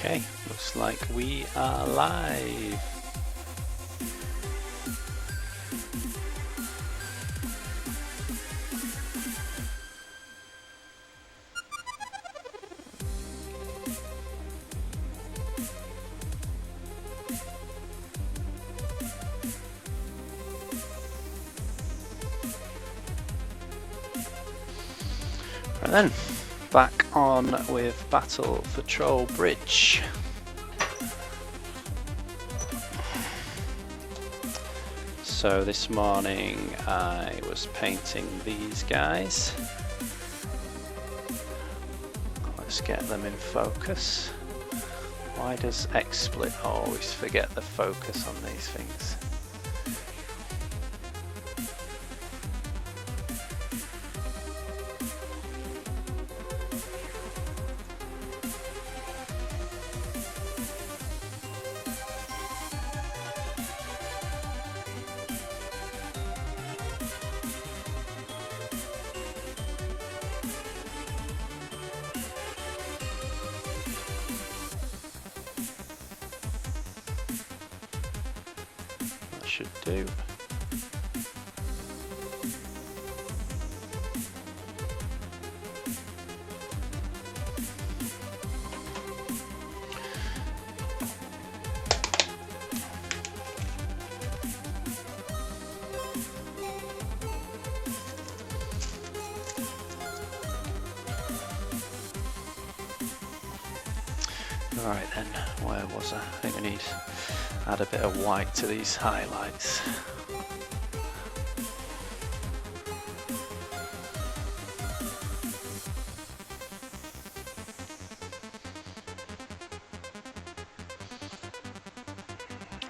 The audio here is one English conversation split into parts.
Okay, looks like we are live. Right then, back on with Battle for Troll Bridge. So this morning I was painting these guys. Let's get them in focus. Why does XSplit always forget the focus on these things? Should do. Alright then, where was I? I think we need to add a bit of white to these highlights.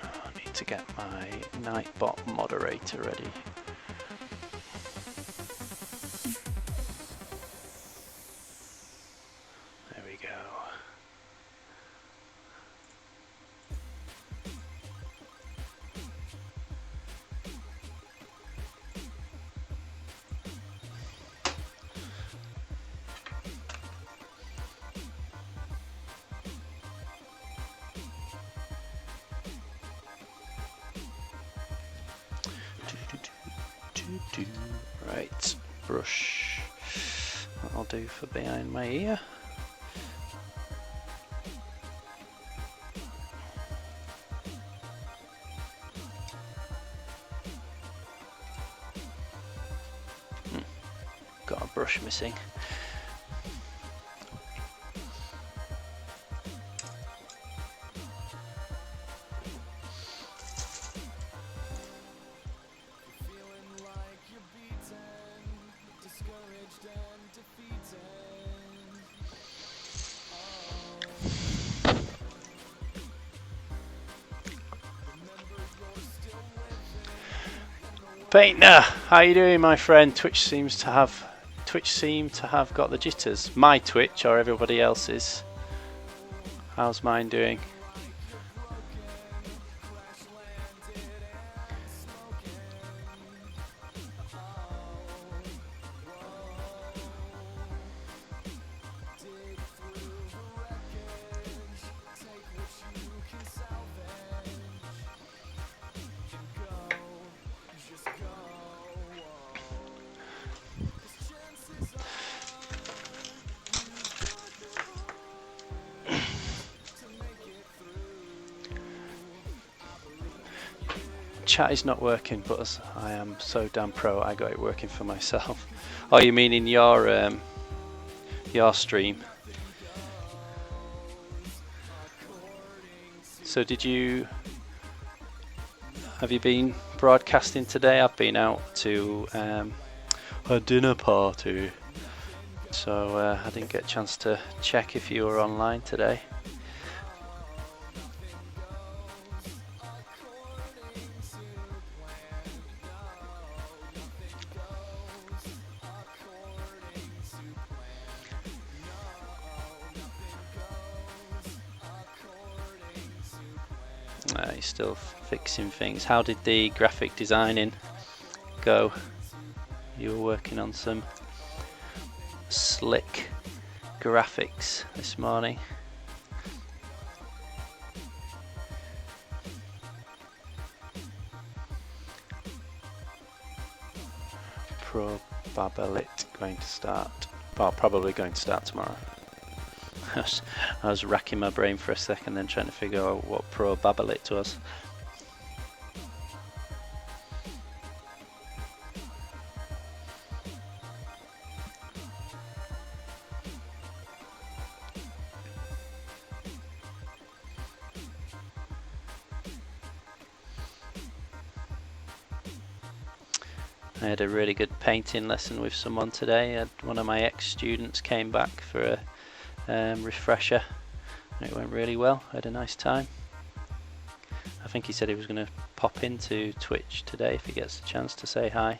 I need to get my Nightbot moderator ready. There we go. Right, brush. That'll do for behind my ear. Got a brush missing. Painter, how you doing, my friend? Twitch seemed to have got the jitters. My Twitch or everybody else's? How's mine doing? Chat is not working, but as I am so damn pro, I got it working for myself. Oh, you mean in your stream? So have you been broadcasting today? I've been out to a dinner party, so I didn't get a chance to check if you were online today. You're still fixing things. How did the graphic designing go? You were working on some slick graphics this morning. probability going to start? Well, probably going to start tomorrow. I was racking my brain for a second, then trying to figure out what probability was. I had a really good painting lesson with someone today. One of my ex-students came back for a refresher. It went really well. I had a nice time. I think he said he was going to pop into Twitch today if he gets a chance to say hi.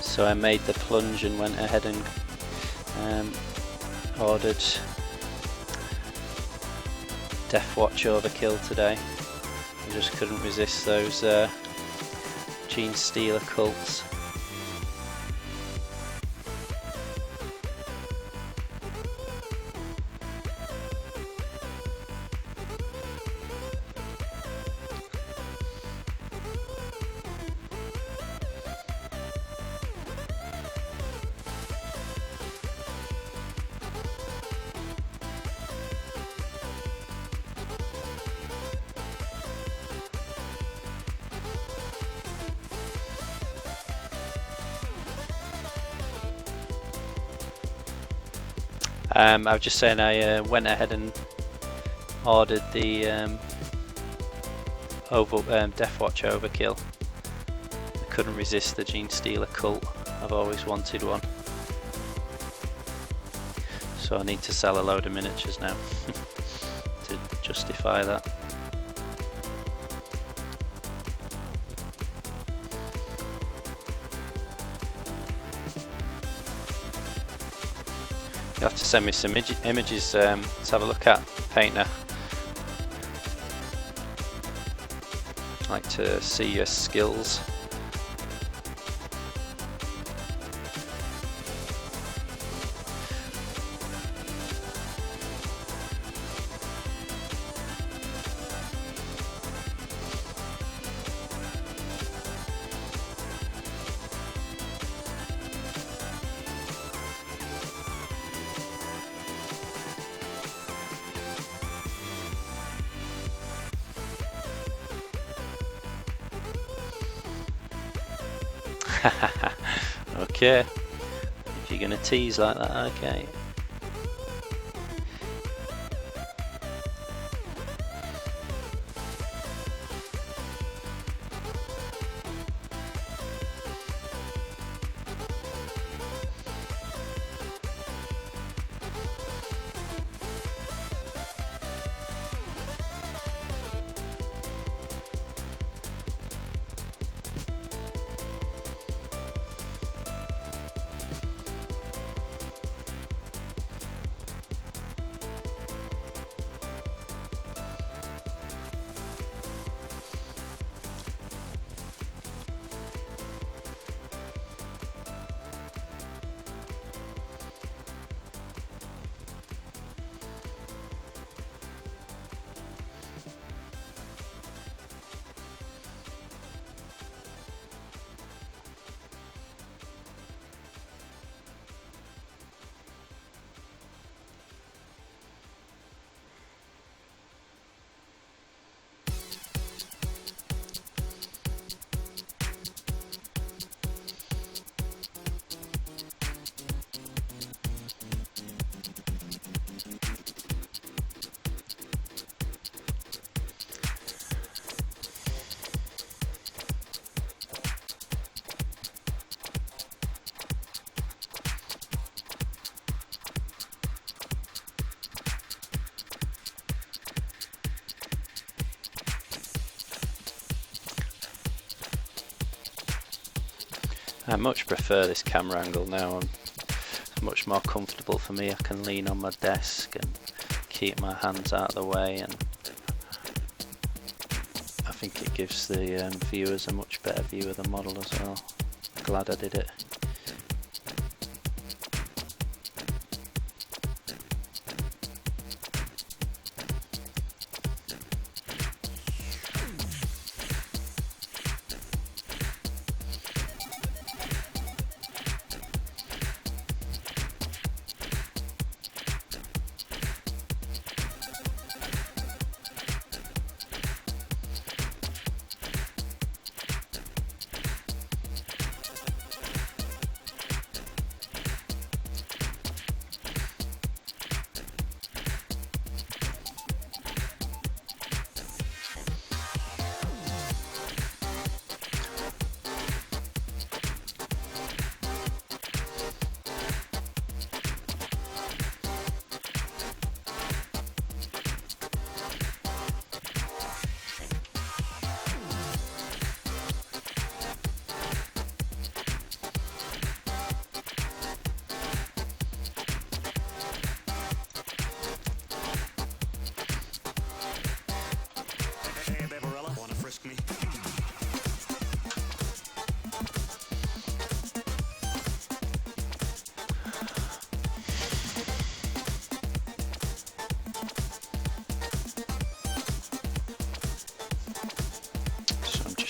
So I made the plunge and went ahead and ordered Death Watch Overkill today. I just couldn't resist those Gene Stealer cults. I was just saying I went ahead and ordered the Death Watch Overkill. I couldn't resist the Gene Stealer cult. I've always wanted one. So I need to sell a load of miniatures now to justify that. You'll have to send me some images to have a look at, Painter. I'd like to see your skills. Okay, if you're gonna tease like that, okay. I much prefer this camera angle now. It's much more comfortable for me. I can lean on my desk and keep my hands out of the way, and I think it gives the viewers a much better view of the model as well. Glad I did it.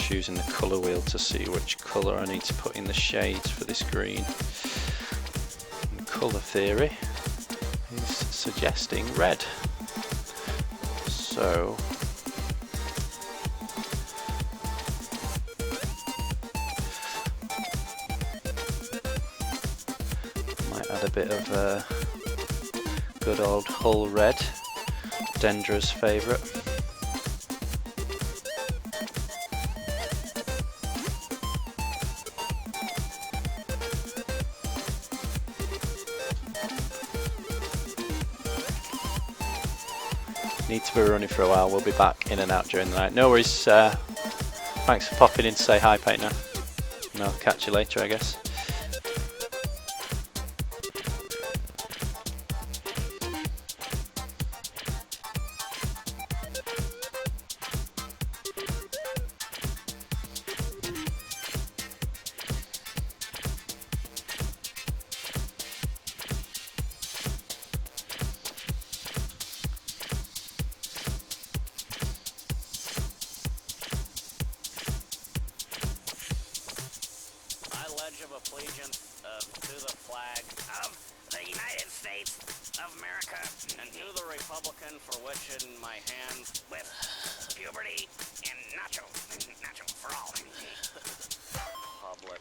Using the colour wheel to see which colour I need to put in the shades for this green. And colour theory is suggesting red. So might add a bit of good old Hull red, Dendra's favourite. Need to be running for a while. We'll be back in and out during the night. No worries. Thanks for popping in to say hi, Painter. And I'll catch you later, I guess. Of allegiance to the flag of the United States of America and to the Republican for which in my hands with puberty and nacho for all. Public.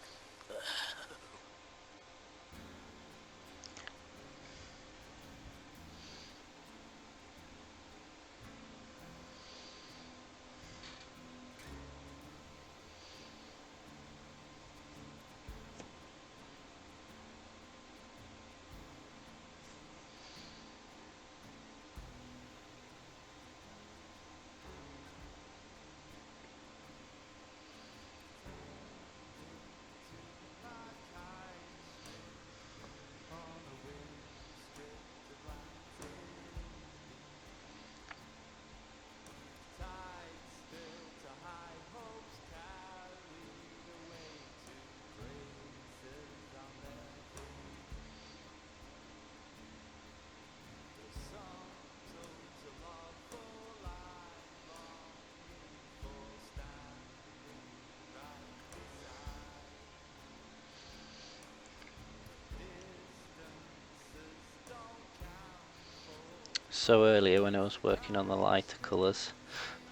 So earlier when I was working on the lighter colours,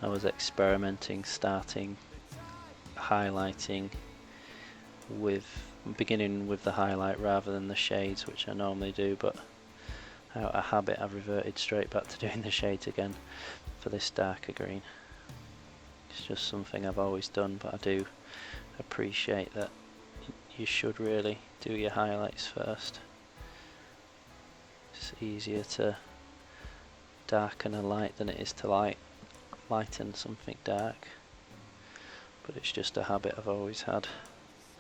I was experimenting, starting highlighting with, beginning with the highlight rather than the shades, which I normally do, but out of habit I've reverted straight back to doing the shades again for this darker green. It's just something I've always done, but I do appreciate that you should really do your highlights first. It's easier to darken a light than it is to lighten something dark, but it's just a habit I've always had.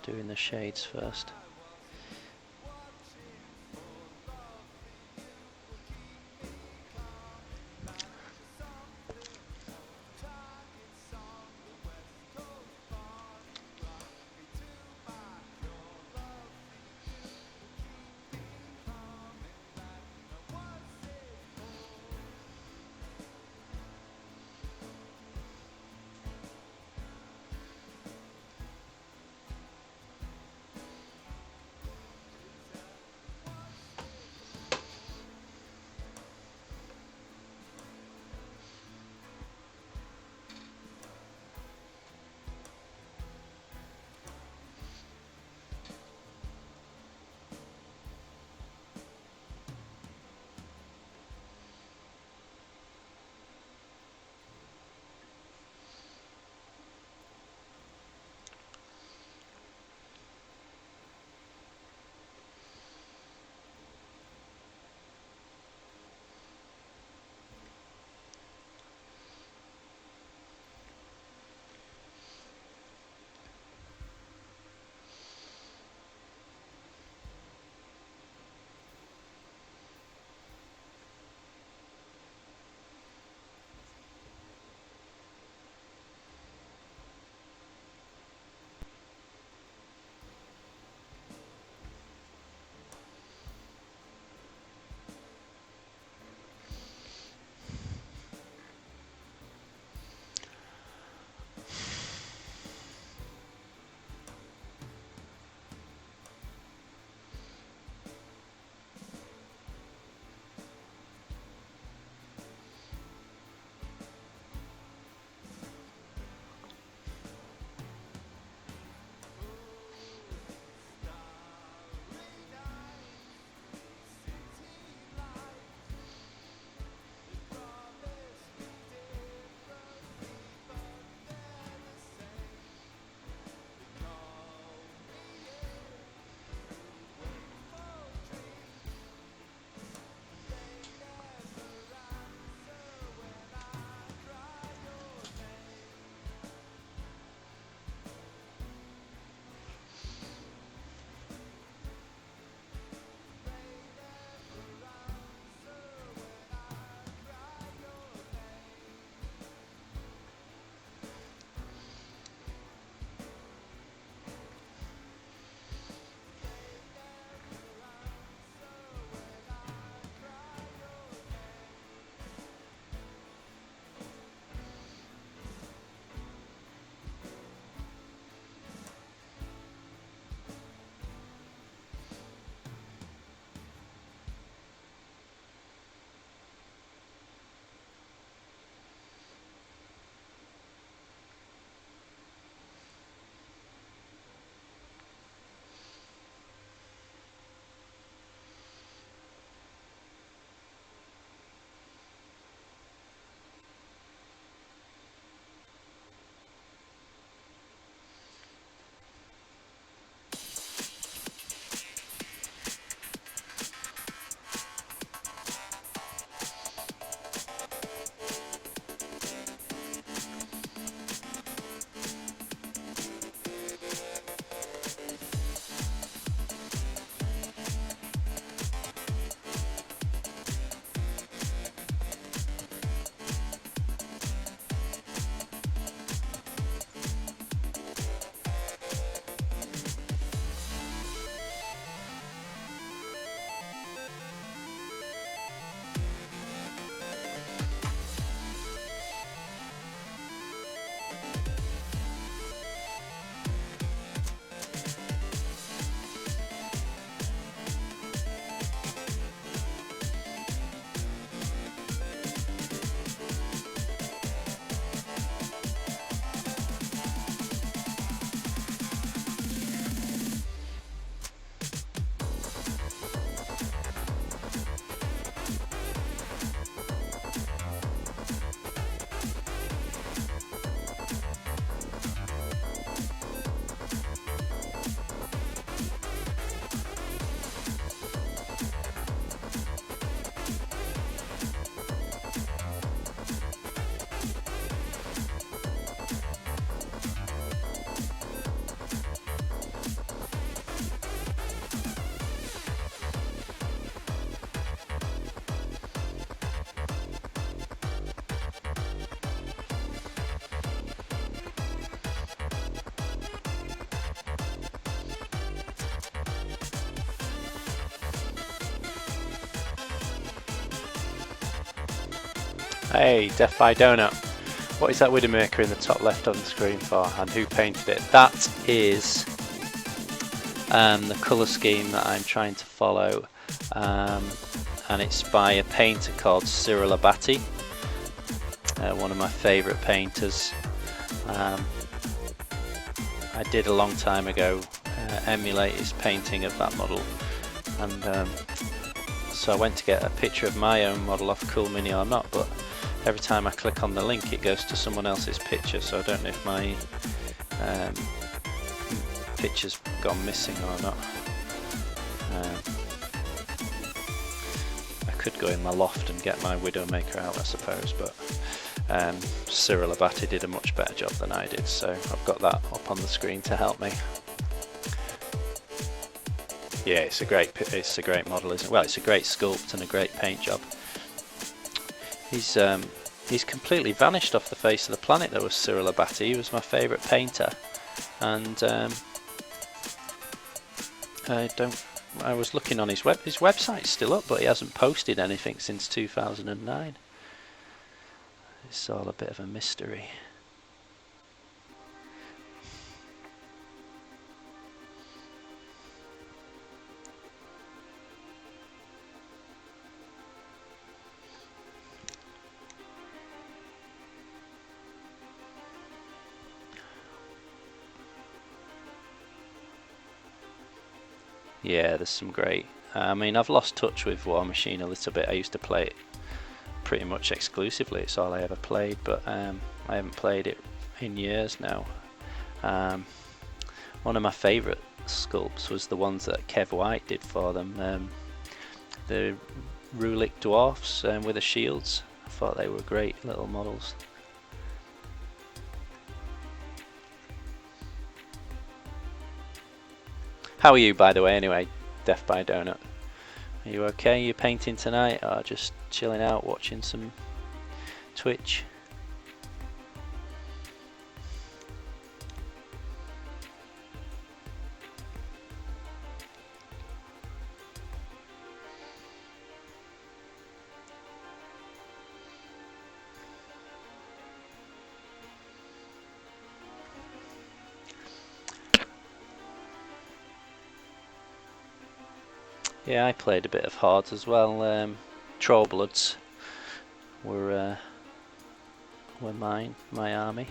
doing the shades first. Hey, Death by Donut. What is that Widowmaker in the top left on the screen for, and who painted it? That is the colour scheme that I'm trying to follow, and it's by a painter called Cyril Abati, one of my favourite painters. I did a long time ago emulate his painting of that model, and so I went to get a picture of my own model off Cool Mini or not, but every time I click on the link it goes to someone else's picture, so I don't know if my picture's gone missing or not. I could go in my loft and get my Widowmaker out, I suppose, but Cyril Abati did a much better job than I did, so I've got that up on the screen to help me. Yeah, it's a great model, isn't it? Well, it's a great sculpt and a great paint job. He's completely vanished off the face of the planet, though, was Cyril Abati. He was my favourite painter, and I was looking on his website's still up, but he hasn't posted anything since 2009. It's all a bit of a mystery. Yeah, there's some great. I mean, I've lost touch with War Machine a little bit. I used to play it pretty much exclusively. It's all I ever played, but I haven't played it in years now. One of my favourite sculpts was the ones that Kev White did for them. The Rulik dwarfs with the shields. I thought they were great little models. How are you, by the way, anyway, Death by Donut? Are you okay? Are you painting tonight, or just chilling out watching some Twitch? Yeah, I played a bit of Hordes as well. Trollbloods were my army.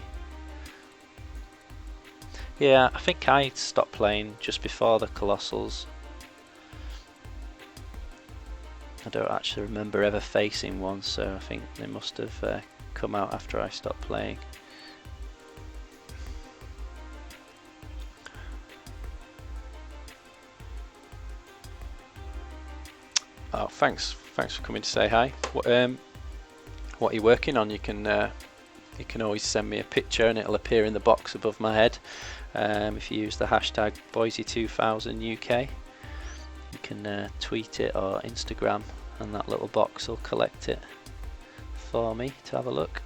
Yeah, I think I stopped playing just before the Colossals. I don't actually remember ever facing one, so I think they must have come out after I stopped playing. Oh, thanks for coming to say hi. What are you working on? You can always send me a picture and it'll appear in the box above my head. If you use the hashtag Boyzie2000UK, you can tweet it or Instagram, and that little box will collect it for me to have a look.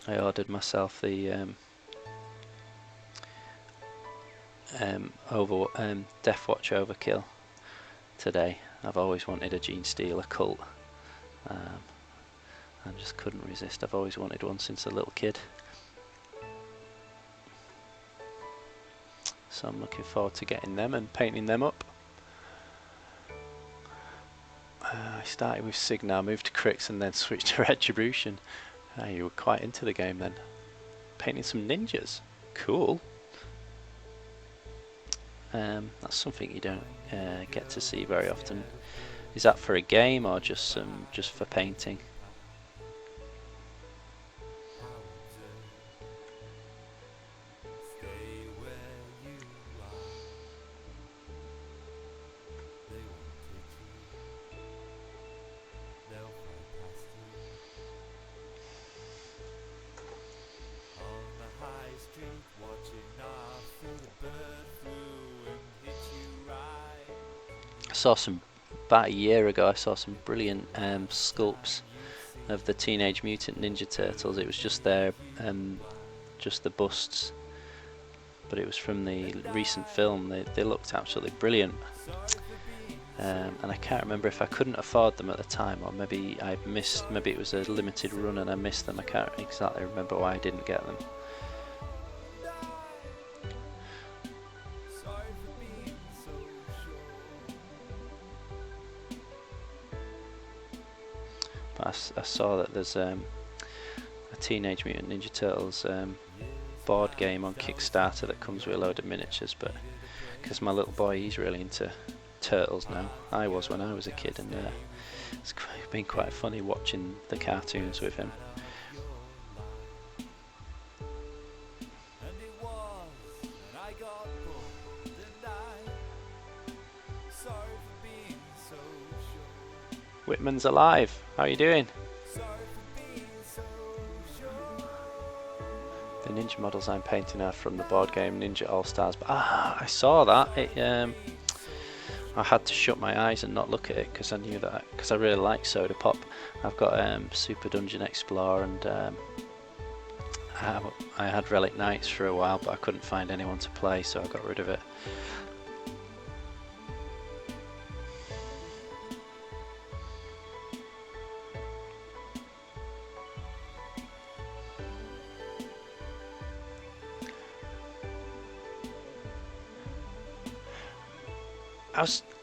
I ordered myself the Deathwatch Overkill today. I've always wanted a Gene Steeler cult. I just couldn't resist. I've always wanted one since a little kid. So I'm looking forward to getting them and painting them up. I started with Signar, moved to Crix, and then switched to Retribution. You were quite into the game then. Painting some ninjas. Cool. That's something you don't get to see very often. Is that for a game or just for painting? Saw some about a year ago. I saw some brilliant sculpts of the Teenage Mutant Ninja Turtles. It was just their just the busts, but it was from the recent film. They looked absolutely brilliant. and I can't remember if I couldn't afford them at the time, or maybe I missed, maybe it was a limited run and I missed them. I can't exactly remember why I didn't get them. But I saw that there's a Teenage Mutant Ninja Turtles board game on Kickstarter that comes with a load of miniatures, but because my little boy, he's really into turtles now. I was when I was a kid, and it's been quite funny watching the cartoons with him. Whitman's alive. How are you doing? The ninja models I'm painting are from the board game Ninja All Stars. I saw that. I had to shut my eyes and not look at it because I knew that, because I really like Soda Pop. I've got Super Dungeon Explorer, and I had Relic Knights for a while, but I couldn't find anyone to play, so I got rid of it.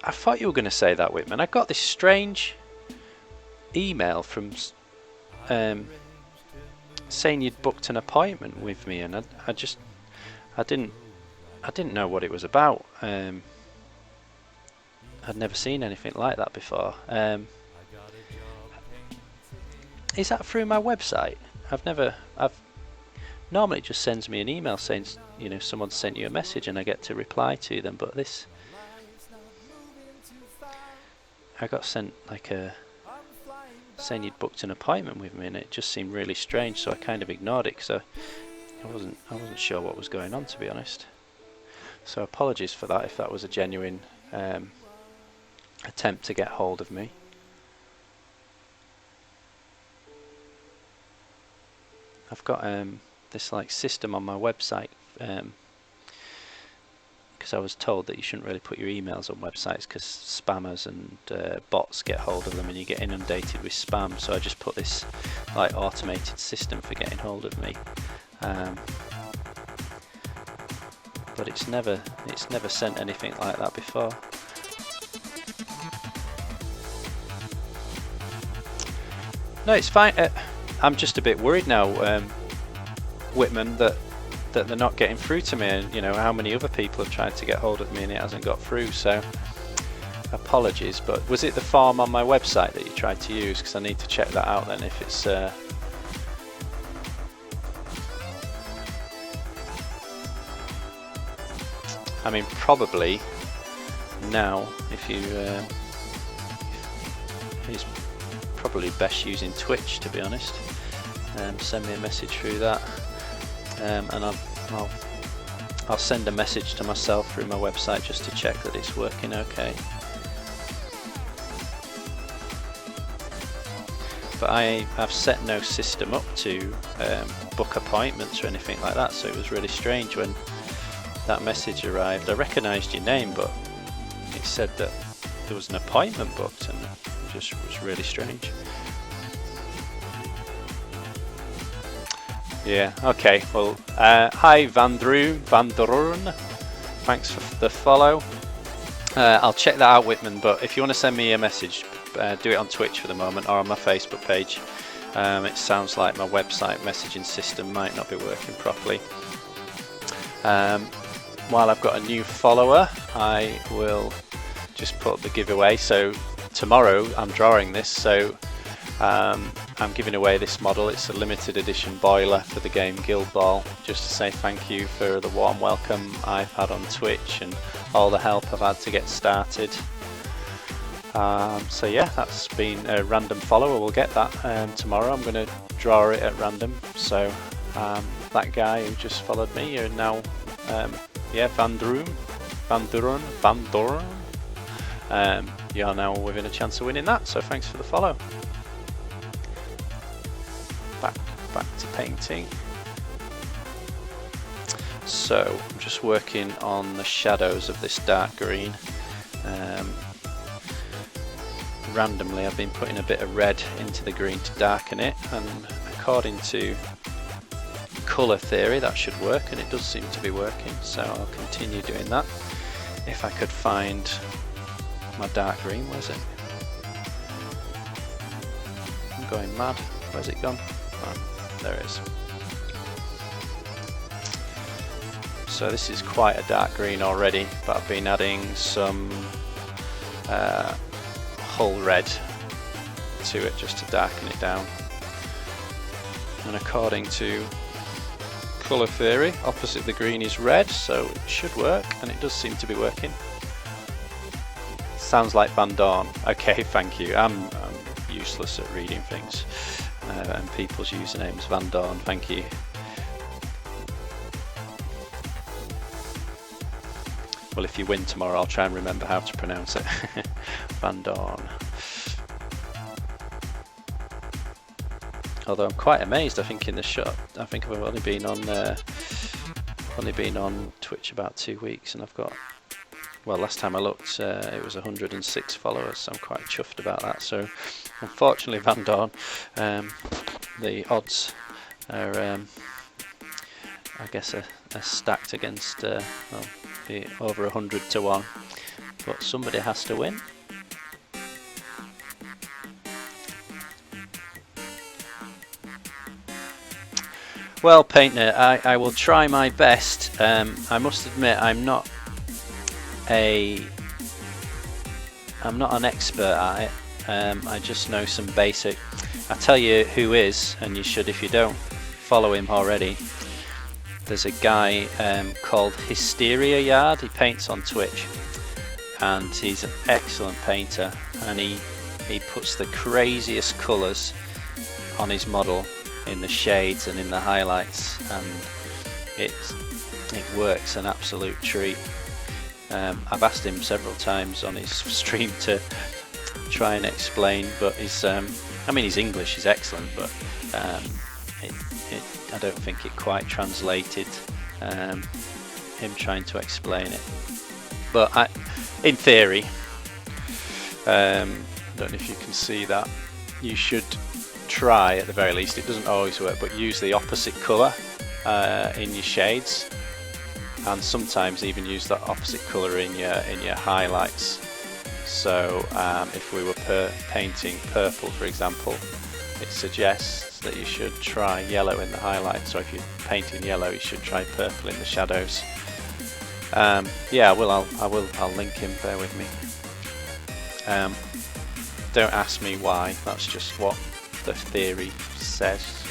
I thought you were going to say that, Whitman. I got this strange email from saying you'd booked an appointment with me, and I didn't know what it was about. I'd never seen anything like that before. Is that through my website? I've normally it just sends me an email saying, you know, someone sent you a message and I get to reply to them, but this, I got sent like saying you'd booked an appointment with me, and it just seemed really strange, so I kind of ignored it because I wasn't sure what was going on, to be honest. So apologies for that if that was a genuine attempt to get hold of me. I've got this like system on my website, because I was told that you shouldn't really put your emails on websites because spammers and bots get hold of them and you get inundated with spam. So I just put this like automated system for getting hold of me, but it's never sent anything like that before. No, it's fine. I'm just a bit worried now, Whitman, that they're not getting through to me, and you know how many other people have tried to get hold of me and it hasn't got through, so apologies. But was it the form on my website that you tried to use? Because I need to check that out then if it's I mean, probably now if you it's probably best using Twitch, to be honest. Send me a message through that, and I'll send a message to myself through my website just to check that it's working okay. But I've set no system up to book appointments or anything like that, so it was really strange when that message arrived. I recognised your name, but it said that there was an appointment booked, and it just was really strange. Yeah, okay, well, hi Van Doorn, thanks for the follow. I'll check that out, Whitman, but if you want to send me a message, do it on Twitch for the moment or on my Facebook page. It sounds like my website messaging system might not be working properly. While I've got a new follower, I will just put the giveaway. So tomorrow I'm drawing this, so I'm giving away this model. It's a limited edition boiler for the game Guild Ball, just to say thank you for the warm welcome I've had on Twitch and all the help I've had to get started. So yeah, that's been a random follower. We'll get that tomorrow. I'm going to draw it at random. So that guy who just followed me, you're now yeah, Van Doorn, you're now within a chance of winning that. So thanks for the follow. Back to painting. So I'm just working on the shadows of this dark green. randomly I've been putting a bit of red into the green to darken it, and according to colour theory that should work, and it does seem to be working, so I'll continue doing that. If I could find my dark green, where's it? I'm going mad. Where's it gone? Oh, there it is. So this is quite a dark green already, but I've been adding some hull red to it just to darken it down. And according to colour theory, opposite the green is red, so it should work, and it does seem to be working. Sounds like Van Dorn. Okay, thank you. I'm useless at reading things and people's usernames. Van Dorn, thank you. Well, if you win tomorrow, I'll try and remember how to pronounce it. Van Dorn. Although I'm quite amazed, I think in the shot, I think I've only been on Twitch about 2 weeks, and I've got, well, last time I looked, it was 106 followers, so I'm quite chuffed about that. So, unfortunately, Van Dorn, the odds are, I guess, are stacked against, well, the over 100 to 1, but somebody has to win. Well, Painter, I will try my best. I must admit, I'm not an expert at it. I just know some basic. I tell you who is, and you should if you don't follow him already. There's a guy called Hysteria Yard. He paints on Twitch, and he's an excellent painter, and he puts the craziest colours on his model in the shades and in the highlights, and it works an absolute treat. I've asked him several times on his stream to try and explain, but I mean his English is excellent, but I don't think it quite translated, him trying to explain it. But in theory, I don't know if you can see that, you should try, at the very least, it doesn't always work, but use the opposite colour in your shades, and sometimes even use that opposite colour in your highlights. So if we were painting purple, for example, it suggests that you should try yellow in the highlights, or if you're painting yellow, you should try purple in the shadows. Yeah, well, I'll link him. Bear with me. Don't ask me why. That's just what the theory says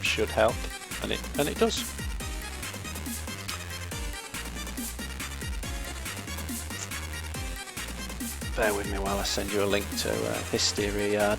should help, and it does. Bear with me while I send you a link to Hysteria Yard.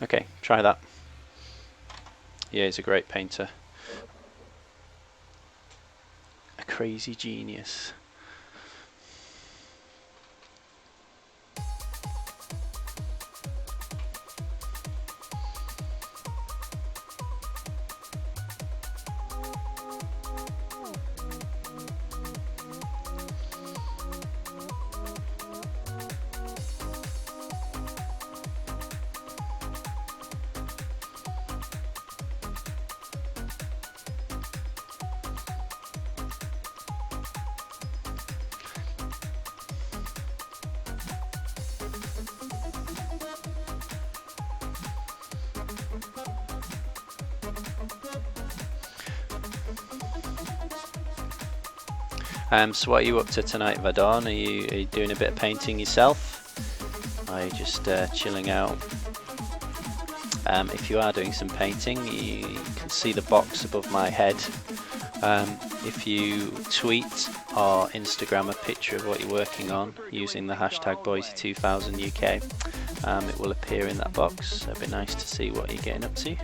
Okay, try that. Yeah, he's a great painter. A crazy genius. So what are you up to tonight, Vadon? Are you doing a bit of painting yourself? Or are you just chilling out? If you are doing some painting, you can see the box above my head. If you tweet or Instagram a picture of what you're working on using the hashtag Boyzie2000UK, it will appear in that box. So it'd be nice to see what you're getting up to.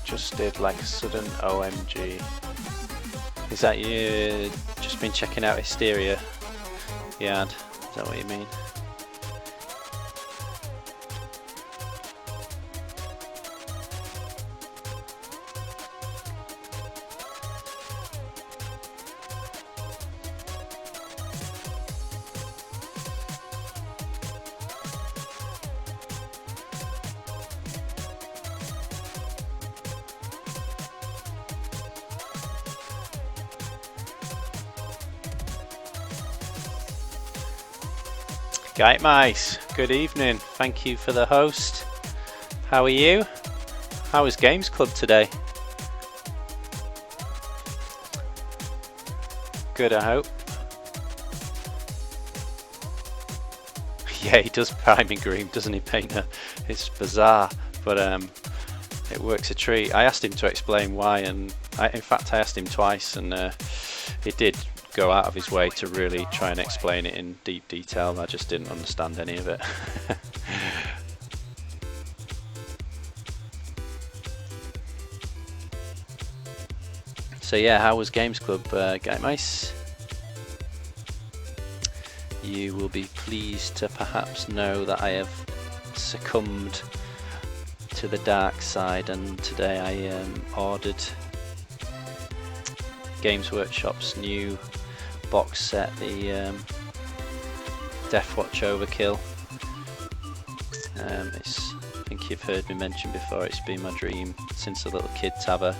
Just did like a sudden OMG. Is that you just been checking out Hysteria Yard? Is that what you mean? Gate Mice, good evening. Thank you for the host. How are you? How was Games Club today? Good, I hope. Yeah, he does priming green, doesn't he, Painter? It's bizarre, but it works a treat. I asked him to explain why, and in fact I asked him twice, and he did go out of his way to really try and explain it in deep detail. I just didn't understand any of it. So yeah, how was Games Club, Guy Mice? You will be pleased to perhaps know that I have succumbed to the dark side, and today I ordered Games Workshop's new box set, the Deathwatch Overkill. I think you've heard me mention before, it's been my dream since a little kid to have a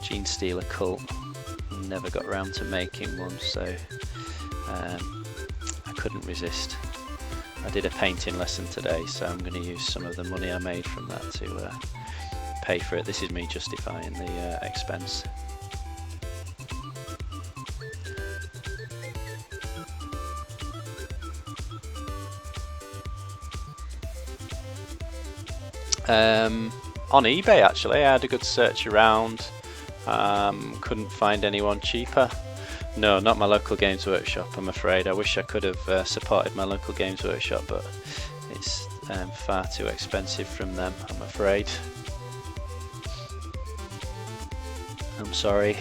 Gene Stealer cult. Never got round to making one, so I couldn't resist. I did a painting lesson today, so I'm going to use some of the money I made from that to pay for it. This is me justifying the expense. On eBay actually, I had a good search around, couldn't find anyone cheaper. No, not my local Games Workshop, I'm afraid. I wish I could have supported my local Games Workshop, but it's far too expensive from them, I'm afraid. I'm sorry.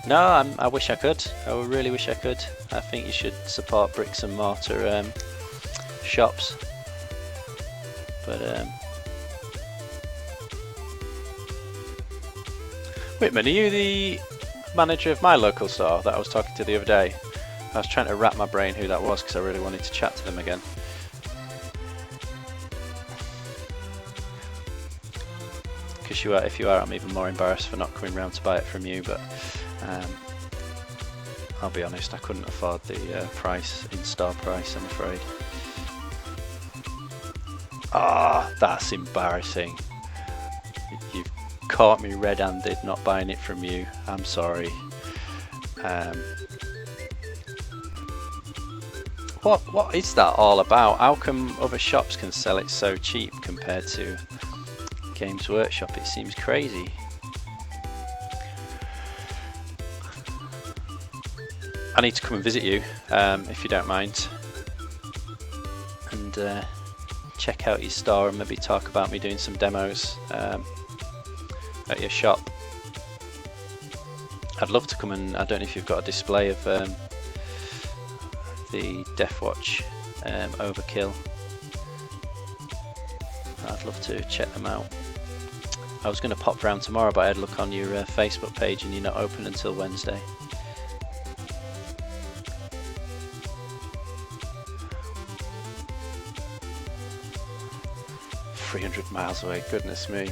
No, I wish I could. I really wish I could. I think you should support bricks and mortar shops. But Whitman, are you the manager of my local store that I was talking to the other day? I was trying to wrap my brain who that was because I really wanted to chat to them again. Because if you are, I'm even more embarrassed for not coming round to buy it from you, but I'll be honest, I couldn't afford the price, in-store price, I'm afraid. Ah, that's embarrassing. You've caught me red-handed not buying it from you. I'm sorry. What is that all about? How come other shops can sell it so cheap compared to Games Workshop? It seems crazy. I need to come and visit you, if you don't mind, and check out your store and maybe talk about me doing some demos at your shop. I'd love to come and, I don't know if you've got a display of the Deathwatch Overkill. I'd love to check them out. I was going to pop round tomorrow, but I had a look on your Facebook page and you're not open until Wednesday. $300 miles away, goodness me.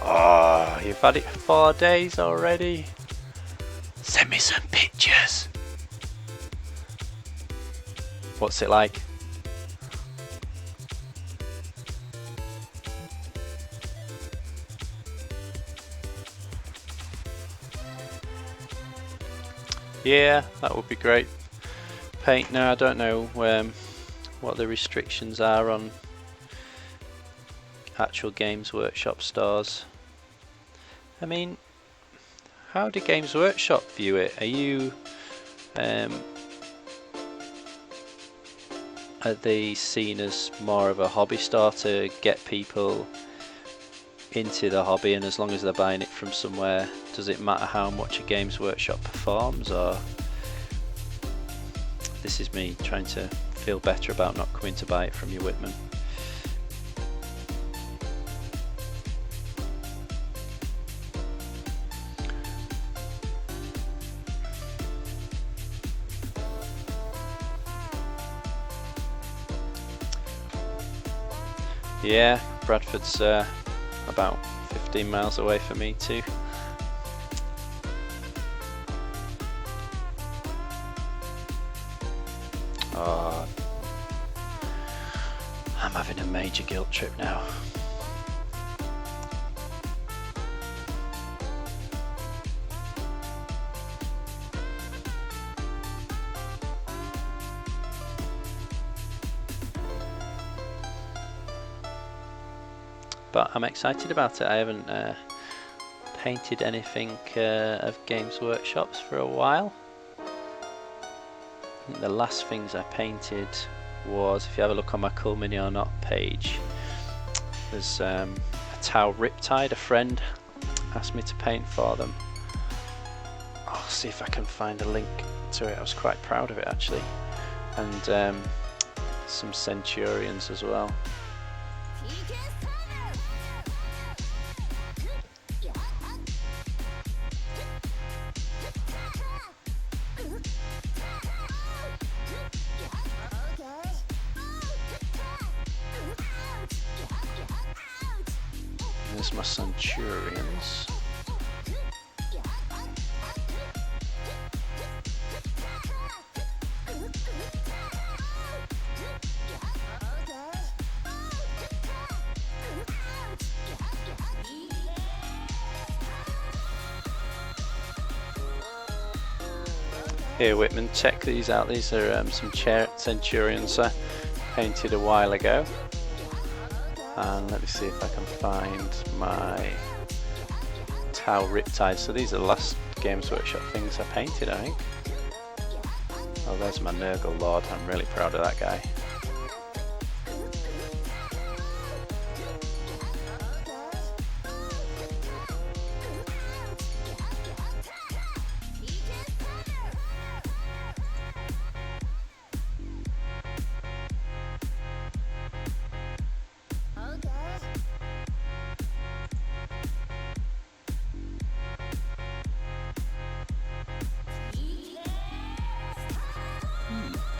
Oh, you've had it 4 days already? Send me some pictures. What's it like? Yeah, that would be great. Paint, no, I don't know what the restrictions are on actual Games Workshop stores. I mean, how do Games Workshop view it? Are you are they seen as more of a hobby store to get people into the hobby, and as long as they're buying it from somewhere, does it matter how much a Games Workshop performs? Or this is me trying to feel better about not coming to buy it from you, Whitman. Yeah, Bradford's about 15 miles away for me too. Oh, I'm having a major guilt trip now. But I'm excited about it. I haven't painted anything of Games Workshop's for a while. I think the last things I painted was, if you have a look on my Cool Mini or Not page, there's a Tau Riptide. A friend asked me to paint for them. I'll see if I can find a link to it. I was quite proud of it actually. And some Centurions as well. There's my Centurions. Here Whitman, check these out. These are some Centurions I painted a while ago. And let me see if I can find my Tau Riptide. So these are the last Games Workshop things I painted, I think. Oh, there's my Nurgle Lord. I'm really proud of that guy.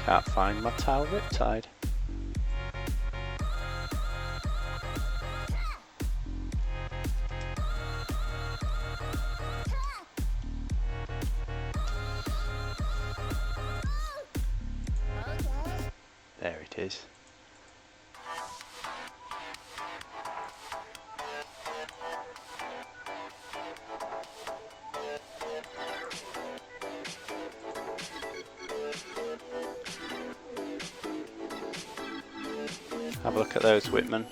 Can't find my Tau Riptide. There it is. Have a look at those, Whitman.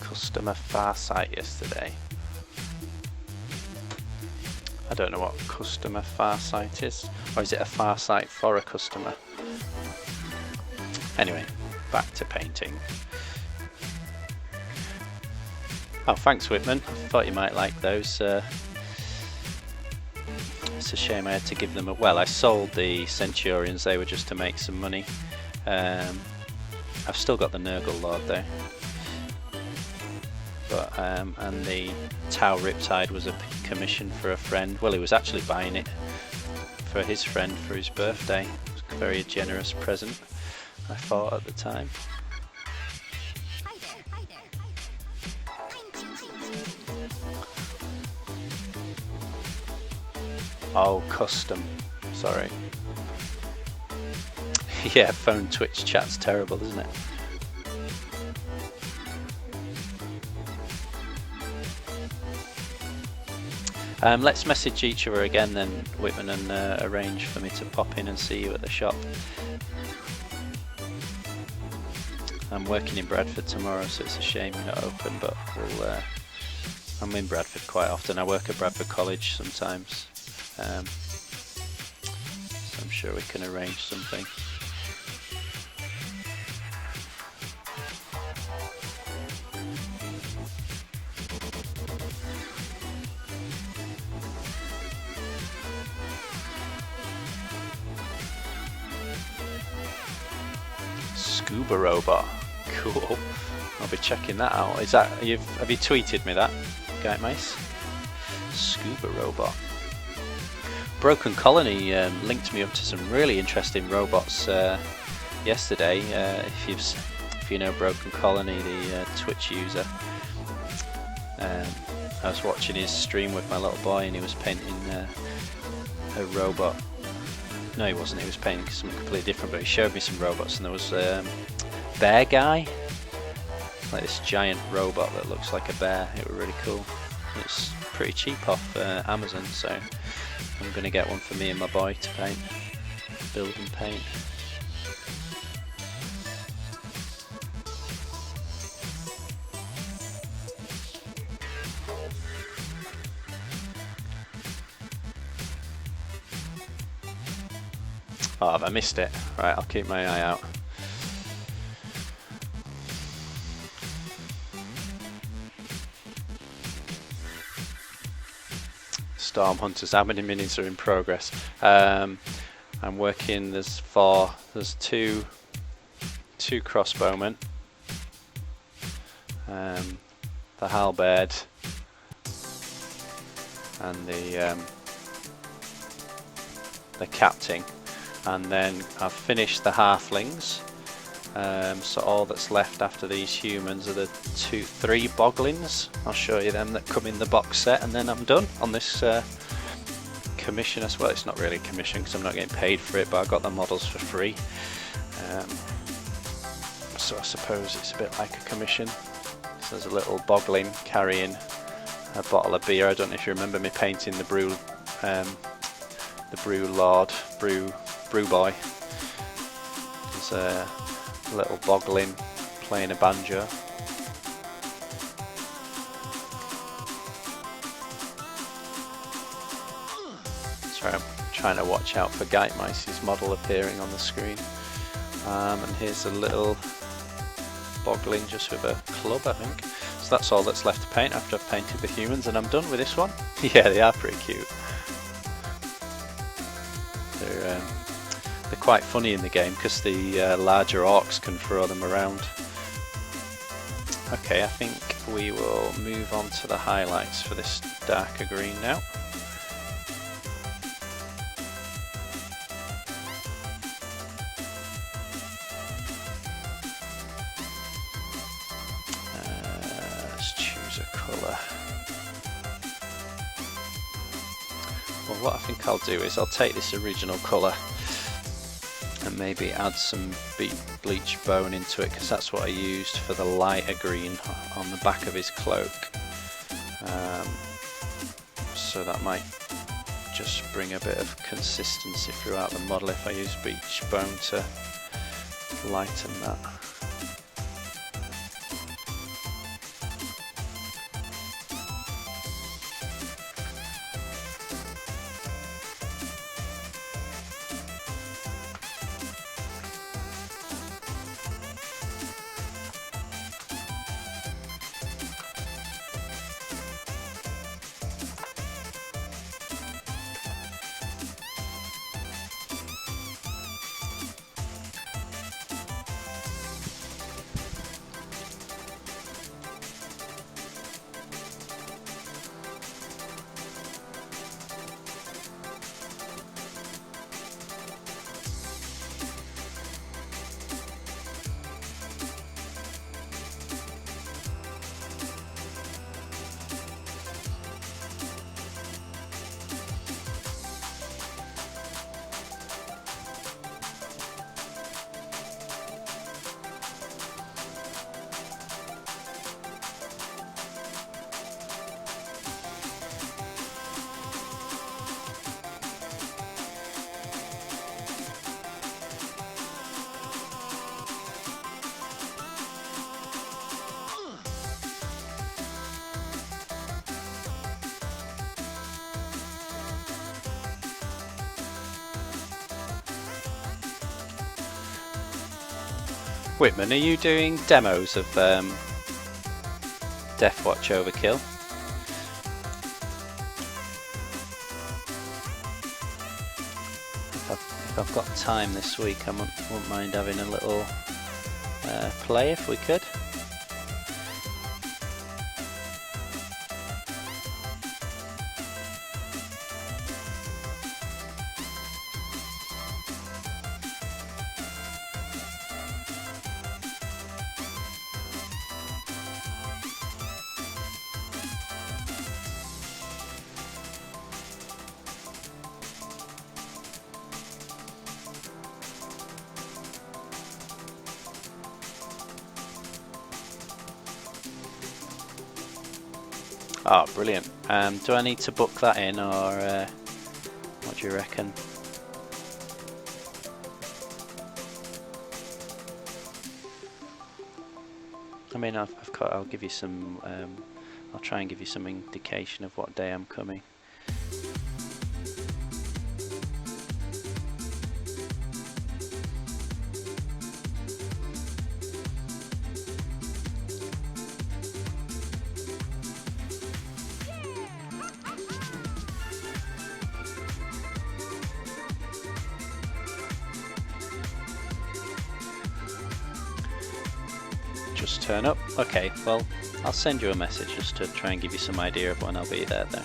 Customer Farsight yesterday. I don't know what customer Farsight is, or is it a Farsight for a customer? Anyway, back to painting. Oh, thanks Whitman, I thought you might like those. It's a shame I had to give them a... Well, I sold the Centurions, they were just to make some money. I've still got the Nurgle Lord though. But, and the Tau Riptide was a commission for a friend. Well, he was actually buying it for his friend for his birthday. It was a very generous present, I thought at the time. Oh, custom. Sorry. Yeah, phone Twitch chat's terrible, isn't it? Let's message each other again then, Whitman, and arrange for me to pop in and see you at the shop. I'm working in Bradford tomorrow, so it's a shame you're not open, but we'll, I'm in Bradford quite often. I work at Bradford College sometimes, so I'm sure we can arrange something. Scuba robot, cool. I'll be checking that out. Is that have you tweeted me that, Guy Mice? Scuba robot. Broken Colony linked me up to some really interesting robots yesterday. If you know Broken Colony, the Twitch user, I was watching his stream with my little boy, and he was painting a robot. No, he wasn't. He was painting something completely different. But he showed me some robots, and there was Bear Guy, like this giant robot that looks like a bear. It was really cool. It's pretty cheap off Amazon, so I'm going to get one for me and my boy to paint, build and paint. Oh, have I missed it? Right, I'll keep my eye out. Storm Hunters, how many minutes are in progress? I'm working, there's two crossbowmen, the halberd, and the captain. And then I've finished the halflings, so all that's left after these humans are the 3 boglins. I'll show you them that come in the box set, and then I'm done on this commission as well. It's not really a commission because I'm not getting paid for it, but I got the models for free, so I suppose it's a bit like a commission. So there's a little boglin carrying a bottle of beer. I don't know if you remember me painting the brew boy. There's a little boglin playing a banjo. Sorry, I'm trying to watch out for Gate Mice's model appearing on the screen. And here's a little boglin just with a club, I think. So that's all that's left to paint after I've painted the humans, and I'm done with this one. Yeah, they are pretty cute. They're quite funny in the game because the larger orcs can throw them around. Okay, I think we will move on to the highlights for this darker green now. Let's choose a colour. Well, what I think I'll do is I'll take this original colour and maybe add some bleach bone into it, because that's what I used for the lighter green on the back of his cloak. So that might just bring a bit of consistency throughout the model if I use bleach bone to lighten that. Whitman, are you doing demos of Deathwatch Overkill? If I've got time this week, I wouldn't mind having a little play if we could. Oh, brilliant. Do I need to book that in, or what do you reckon? I mean, I'll give you some. I'll try and give you some indication of what day I'm coming. Just turn up. Okay, well, I'll send you a message just to try and give you some idea of when I'll be there though.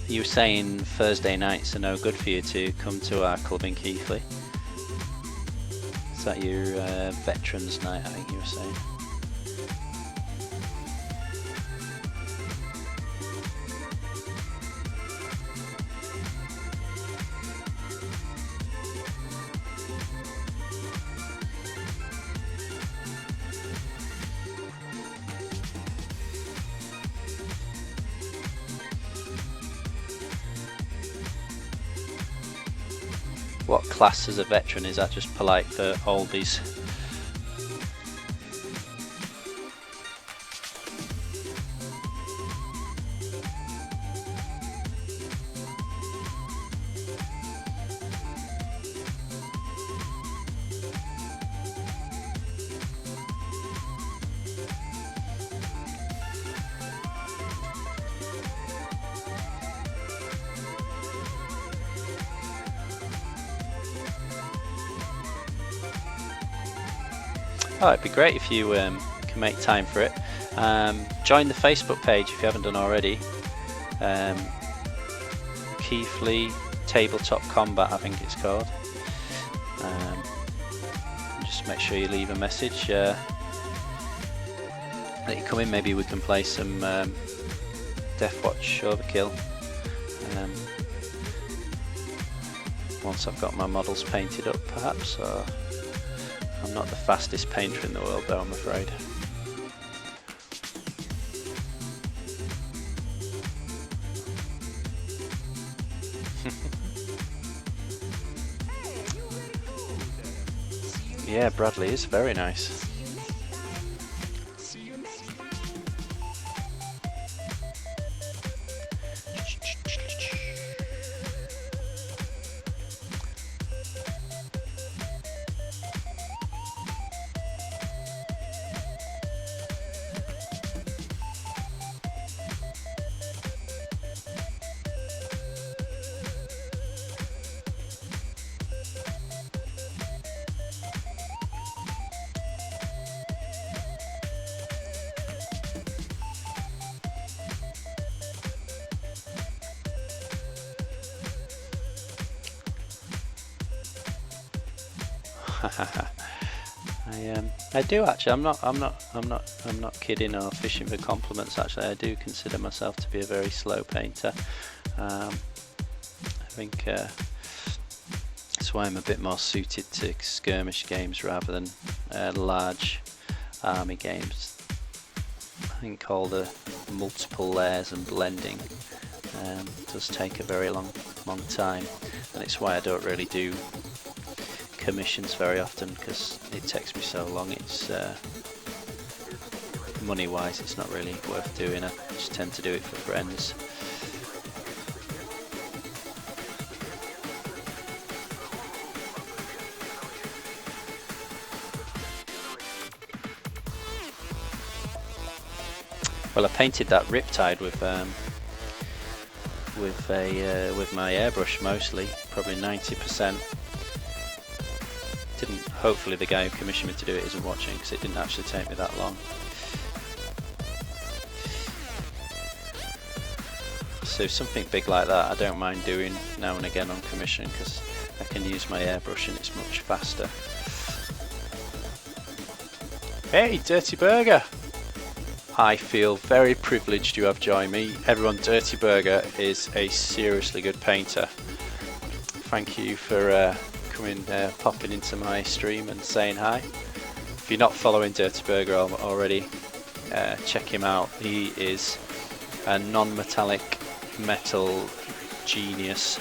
You were saying Thursday nights are no good for you to come to our club in Keighley. Is that your veterans night, I think you were saying? What class as a veteran? Is that just polite for oldies? Oh, it'd be great if you can make time for it. Join the Facebook page if you haven't done already. Keighley Tabletop Combat, I think it's called. Just make sure you leave a message. Let you come in, maybe we can play some Deathwatch Overkill. Once I've got my models painted up, perhaps. Or I'm not the fastest painter in the world though, I'm afraid. Yeah, Bradley is very nice. I do actually. I'm not kidding or fishing for compliments. Actually, I do consider myself to be a very slow painter. I think that's why I'm a bit more suited to skirmish games rather than large army games. I think all the multiple layers and blending does take a very long time, and it's why I don't really do commissions very often, because it takes me so long. It's money wise it's not really worth doing. I just tend to do it for friends. Well, I painted that Riptide with my airbrush mostly, probably 90%. Hopefully the guy who commissioned me to do it isn't watching, because it didn't actually take me that long. So something big like that I don't mind doing now and again on commission, because I can use my airbrush and it's much faster. Hey, Dirty Burger! I feel very privileged you have joined me. Everyone, Dirty Burger is a seriously good painter. Thank you for popping into my stream and saying hi. If you're not following Dirty Burger already, check him out. He is a non-metallic metal genius.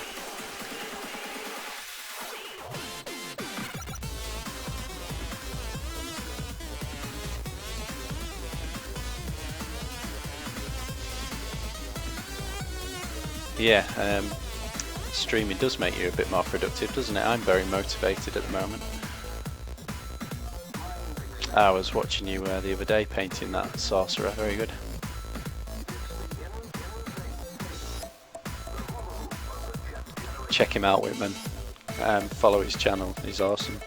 Yeah, streaming does make you a bit more productive, doesn't it? I'm very motivated at the moment. I was watching you the other day painting that sorcerer, very good. Check him out, Whitman. Follow his channel, he's awesome.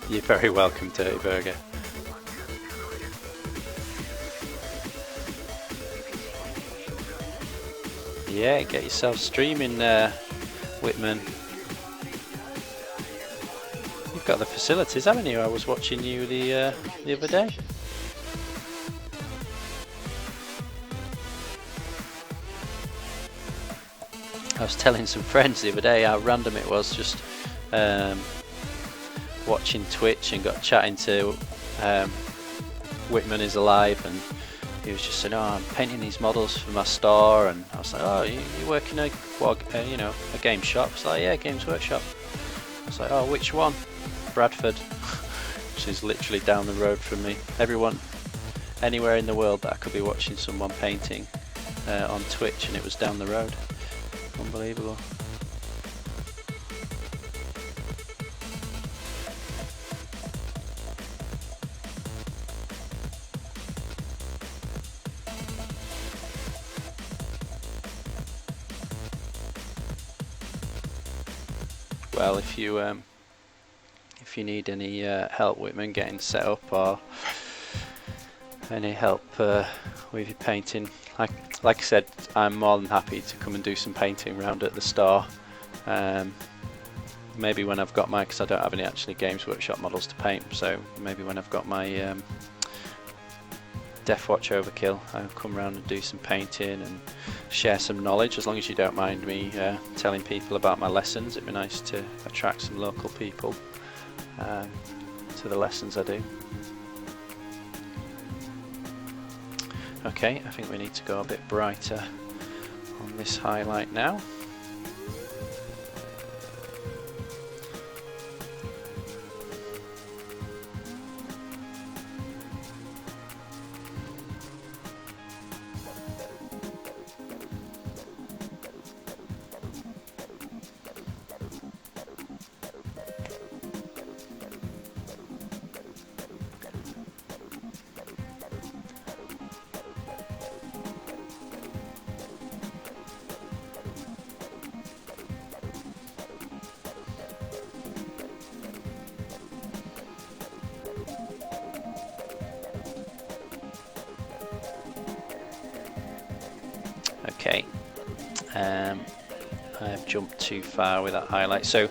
You're very welcome, Dirty Burger. Yeah, get yourself streaming, Whitman. You've got the facilities, haven't you? I was watching you the other day. I was telling some friends the other day how random it was, just watching Twitch and got chatting to Whitman is Alive, and he was just saying, "Oh, I'm painting these models for my store," and I was like, "Oh, you work in a game shop?" It's like, "Yeah, Games Workshop." I was like, "Oh, which one?" Bradford, which is literally down the road from me. Everyone, anywhere in the world that I could be watching someone painting on Twitch, and it was down the road. Unbelievable. Well, if you need any help, Whitman, getting set up, or any help with your painting, like I said, I'm more than happy to come and do some painting around at the store. Maybe when I've got my, because I don't have any actually Games Workshop models to paint, so maybe when I've got my Deathwatch Overkill, I'll come around and do some painting and share some knowledge, as long as you don't mind me telling people about my lessons. It'd be nice to attract some local people to the lessons I do. Okay, I think we need to go a bit brighter on this highlight now. Okay, I've jumped too far with that highlight, so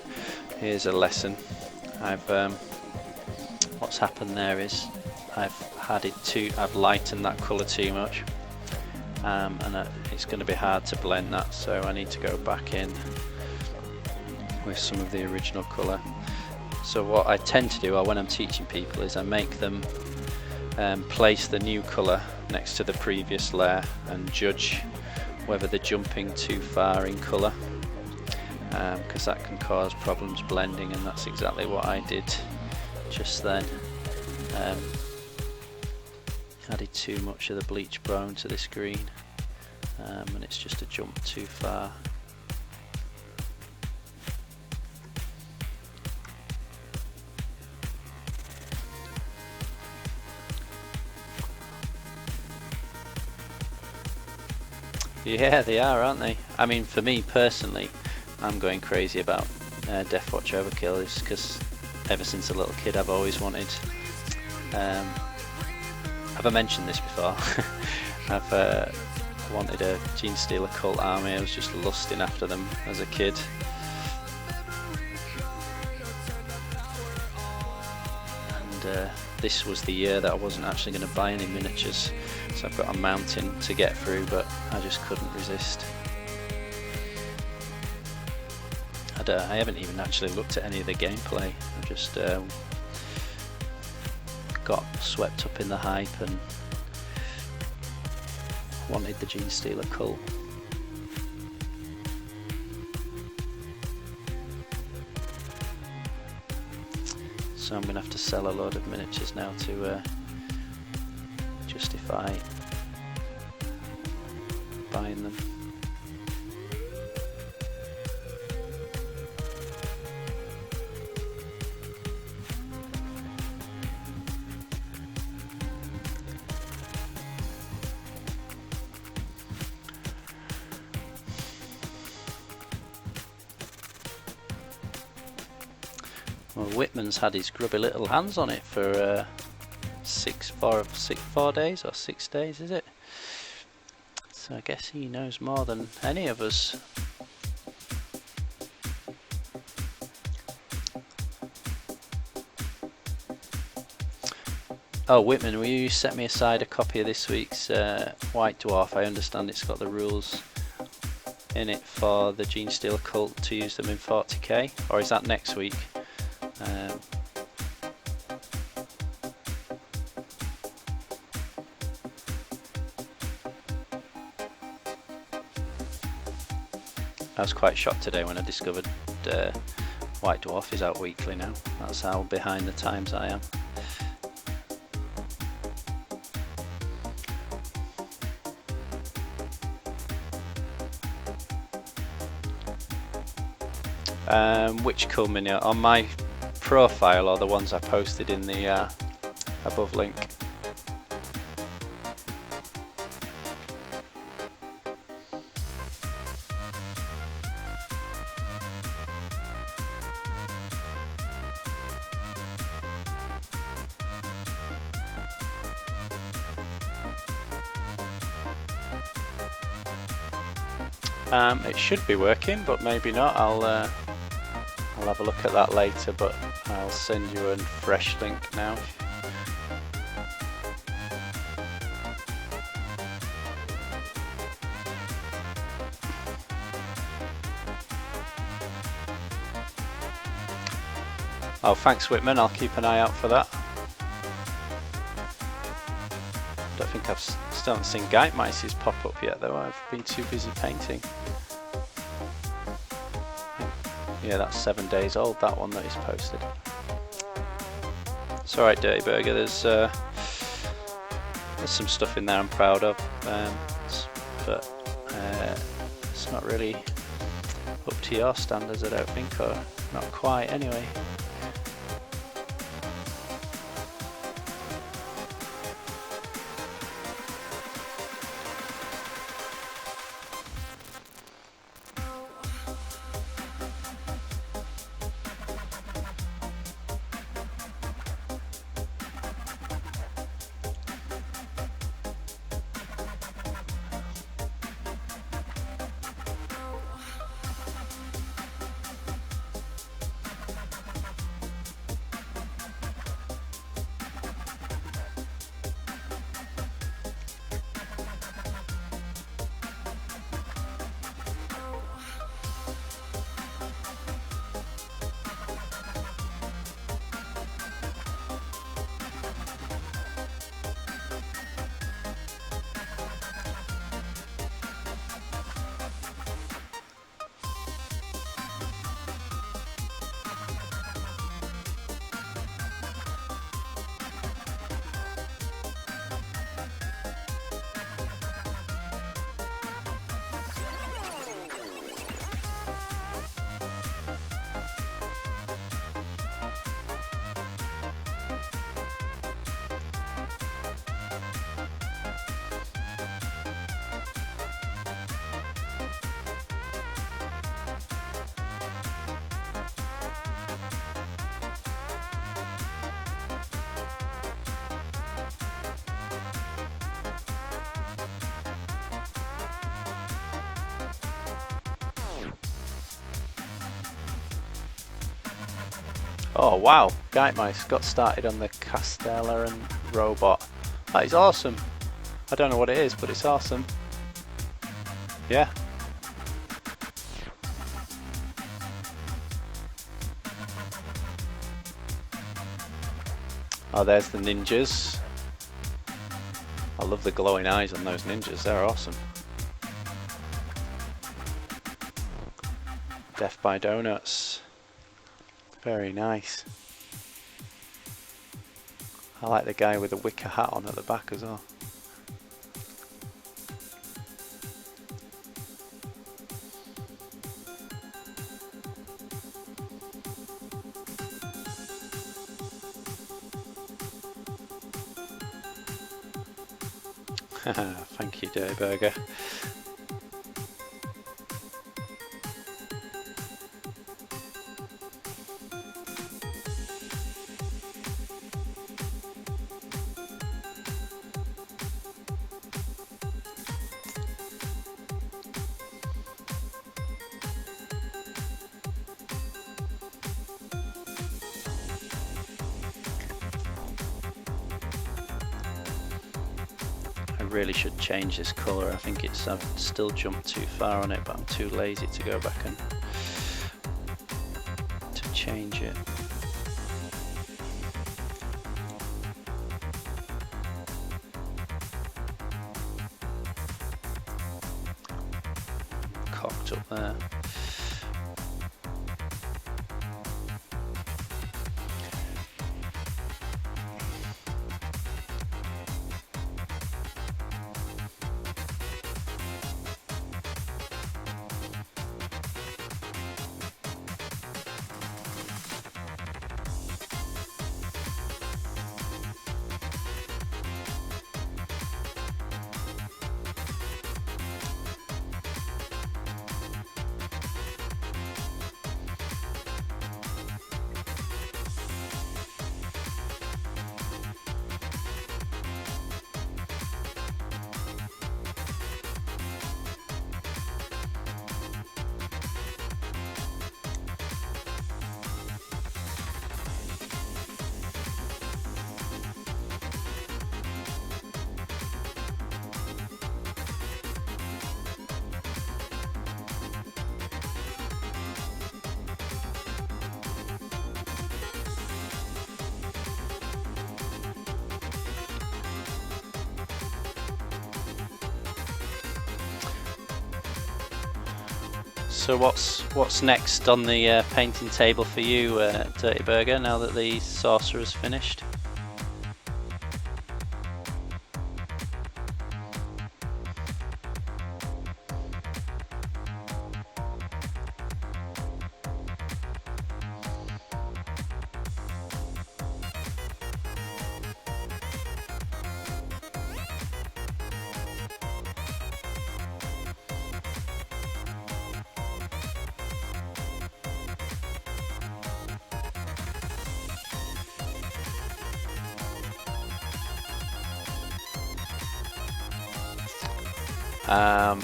here's a lesson. What's happened there is I've lightened that colour too much, and it's going to be hard to blend that, so I need to go back in with some of the original colour. So what I tend to do, or when I'm teaching people, is I make them place the new colour next to the previous layer and judge whether they're jumping too far in colour, because that can cause problems blending, and that's exactly what I did just then. Added too much of the bleach brown to this green, and it's just a jump too far. Yeah, they are, aren't they? I mean, for me personally, I'm going crazy about Deathwatch Overkill, is because ever since a little kid I've always wanted, have I mentioned this before? I've wanted a Genestealer cult army. I was just lusting after them as a kid. And this was the year that I wasn't actually going to buy any miniatures, so I've got a mountain to get through, but I just couldn't resist. I haven't even actually looked at any of the gameplay. I just got swept up in the hype and wanted the Genestealer cult. So I'm going to have to sell a load of miniatures now to justify buying them. Well, Whitman's had his grubby little hands on it for 4 days or 6 days, is it? So I guess he knows more than any of us. Oh, Whitman, will you set me aside a copy of this week's White Dwarf? I understand it's got the rules in it for the Genestealer cult to use them in 40k, or is that next week? I was quite shocked today when I discovered White Dwarf is out weekly now. That's how behind the times I am. Which cool mini? On my profile or the ones I posted in the above link? It should be working, but maybe not. I'll have a look at that later, but I'll send you a fresh link now. Oh, thanks Whitman, I'll keep an eye out for that. Don't think I've still haven't seen Gate Mice's pop up yet though. I've been too busy painting. Yeah, that's 7 days old, that one that he's posted. It's alright, Dirty Burger, there's some stuff in there I'm proud of, but it's not really up to your standards, I don't think, or not quite anyway. Oh wow, Guitemice got started on the Castellan robot. That is awesome. I don't know what it is, but it's awesome. Yeah. Oh, there's the ninjas. I love the glowing eyes on those ninjas, they're awesome. Death by Donuts. Very nice. I like the guy with the wicker hat on at the back as well. Thank you, Dirty Burger. I really should change this colour. I think I've still jumped too far on it, but I'm too lazy to go back and to change it. Cocked up there. So what's next on the painting table for you, Dirty Burger, now that the Sorcerer's finished?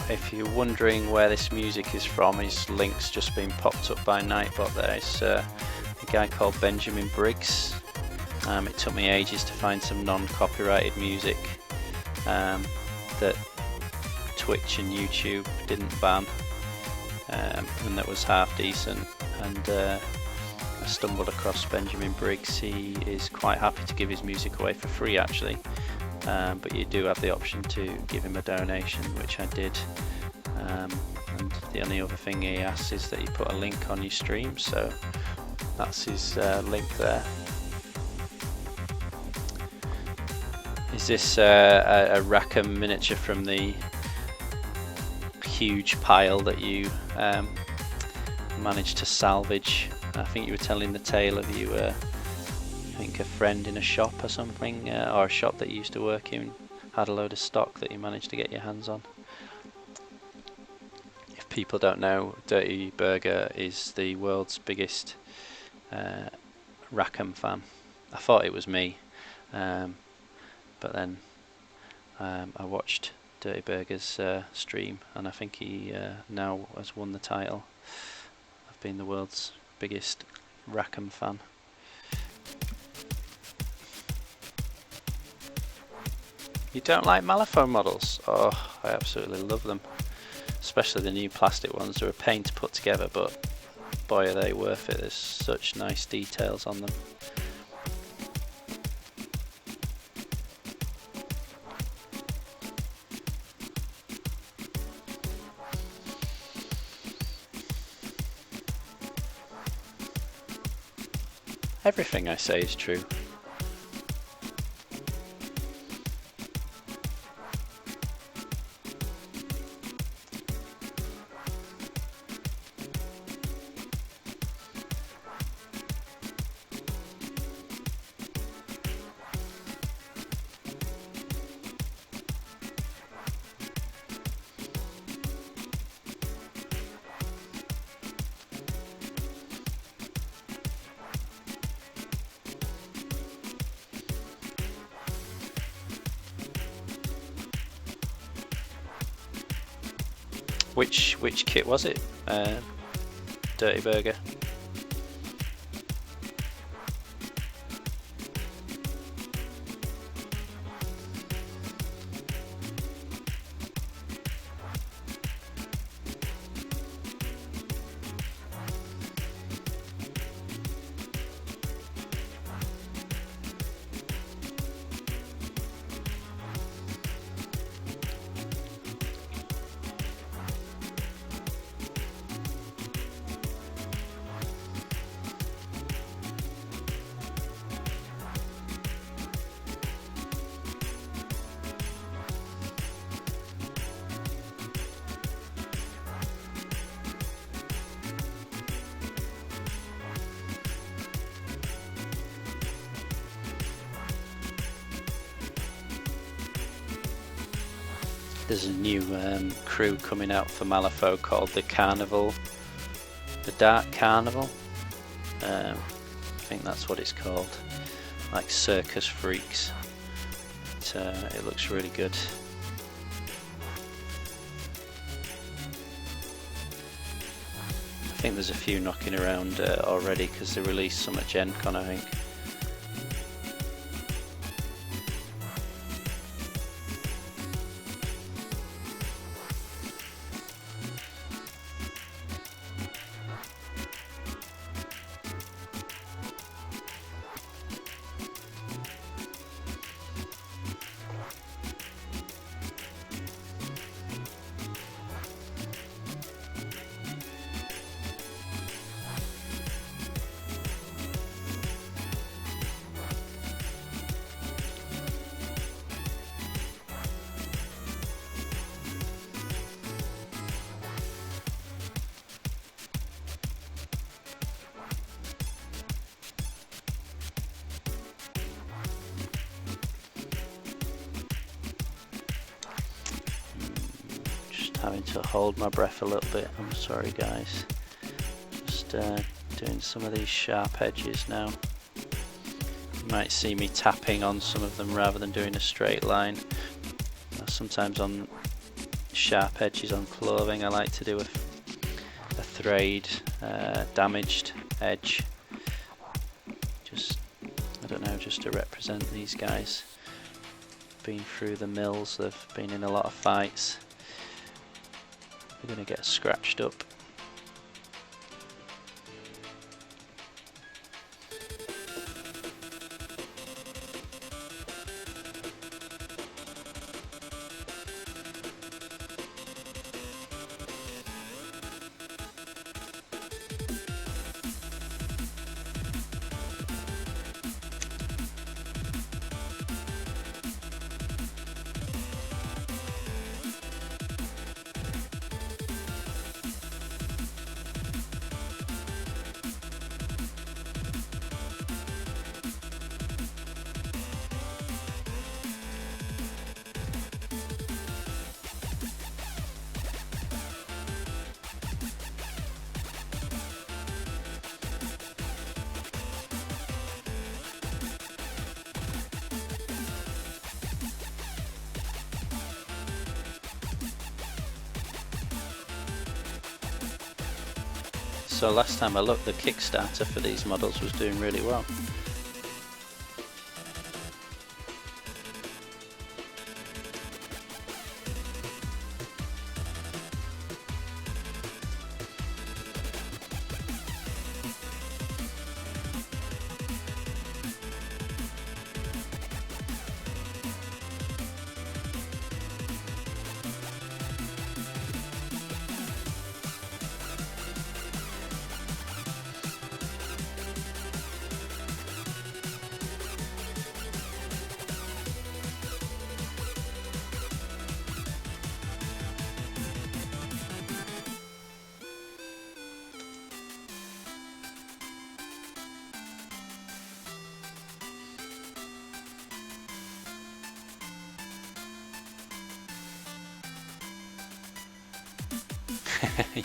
If you're wondering where this music is from, his link's just been popped up by Nightbot there. It's a guy called Benjamin Briggs. It took me ages to find some non-copyrighted music that Twitch and YouTube didn't ban, and that was half decent, and I stumbled across Benjamin Briggs. He is quite happy to give his music away for free actually. But you do have the option to give him a donation, which I did, and the only other thing he asks is that you put a link on your stream, so that's his link there. Is this a Rackham miniature from the huge pile that you managed to salvage? I think you were telling the tale of you I think a friend in a shop or something, or a shop that you used to work in, had a load of stock that you managed to get your hands on. If people don't know, Dirty Burger is the world's biggest Rackham fan. I thought it was me, but then I watched Dirty Burger's stream, and I think he now has won the title of being the world's biggest Rackham fan. You don't like Malifaux models? Oh, I absolutely love them. Especially the new plastic ones. They're a pain to put together, but boy are they worth it. There's such nice details on them. Everything I say is true. Which kit was it? Dirty Burger. There's a new crew coming out for Malifaux called the Carnival, the Dark Carnival. I think that's what it's called, like circus freaks. It looks really good. I think there's a few knocking around already because they released some at Gen Con, I think. Having to hold my breath a little bit, I'm sorry guys. Just doing some of these sharp edges now. You might see me tapping on some of them rather than doing a straight line. Sometimes on sharp edges on clothing I like to do a frayed, damaged edge. Just, I don't know, just to represent these guys. Been through the mills, they've been in a lot of fights. They're going to get scratched up. So last time I looked, the Kickstarter for these models was doing really well.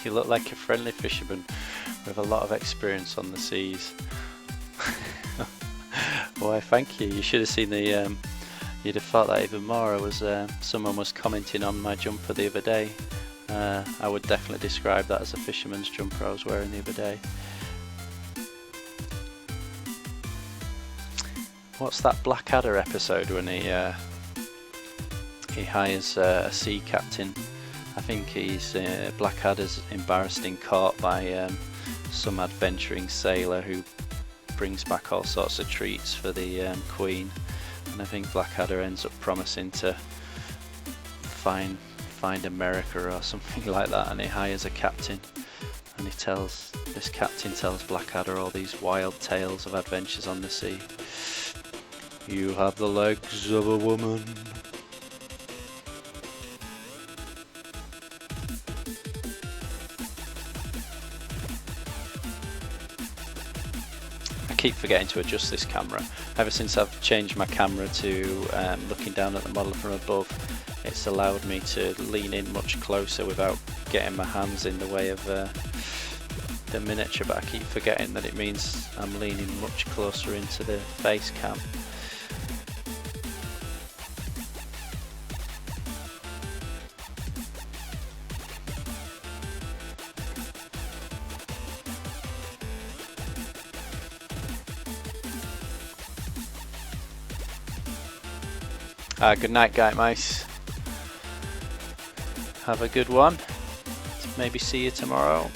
You look like a friendly fisherman with a lot of experience on the seas. Why, thank you. You should have seen the. You'd have thought that even more. Someone was commenting on my jumper the other day. I would definitely describe that as a fisherman's jumper I was wearing the other day. What's that Blackadder episode when he hires a sea captain? I think he's Blackadder's embarrassed in court by some adventuring sailor who brings back all sorts of treats for the Queen, and I think Blackadder ends up promising to find America or something like that, and he hires a captain, and this captain tells Blackadder all these wild tales of adventures on the sea. You have the legs of a woman. I keep forgetting to adjust this camera. Ever since I've changed my camera to looking down at the model from above, it's allowed me to lean in much closer without getting my hands in the way of the miniature, but I keep forgetting that it means I'm leaning much closer into the face cam. Good night, Guy Mice. Have a good one. Maybe see you tomorrow.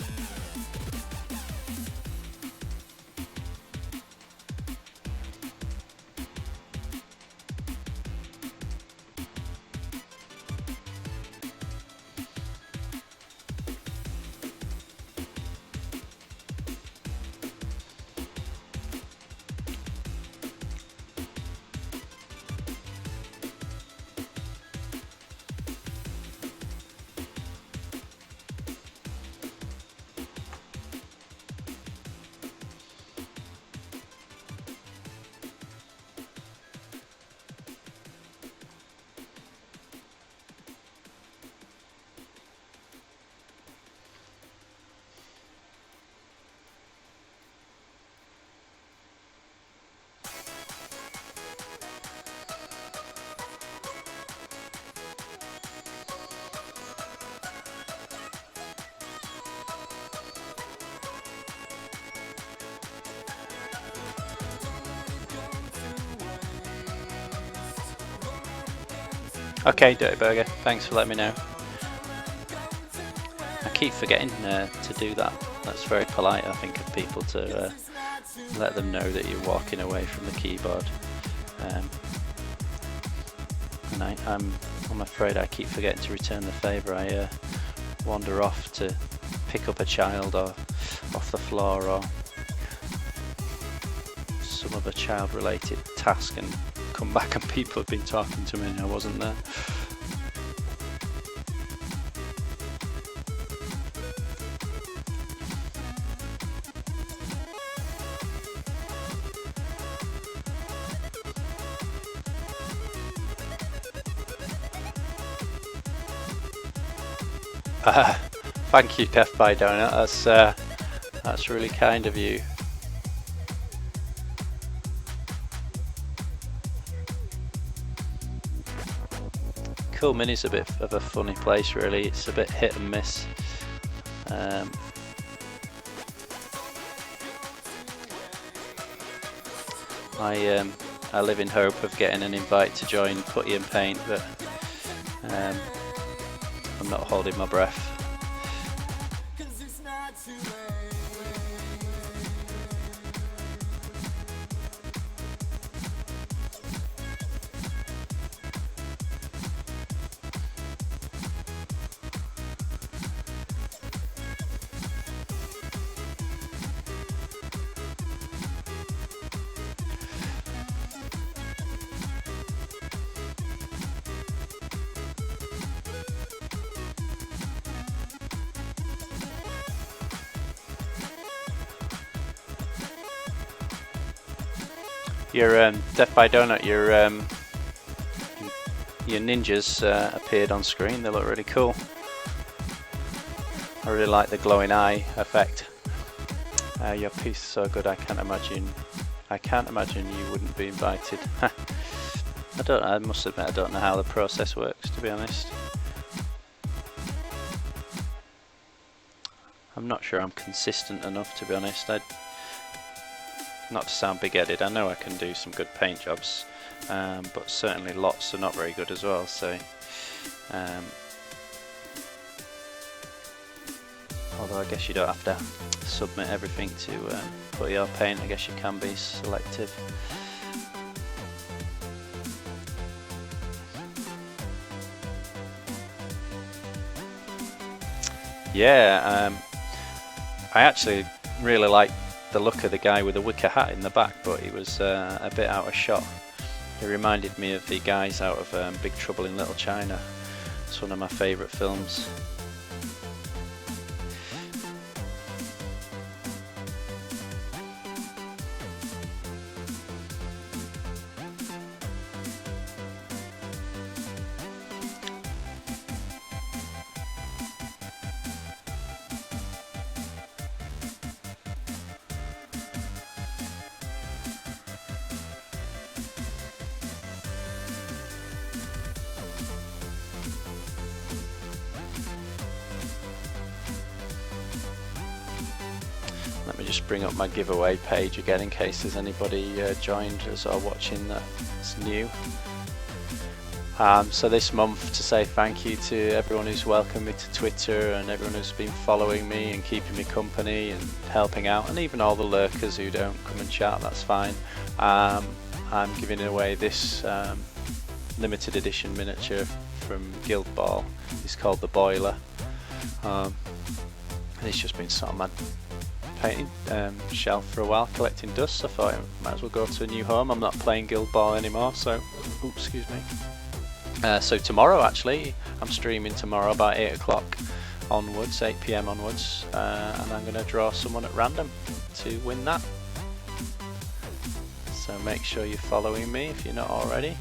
Okay, Dirty Burger, thanks for letting me know. I keep forgetting to do that. That's very polite, I think, of people to let them know that you're walking away from the keyboard. And I'm afraid I keep forgetting to return the favour. I wander off to pick up a child or off the floor or some other child-related task and come back and people have been talking to me and I wasn't there. Thank you, Death by Donut. That's really kind of you. Cool Mini's a bit of a funny place, really. It's a bit hit and miss. I live in hope of getting an invite to join Putty and Paint, but I'm not holding my breath. Your Death by Donut, your ninjas appeared on screen. They look really cool. I really like the glowing eye effect. Your piece is so good. I can't imagine you wouldn't be invited. I must admit I don't know how the process works, to be honest. I'm not sure I'm consistent enough, to be honest. Not to sound big-headed, I know I can do some good paint jobs, but certainly lots are not very good as well, so although I guess you don't have to submit everything to put your paint, I guess you can be selective. Yeah, I actually really like the look of the guy with the wicker hat in the back, but he was a bit out of shot. He reminded me of the guys out of Big Trouble in Little China. It's one of my favourite films. Let me just bring up my giveaway page again in case there's anybody joined us or watching that's new. So this month, to say thank you to everyone who's welcomed me to Twitter and everyone who's been following me and keeping me company and helping out, and even all the lurkers who don't come and chat, that's fine. I'm giving away this limited edition miniature from Guild Ball. It's called the Boiler. And it's just been sort of my painting shelf for a while, collecting dust, so I thought I might as well go to a new home. I'm not playing Guild Ball anymore, so oops, excuse me. So tomorrow, actually, I'm streaming tomorrow about 8 o'clock onwards, 8 PM onwards, and I'm going to draw someone at random to win that. So make sure you're following me if you're not already.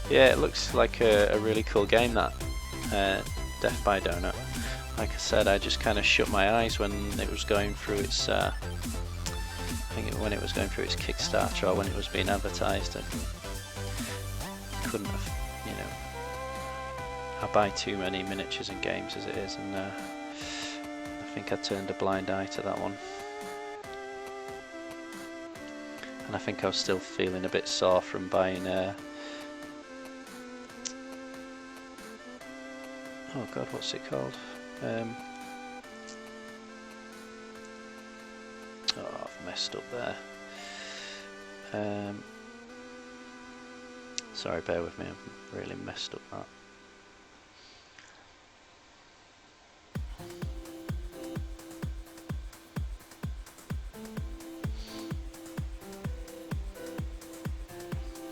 Yeah, it looks like a really cool game, that Death by Donut. Like I said, I just kind of shut my eyes when it was going through its I think when it was going through its Kickstarter or when it was being advertised. I couldn't have, you know, I buy too many miniatures and games as it is, and I think I turned a blind eye to that one. And I think I was still feeling a bit sore from buying oh god, what's it called? Oh, I've messed up there. Sorry, bear with me, I've really messed up that.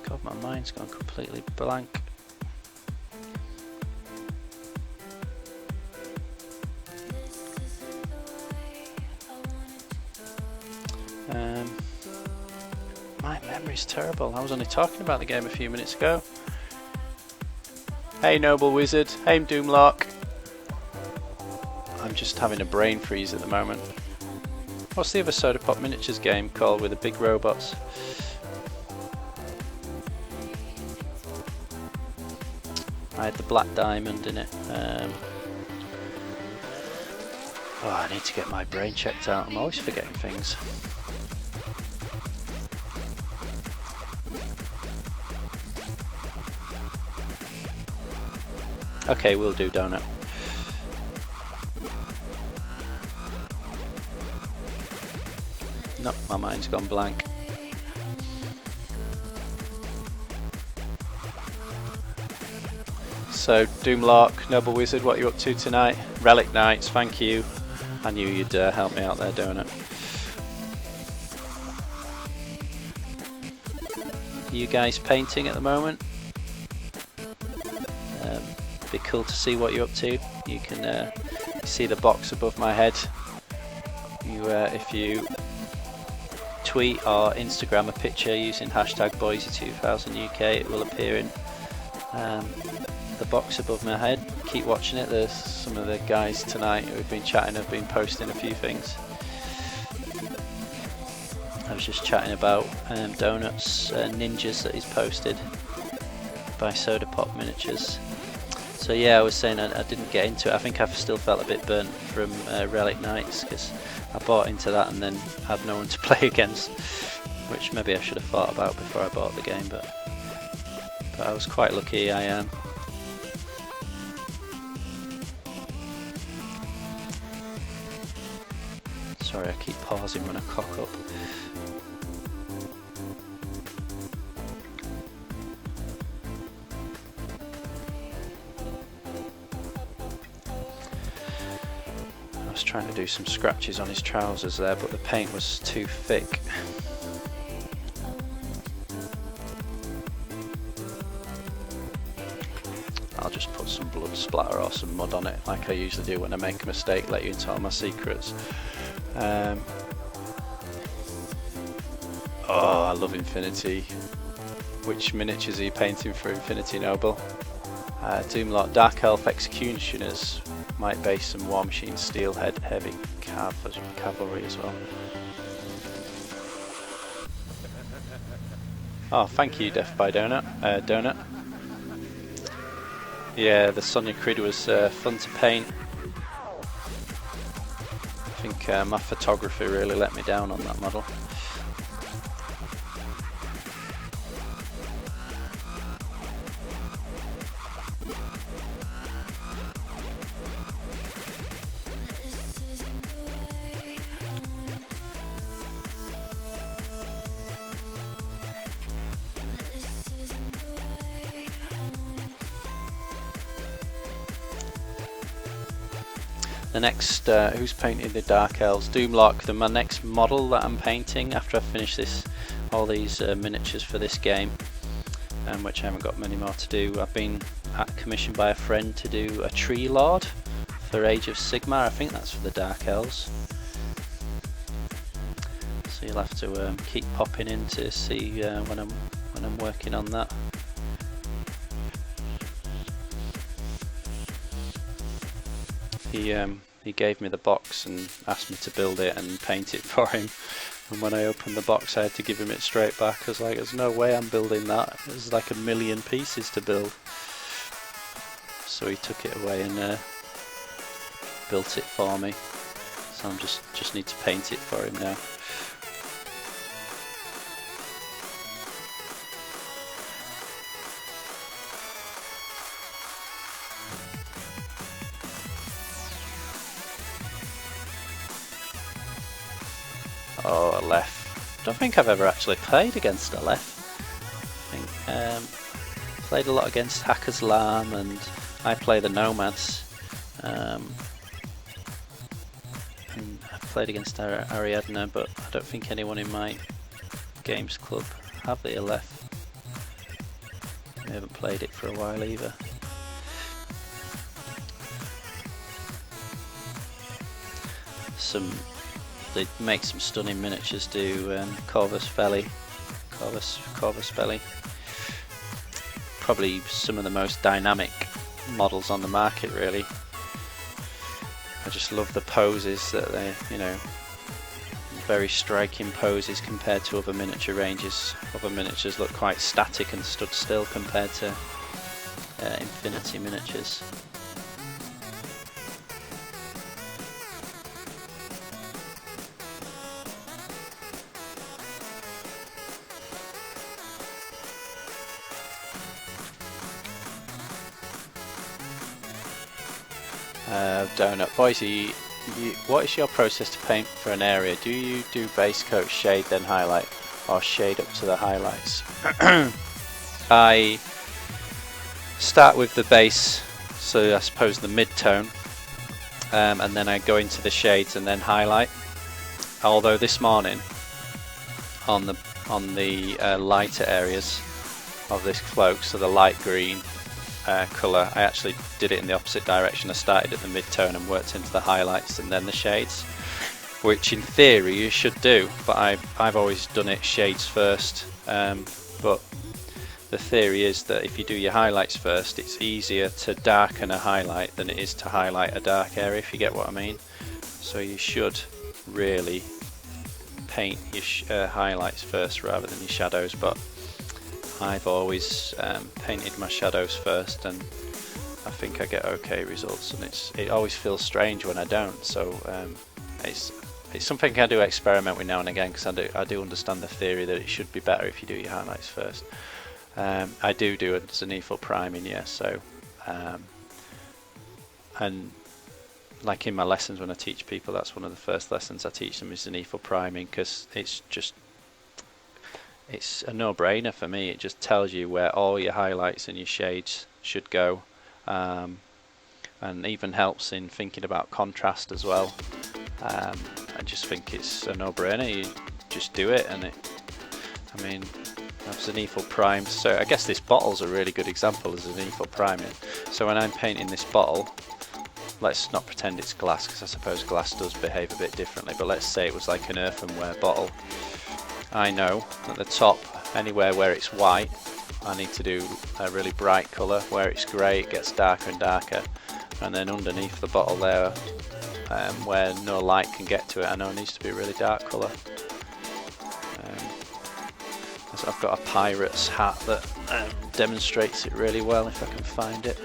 God, my mind's gone completely blank. My memory's terrible. I was only talking about the game a few minutes ago. Hey Noble Wizard, hey Doomlock. I'm just having a brain freeze at the moment. What's the other Soda Pop Miniatures game called with the big robots? I had the Black Diamond in it. Oh, I need to get my brain checked out. I'm always forgetting things. Okay, we'll do Donut. No, my mind's gone blank. So, Doomlock, Noble Wizard, what are you up to tonight? Relic Nights, thank you. I knew you'd help me out there, Donut. Are you guys painting at the moment? Be cool to see what you're up to. You can see the box above my head. If you tweet or Instagram a picture using hashtag Boyzie2000UK, it will appear in the box above my head. Keep watching it. There's some of the guys tonight who've been chatting, have been posting a few things. I was just chatting about donuts ninjas that he's posted by Soda Pop Miniatures. So yeah, I was saying I didn't get into it. I think I still felt a bit burnt from Relic Knights because I bought into that and then had no one to play against, which maybe I should have thought about before I bought the game, but I was quite lucky. I am. Sorry, I keep pausing when I cock up. I was trying to do some scratches on his trousers there, but the paint was too thick. I'll just put some blood splatter or some mud on it like I usually do when I make a mistake, let you into all my secrets. Oh, I love Infinity. Which miniatures are you painting for Infinity Noble? Doomlord Dark Elf Executioners. Might base some War Machine Steelhead Heavy Cavalry as well. Oh, thank you, Death by Donut. Yeah, the Sonia Creed was fun to paint. I think my photography really let me down on that model. The next, who's painting the Dark Elves? Doomlock, my next model that I'm painting after I finish all these miniatures for this game, which I haven't got many more to do. I've been commissioned by a friend to do a Tree Lord for Age of Sigmar. I think that's for the Dark Elves. So you'll have to keep popping in to see when I'm working on that. He gave me the box and asked me to build it and paint it for him, and when I opened the box I had to give him it straight back. I was like, there's no way I'm building that, there's like 1,000,000 pieces to build. So he took it away and built it for me, so I'm just need to paint it for him now. Oh, Aleph. Don't think I've ever actually played against Aleph. I think played a lot against Hacker's Lamb, and I play the Nomads. And I've played against Ariadna, but I don't think anyone in my games club have the Aleph. I haven't played it for a while either. They make some stunning miniatures, do Corvus Belli. Probably some of the most dynamic models on the market, really. I just love the poses that they, very striking poses compared to other miniature ranges. Other miniatures look quite static and stood still compared to Infinity miniatures. Donut. Boyzie, what is your process to paint for an area? Do you do base coat, shade, then highlight, or shade up to the highlights? I start with the base, so I suppose the mid-tone, and then I go into the shades and then highlight. Although this morning, on the lighter areas of this cloak, so the light green colour, I actually did it in the opposite direction. I started at the mid-tone and worked into the highlights and then the shades. which in theory you should do, but I've always done it shades first. But the theory is that if you do your highlights first, it's easier to darken a highlight than it is to highlight a dark area, if you get what I mean. So you should really paint your highlights first rather than your shadows, but I've always painted my shadows first, and I think I get okay results, and it always feels strange when I don't. So it's something I do experiment with now and again, because I do understand the theory that it should be better if you do your highlights first. I do a zenithal priming, yeah. So and like in my lessons when I teach people, that's one of the first lessons I teach them is zenithal priming, because it's a no-brainer for me. It just tells you where all your highlights and your shades should go, and even helps in thinking about contrast as well. I just think it's a no-brainer. You just do it, and I mean, I've zenithal primed. So I guess this bottle's a really good example of zenithal priming. So when I'm painting this bottle, let's not pretend it's glass, because I suppose glass does behave a bit differently, but let's say it was like an earthenware bottle. I know at the top, anywhere where it's white, I need to do a really bright colour. Where it's grey, it gets darker and darker, and then underneath the bottle there, where no light can get to it, I know it needs to be a really dark colour. So I've got a pirate's hat that demonstrates it really well, if I can find it.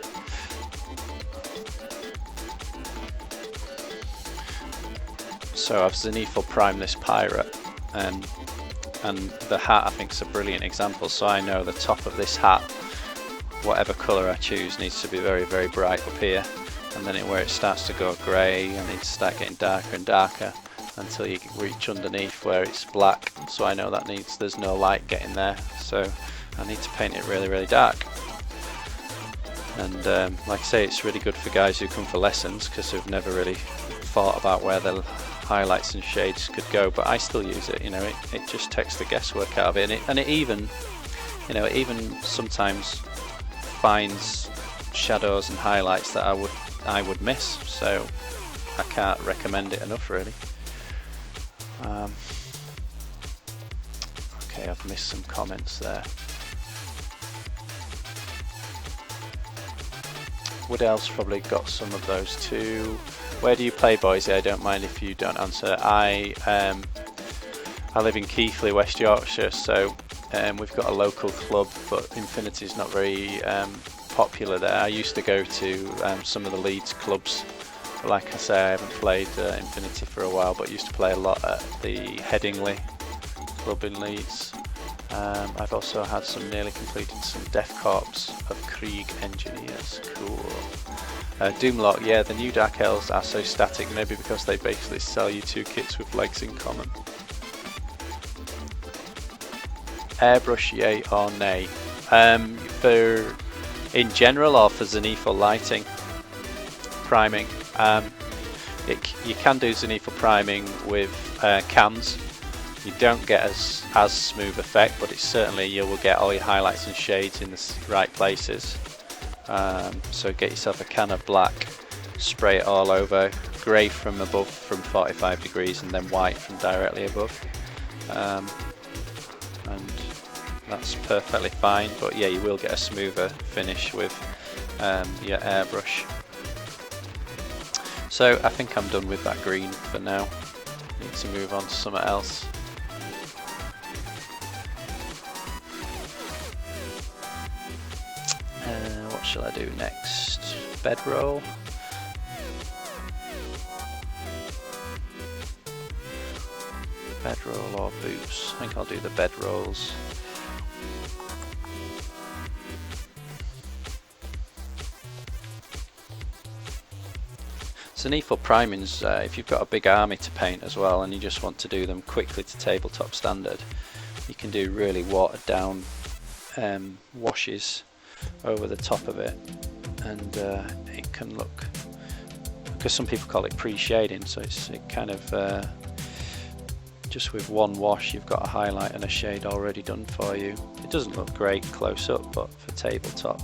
So I've zenithal primed this pirate, and the hat I think is a brilliant example. So I know the top of this hat, whatever colour I choose, needs to be very, very bright up here, and then where it starts to go grey, I need to start getting darker and darker until you reach underneath where it's black. So I know that there's no light getting there, so I need to paint it really, really dark. And like I say, it's really good for guys who come for lessons, because they've never really thought about where the highlights and shades could go, but I still use it. You know, it just takes the guesswork out of it, and it even, you know, it even sometimes finds shadows and highlights that I would miss. So I can't recommend it enough, really. Okay, I've missed some comments there. Wood Elves probably got some of those too. Where do you play, Boyzie? I don't mind if you don't answer. I live in Keighley, West Yorkshire, so we've got a local club, but Infinity is not very popular there. I used to go to some of the Leeds clubs. But like I say, I haven't played Infinity for a while, but used to play a lot at the Headingley club in Leeds. I've also had nearly completed some Death Corps of Krieg Engineers. Cool. Doomlock, yeah, the new Dark Elves are so static, maybe because they basically sell you two kits with legs in common. Airbrush, yay or nay? For in general, or for zenithal lighting priming, you can do zenithal priming with cans. You don't get as smooth effect, but it's certainly, you will get all your highlights and shades in the right places. So get yourself a can of black, spray it all over, grey from above from 45 degrees, and then white from directly above, and that's perfectly fine. But yeah, you will get a smoother finish with your airbrush. So I think I'm done with that green for now. Need to move on to something else. What shall I do next? Bedroll. Bedroll or boots? I think I'll do the bedrolls. Zenithal primings, if you've got a big army to paint as well and you just want to do them quickly to tabletop standard, you can do really watered down washes over the top of it, and it can look, because some people call it pre-shading, so it kind of just with one wash you've got a highlight and a shade already done for you. It doesn't look great close up, but for tabletop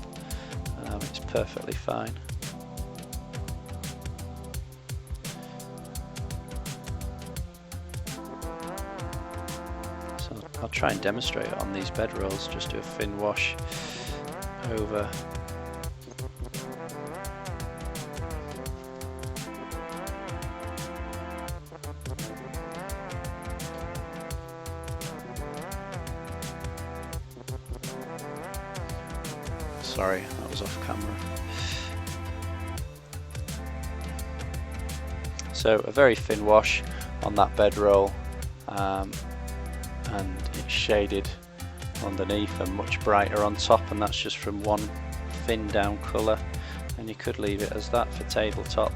it's perfectly fine. try and demonstrate it on these bed rolls. Just do a thin wash over. Sorry, that was off camera. So a very thin wash on that bed roll, and it's shaded underneath and much brighter on top, and that's just from one thin down colour, and you could leave it as that for tabletop.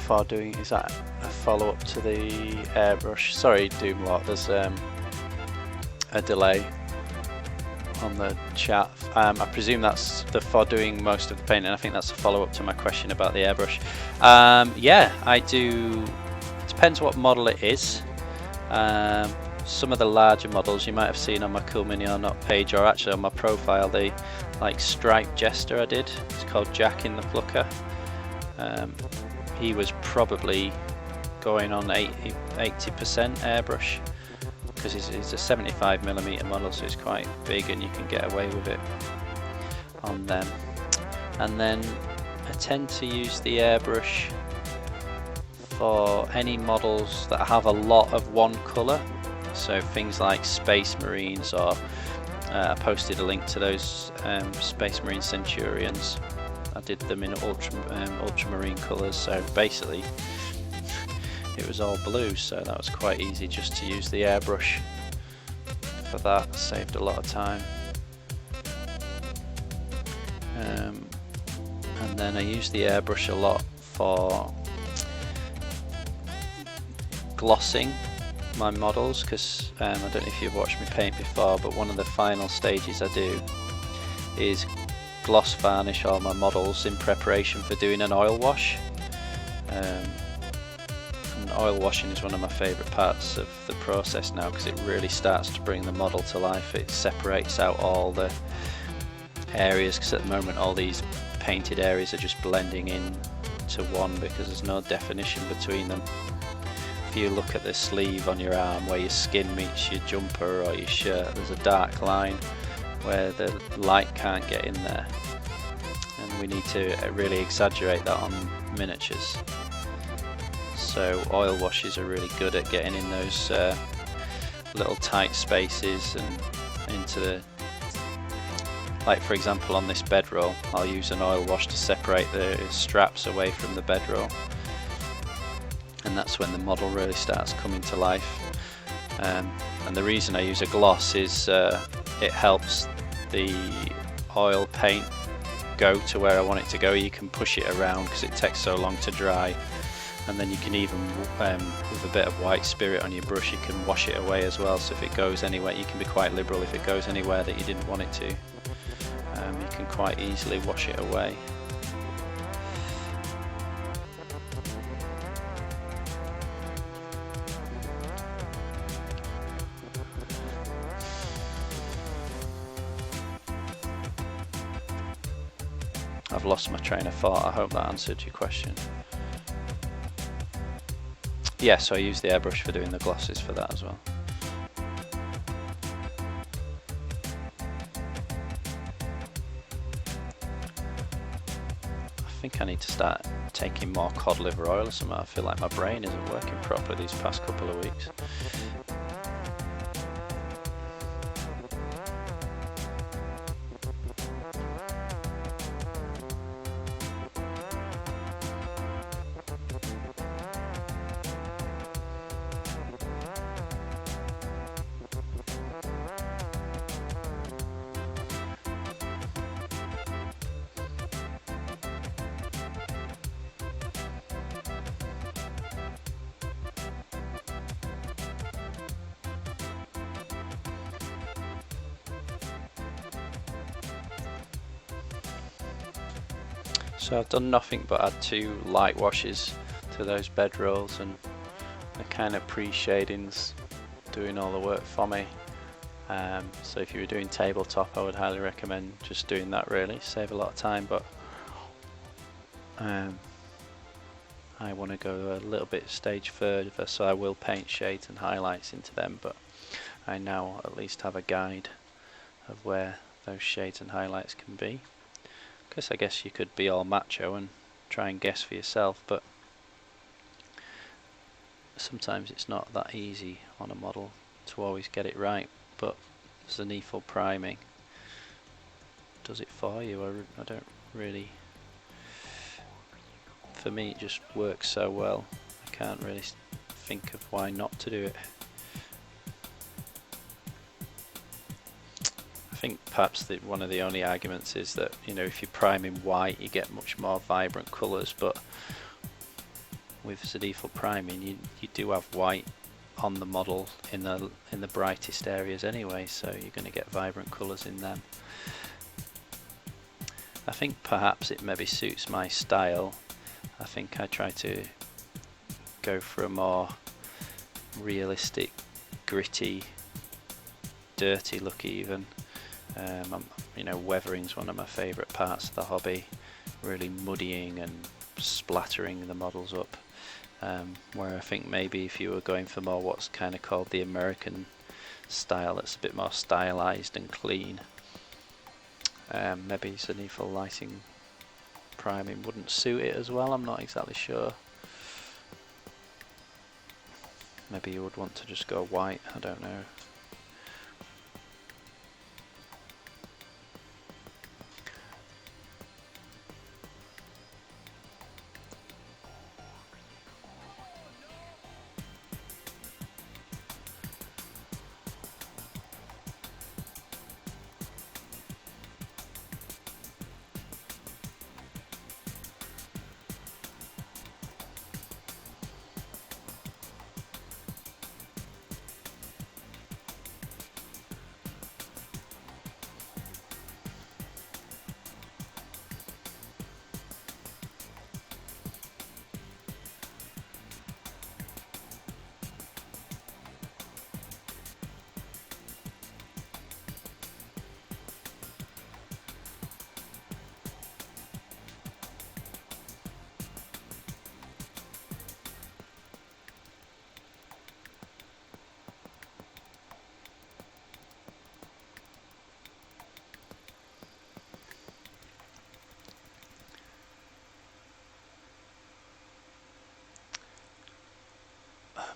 For doing, is that a follow-up to the airbrush? Sorry Doomlot, there's a delay on the chat. I presume that's for doing most of the painting. I think that's a follow-up to my question about the airbrush. Yeah, I do. It depends what model it is. Some of the larger models you might have seen on my Cool Mini or Not page, or actually on my profile, the like Stripe Jester I did. It's called Jack in the Plucker. He was probably going on 80% airbrush, because it's a 75mm model, so it's quite big and you can get away with it on them. And then I tend to use the airbrush for any models that have a lot of one colour, so things like Space Marines, or I posted a link to those Space Marine Centurions. I did them in ultramarine colours, so basically it was all blue, so that was quite easy just to use the airbrush for that. Saved a lot of time. And then I use the airbrush a lot for glossing my models, because I don't know if you've watched me paint before, but one of the final stages I do is gloss varnish all my models in preparation for doing an oil wash. And oil washing is one of my favourite parts of the process now, because it really starts to bring the model to life. It separates out all the areas, because at the moment all these painted areas are just blending in to one because there's no definition between them. If you look at the sleeve on your arm where your skin meets your jumper or your shirt, there's a dark line where the light can't get in there, and we need to really exaggerate that on miniatures. So oil washes are really good at getting in those little tight spaces and into the, like for example on this bedroll, I'll use an oil wash to separate the straps away from the bedroll, and that's when the model really starts coming to life. And the reason I use a gloss is it helps the oil paint go to where I want it to go. You can push it around because it takes so long to dry, and then you can even with a bit of white spirit on your brush you can wash it away as well, so if it goes anywhere, you can be quite liberal. If it goes anywhere that you didn't want it to, you can quite easily wash it away. I've lost my train of thought. I hope that answered your question. Yeah, so I use the airbrush for doing the glosses for that as well. I think I need to start taking more cod liver oil or something. I feel like my brain isn't working properly these past couple of weeks. So I've done nothing but add 2 light washes to those bed rolls, and the kind of pre-shadings doing all the work for me. So if you were doing tabletop, I would highly recommend just doing that, really save a lot of time. But I want to go a little bit stage further, so I will paint shades and highlights into them, but I now at least have a guide of where those shades and highlights can be. Because I guess you could be all macho and try and guess for yourself, but sometimes it's not that easy on a model to always get it right. But zenithal priming does it for you. I don't really, for me it just works so well, I can't really think of why not to do it. I think perhaps one of the only arguments is that, you know, if you prime in white you get much more vibrant colours, but with zenithal priming you do have white on the model in the brightest areas anyway, so you're going to get vibrant colours in them. I think perhaps it maybe suits my style. I think I try to go for a more realistic, gritty, dirty look even. You know, weathering's one of my favourite parts of the hobby, really muddying and splattering the models up. Where I think maybe if you were going for more what's kind of called the American style, that's a bit more stylized and clean, maybe zenithal lighting priming wouldn't suit it as well. I'm not exactly sure. Maybe you would want to just go white, I don't know.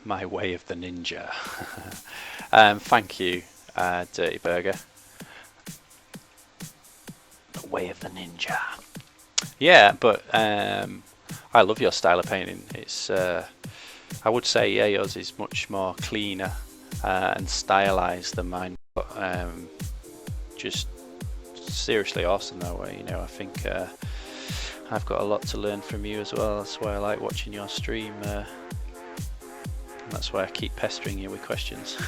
My way of the ninja. Thank you, Dirty Burger. The way of the ninja. Yeah, but I love your style of painting. It's I would say yours is much more cleaner and stylized than mine, but just seriously awesome that way. You know, I think I've got a lot to learn from you as well. That's why I like watching your stream. That's why I keep pestering you with questions.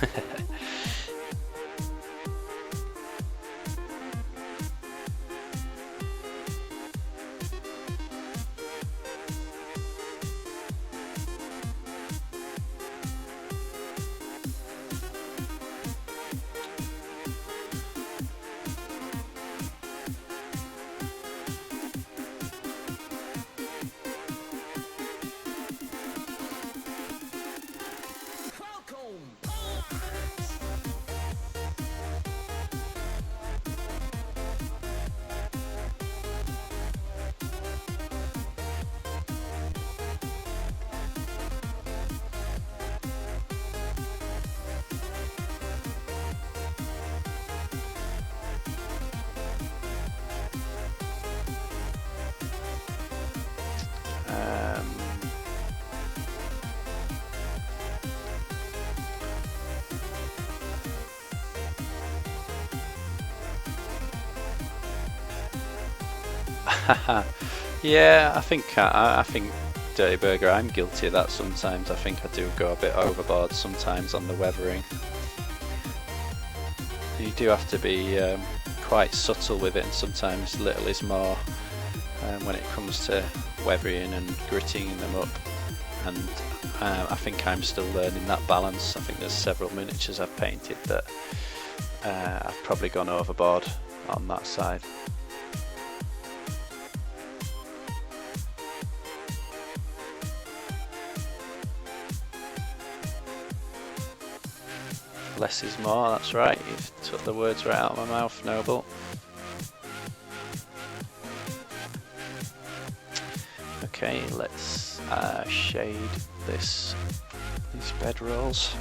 Yeah, I think Dirty Burger, I'm guilty of that sometimes. I think I do go a bit overboard sometimes on the weathering. You do have to be quite subtle with it, and sometimes little is more when it comes to weathering and gritting them up. And I think I'm still learning that balance. I think there's several miniatures I've painted that I've probably gone overboard on that side. Less is more, that's right, you've took the words right out of my mouth, Noble. Okay, let's shade these bedrolls.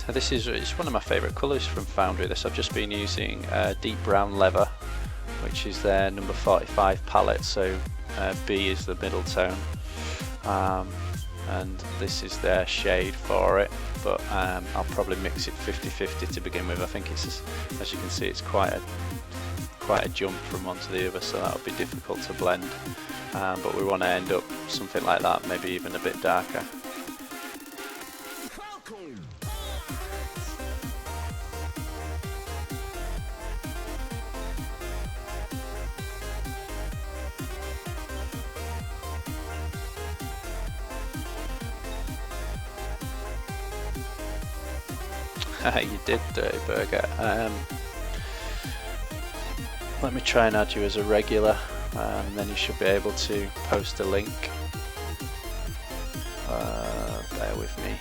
So this is it's one of my favourite colours from Foundry. This I've just been using deep brown leather, which is their number 45 palette, so B is the middle tone, and this is their shade for it, but I'll probably mix it 50-50 to begin with. I think it's, as you can see, it's quite a jump from one to the other, so that'll be difficult to blend, but we want to end up something like that, maybe even a bit darker. You did, Dirty Burger. Let me try and add you as a regular, and then you should be able to post a link. Bear with me.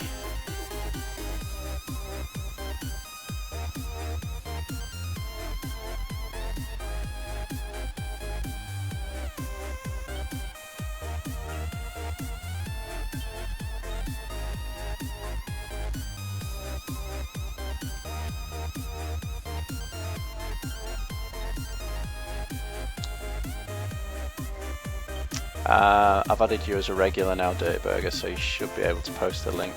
I've added you as a regular now, Dirty Burger, so you should be able to post the link.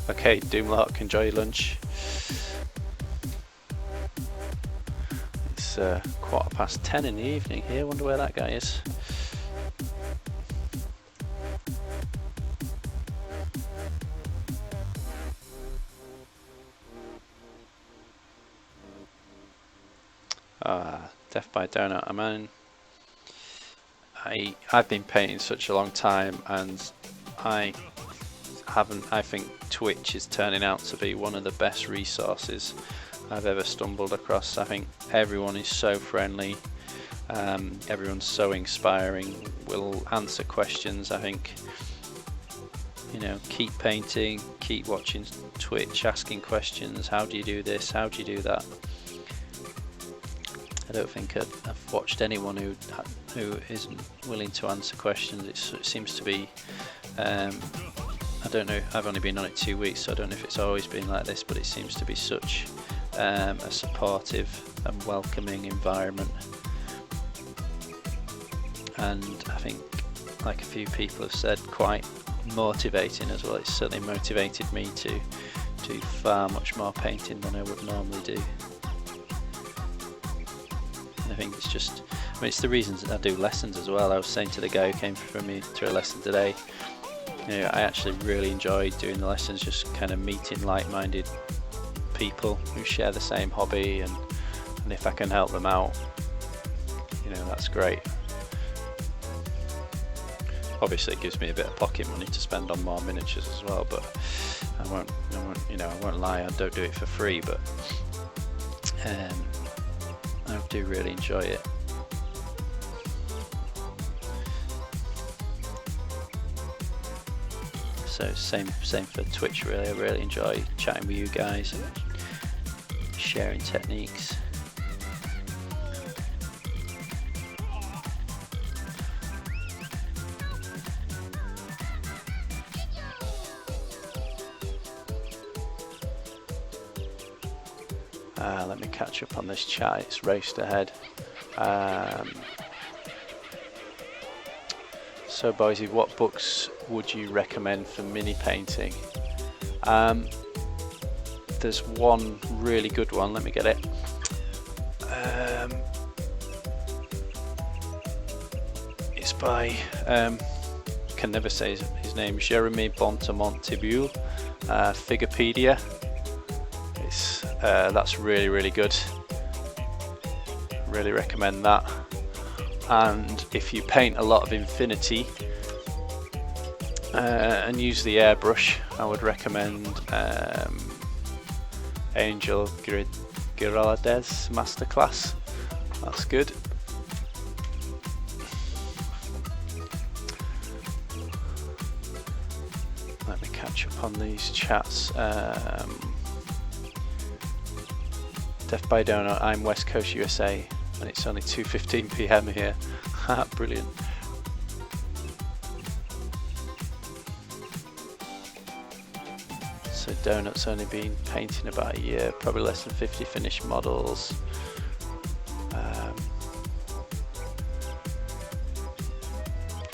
Okay, Doomlock, enjoy your lunch. It's 10:15 in the evening here, wonder where that guy is. Death by Donut. I mean, I've been painting such a long time, and I think Twitch is turning out to be one of the best resources I've ever stumbled across. I think everyone is so friendly, everyone's so inspiring, will answer questions. I think, you know, keep painting, keep watching Twitch, asking questions. How do you do this? How do you do that? I don't think I've watched anyone who isn't willing to answer questions. It seems to be, I don't know, I've only been on it 2 weeks, so I don't know if it's always been like this, but it seems to be such a supportive and welcoming environment. And I think, like a few people have said, quite motivating as well. It's certainly motivated me to do far much more painting than I would normally do. I think it's just, I mean, it's the reasons that I do lessons as well. I was saying to the guy who came for me to a lesson today, you know, I actually really enjoy doing the lessons, just kind of meeting like-minded people who share the same hobby, and if I can help them out, you know, that's great. Obviously it gives me a bit of pocket money to spend on more miniatures as well, but I won't lie, I don't do it for free, but I do really enjoy it. So same for Twitch really. I really enjoy chatting with you guys and sharing techniques. Let me catch up on this chat, it's raced ahead. So Boyzie, what books would you recommend for mini painting? There's one really good one, let me get it. It's by, can never say his name, Jeremy Bontemont-Tibulle, Figurepedia. It's That's really good. Really recommend that. And if you paint a lot of infinity and use the airbrush, I would recommend Angel Giraldez Masterclass. That's good. Let me catch up on these chats. Death by Donut, I'm West Coast USA and it's only 2:15 PM here. Brilliant. So Donut's only been painting about a year, probably less than 50 finished models.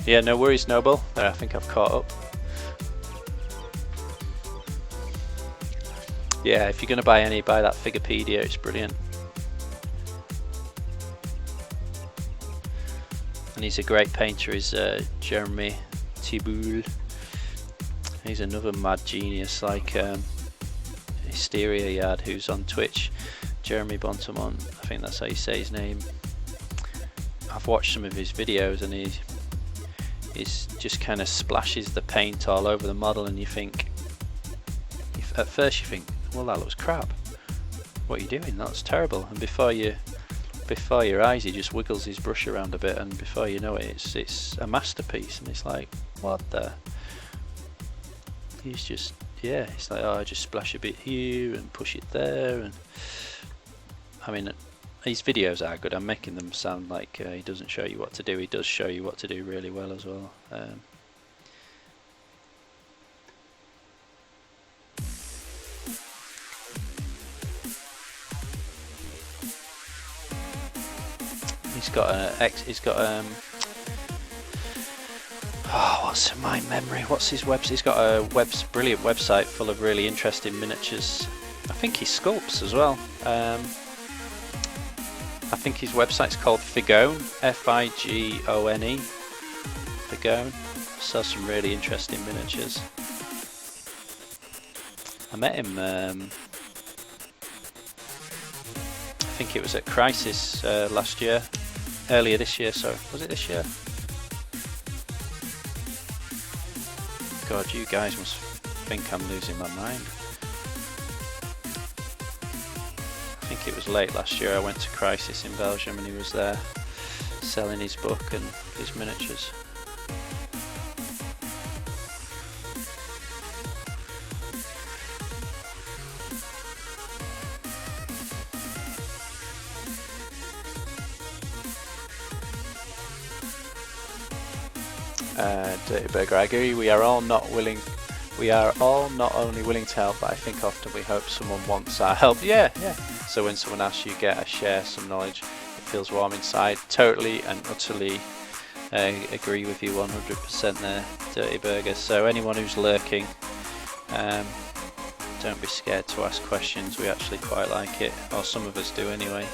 Yeah, no worries, Noble. There, I think I've caught up. Yeah, if you're going to buy any, buy that Figurepedia, it's brilliant. And he's a great painter, is Jeremy Tiboul. He's another mad genius, like Hysteria Yard, who's on Twitch. Jeremy Bontamont, I think that's how you say his name. I've watched some of his videos and he's just kind of splashes the paint all over the model, and you think, at first you think, well, that looks crap. What are you doing? That's terrible. And before your eyes, he just wiggles his brush around a bit, and before you know it, it's a masterpiece. And it's like, what the? He's just, yeah. It's like, oh, I just splash a bit here and push it there, and I mean, these videos are good. I'm making them sound like he doesn't show you what to do. He does show you what to do really well as well. He's got oh, what's in my memory? What's his website? He's got a brilliant website full of really interesting miniatures. I think he sculpts as well. I think his website's called Figone, Figone. Figone. Sells some really interesting miniatures. I met him. I think it was at Crisis last year. Earlier this year, sorry. Was it this year? God, you guys must think I'm losing my mind. I think it was late last year I went to Crisis in Belgium and he was there selling his book and his miniatures. Dirty Burger, I agree. We are all not only willing to help, but I think often we hope someone wants our help. Yeah. So when someone asks you share some knowledge, it feels warm inside. Totally and utterly agree with you 100% there, Dirty Burger. So anyone who's lurking, don't be scared to ask questions. We actually quite like it, or some of us do anyway.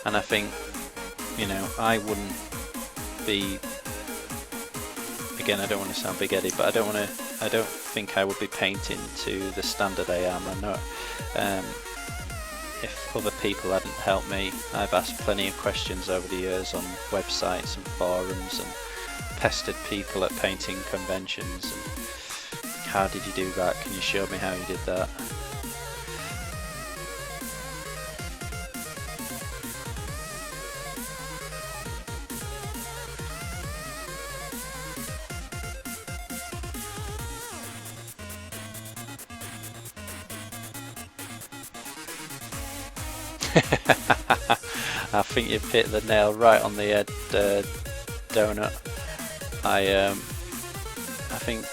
And I think, you know, I wouldn't be, again, I don't want to sound big-headed, but I don't think I would be painting to the standard I am. I'm not. If other people hadn't helped me, I've asked plenty of questions over the years on websites and forums, and pestered people at painting conventions. And how did you do that? Can you show me how you did that? I think you've hit the nail right on the head, Donut. I think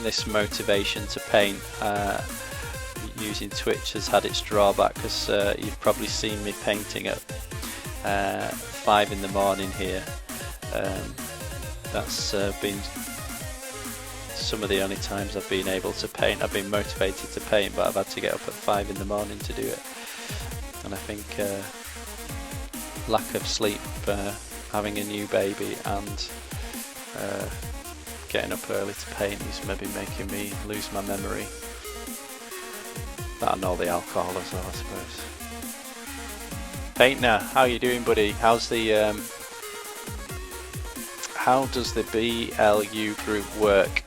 this motivation to paint using Twitch has had its drawback, because you've probably seen me painting at 5 in the morning here. That's been some of the only times I've been able to paint. I've been motivated to paint, but I've had to get up at 5 in the morning to do it. And I think lack of sleep, having a new baby, and getting up early to paint is maybe making me lose my memory. That and all the alcohol as well, I suppose. Paintner, how you doing, buddy? How's the how does the BLU group work?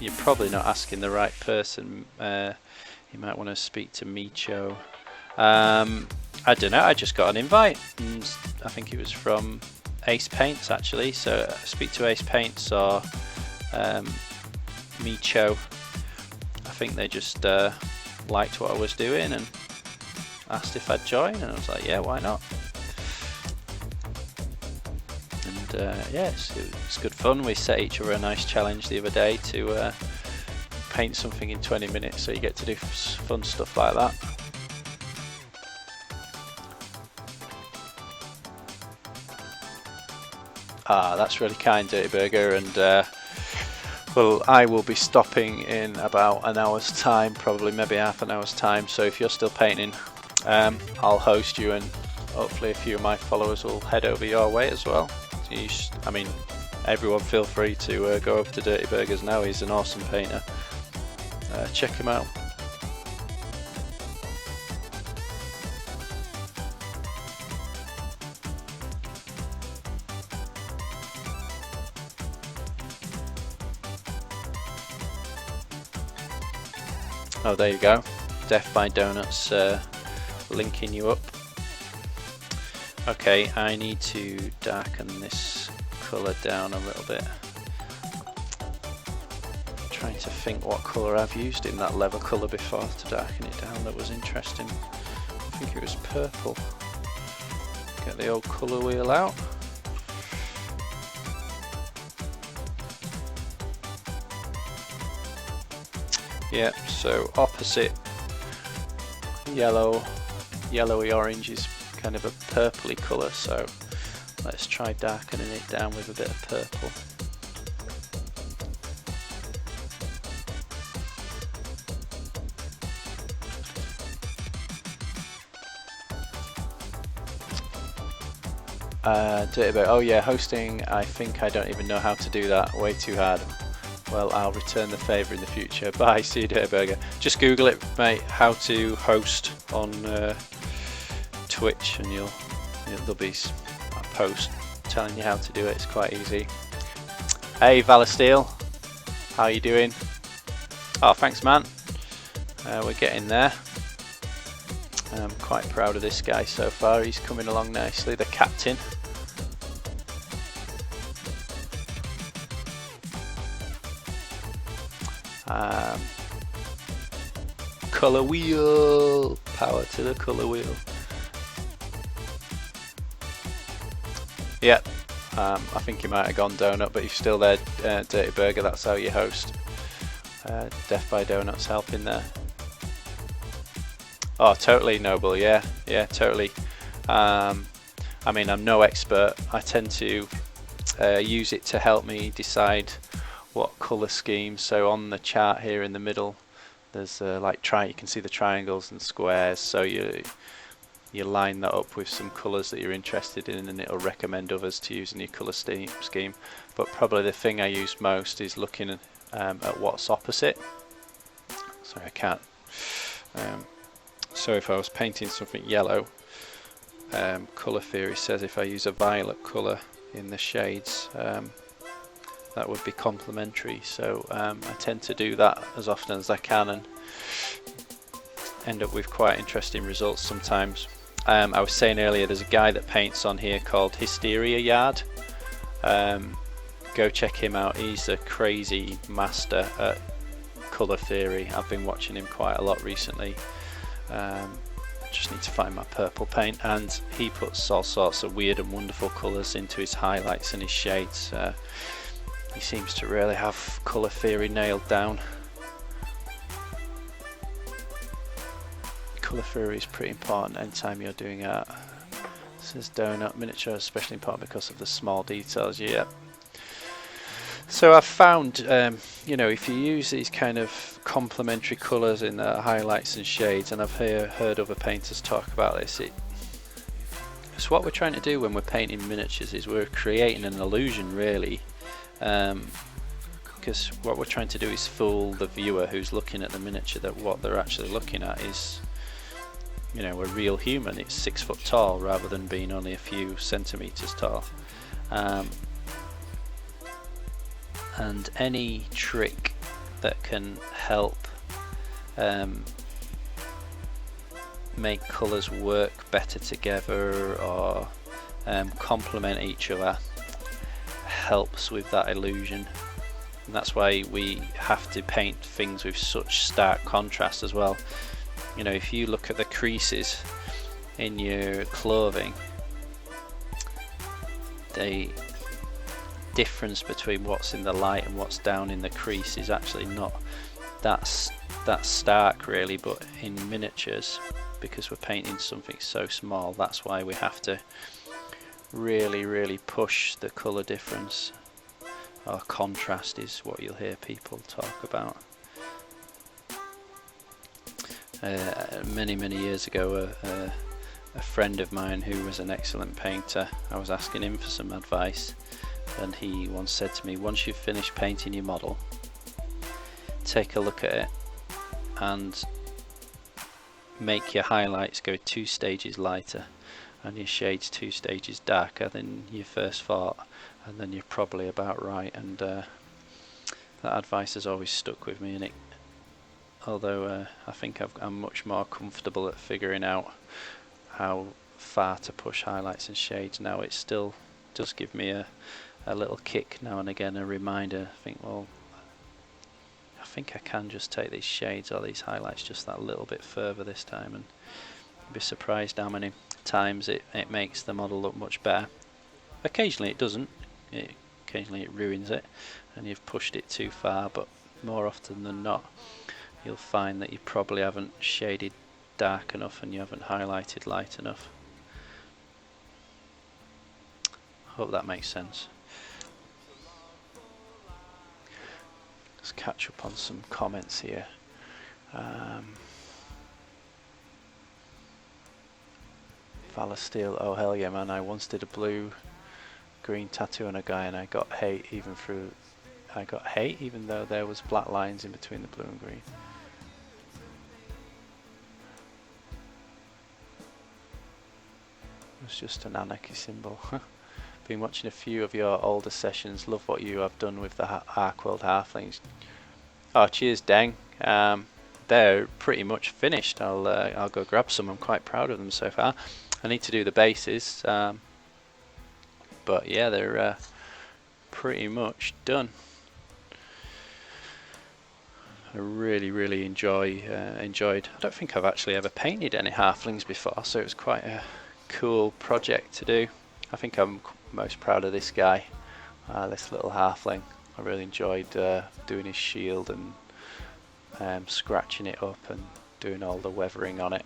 You're probably not asking the right person. You might want to speak to Micho. I don't know, I just got an invite. I think it was from Ace Paints actually, so speak to Ace Paints or Micho. I think they just liked what I was doing and asked if I'd join, and I was like, yeah, why not? And yeah, it's good fun. We set each other a nice challenge the other day to paint something in 20 minutes, so you get to do fun stuff like that. That's really kind, Dirty Burger, and well, I will be stopping in about an hour's time, probably maybe half an hour's time, so if you're still painting, I'll host you, and hopefully a few of my followers will head over your way as well. I mean, everyone feel free to go over to Dirty Burgers now. He's an awesome painter. Check him out. Oh, there you go. Death by Donuts linking you up. Okay, I need to darken this colour down a little bit. I'm trying to think what colour I've used in that leather colour before to darken it down that was interesting. I think it was purple. Get the old colour wheel out. Yeah, so opposite yellowy orange is kind of a purpley colour, so let's try darkening it down with a bit of purple. Oh yeah, hosting, I think I don't even know how to do that, way too hard. Well, I'll return the favour in the future. Bye, see you, Dirty Burger. Just Google it, mate, how to host on Twitch, and there'll be a post telling you how to do it. It's quite easy. Hey, Valasteel, how you doing? Oh, thanks, man. We're getting there. I'm quite proud of this guy so far. He's coming along nicely, the captain. Colour wheel, power to the colour wheel. Yeah, I think you might have gone Donut, but you're still there, Dirty Burger. That's how you host. Death by Donuts helping there. Oh, totally, Noble. Yeah, totally. I mean, I'm no expert. I tend to use it to help me decide what colour scheme. So on the chart here in the middle, there's like you can see the triangles and squares. So you line that up with some colours that you're interested in, and it'll recommend others to use in your colour scheme. But probably the thing I use most is looking at what's opposite. Sorry, I can't. So if I was painting something yellow, colour theory says if I use a violet colour in the shades, that would be complementary. So I tend to do that as often as I can and end up with quite interesting results sometimes. I was saying earlier, there's a guy that paints on here called Hysteria Yard. Go check him out. He's a crazy master at colour theory. I've been watching him quite a lot recently. Just need to find my purple paint, and he puts all sorts of weird and wonderful colours into his highlights and his shades. He seems to really have colour theory nailed down. Colour theory is pretty important anytime you're doing art. This is Donut. Miniature is especially important because of the small details. Yeah. So I've found, you know, if you use these kind of complementary colours in the highlights and shades, and I've heard other painters talk about this, it's what we're trying to do when we're painting miniatures, is we're creating an illusion really, because what we're trying to do is fool the viewer who's looking at the miniature that what they're actually looking at is, you know, a real human. It's 6 foot tall rather than being only a few centimeters tall. And any trick that can help make colours work better together or complement each other helps with that illusion. And that's why we have to paint things with such stark contrast as well. You know, if you look at the creases in your clothing, the difference between what's in the light and what's down in the crease is actually not that stark really, but in miniatures, because we're painting something so small, that's why we have to really push the colour difference. Or contrast is what you'll hear people talk about. Many years ago, a friend of mine who was an excellent painter, I was asking him for some advice, and he once said to me, once you've finished painting your model, take a look at it and make your highlights go 2 stages lighter and your shades 2 stages darker than you first thought, and then you're probably about right. And that advice has always stuck with me, and although I think I'm much more comfortable at figuring out how far to push highlights and shades now, it still does give me a little kick now and again, a reminder. I think, well, I think I can just take these shades or these highlights just that little bit further this time, and you'd be surprised how many times it makes the model look much better. Occasionally it doesn't, occasionally it ruins it and you've pushed it too far, but more often than not you'll find that you probably haven't shaded dark enough and you haven't highlighted light enough. Hope that makes sense. Let's catch up on some comments here. Valor Steel, oh hell yeah man, I once did a blue green tattoo on a guy and I got hate even though there was black lines in between the blue and green. It was just an anarchy symbol. Been watching a few of your older sessions, love what you have done with the Arkworld halflings. Oh cheers Deng. They're pretty much finished. I'll go grab some. I'm quite proud of them so far. I need to do the bases, but yeah, they're pretty much done. I really enjoyed. I don't think I've actually ever painted any halflings before, so it was quite a cool project to do. I think I'm most proud of this guy, this little halfling. I really enjoyed doing his shield and scratching it up and doing all the weathering on it.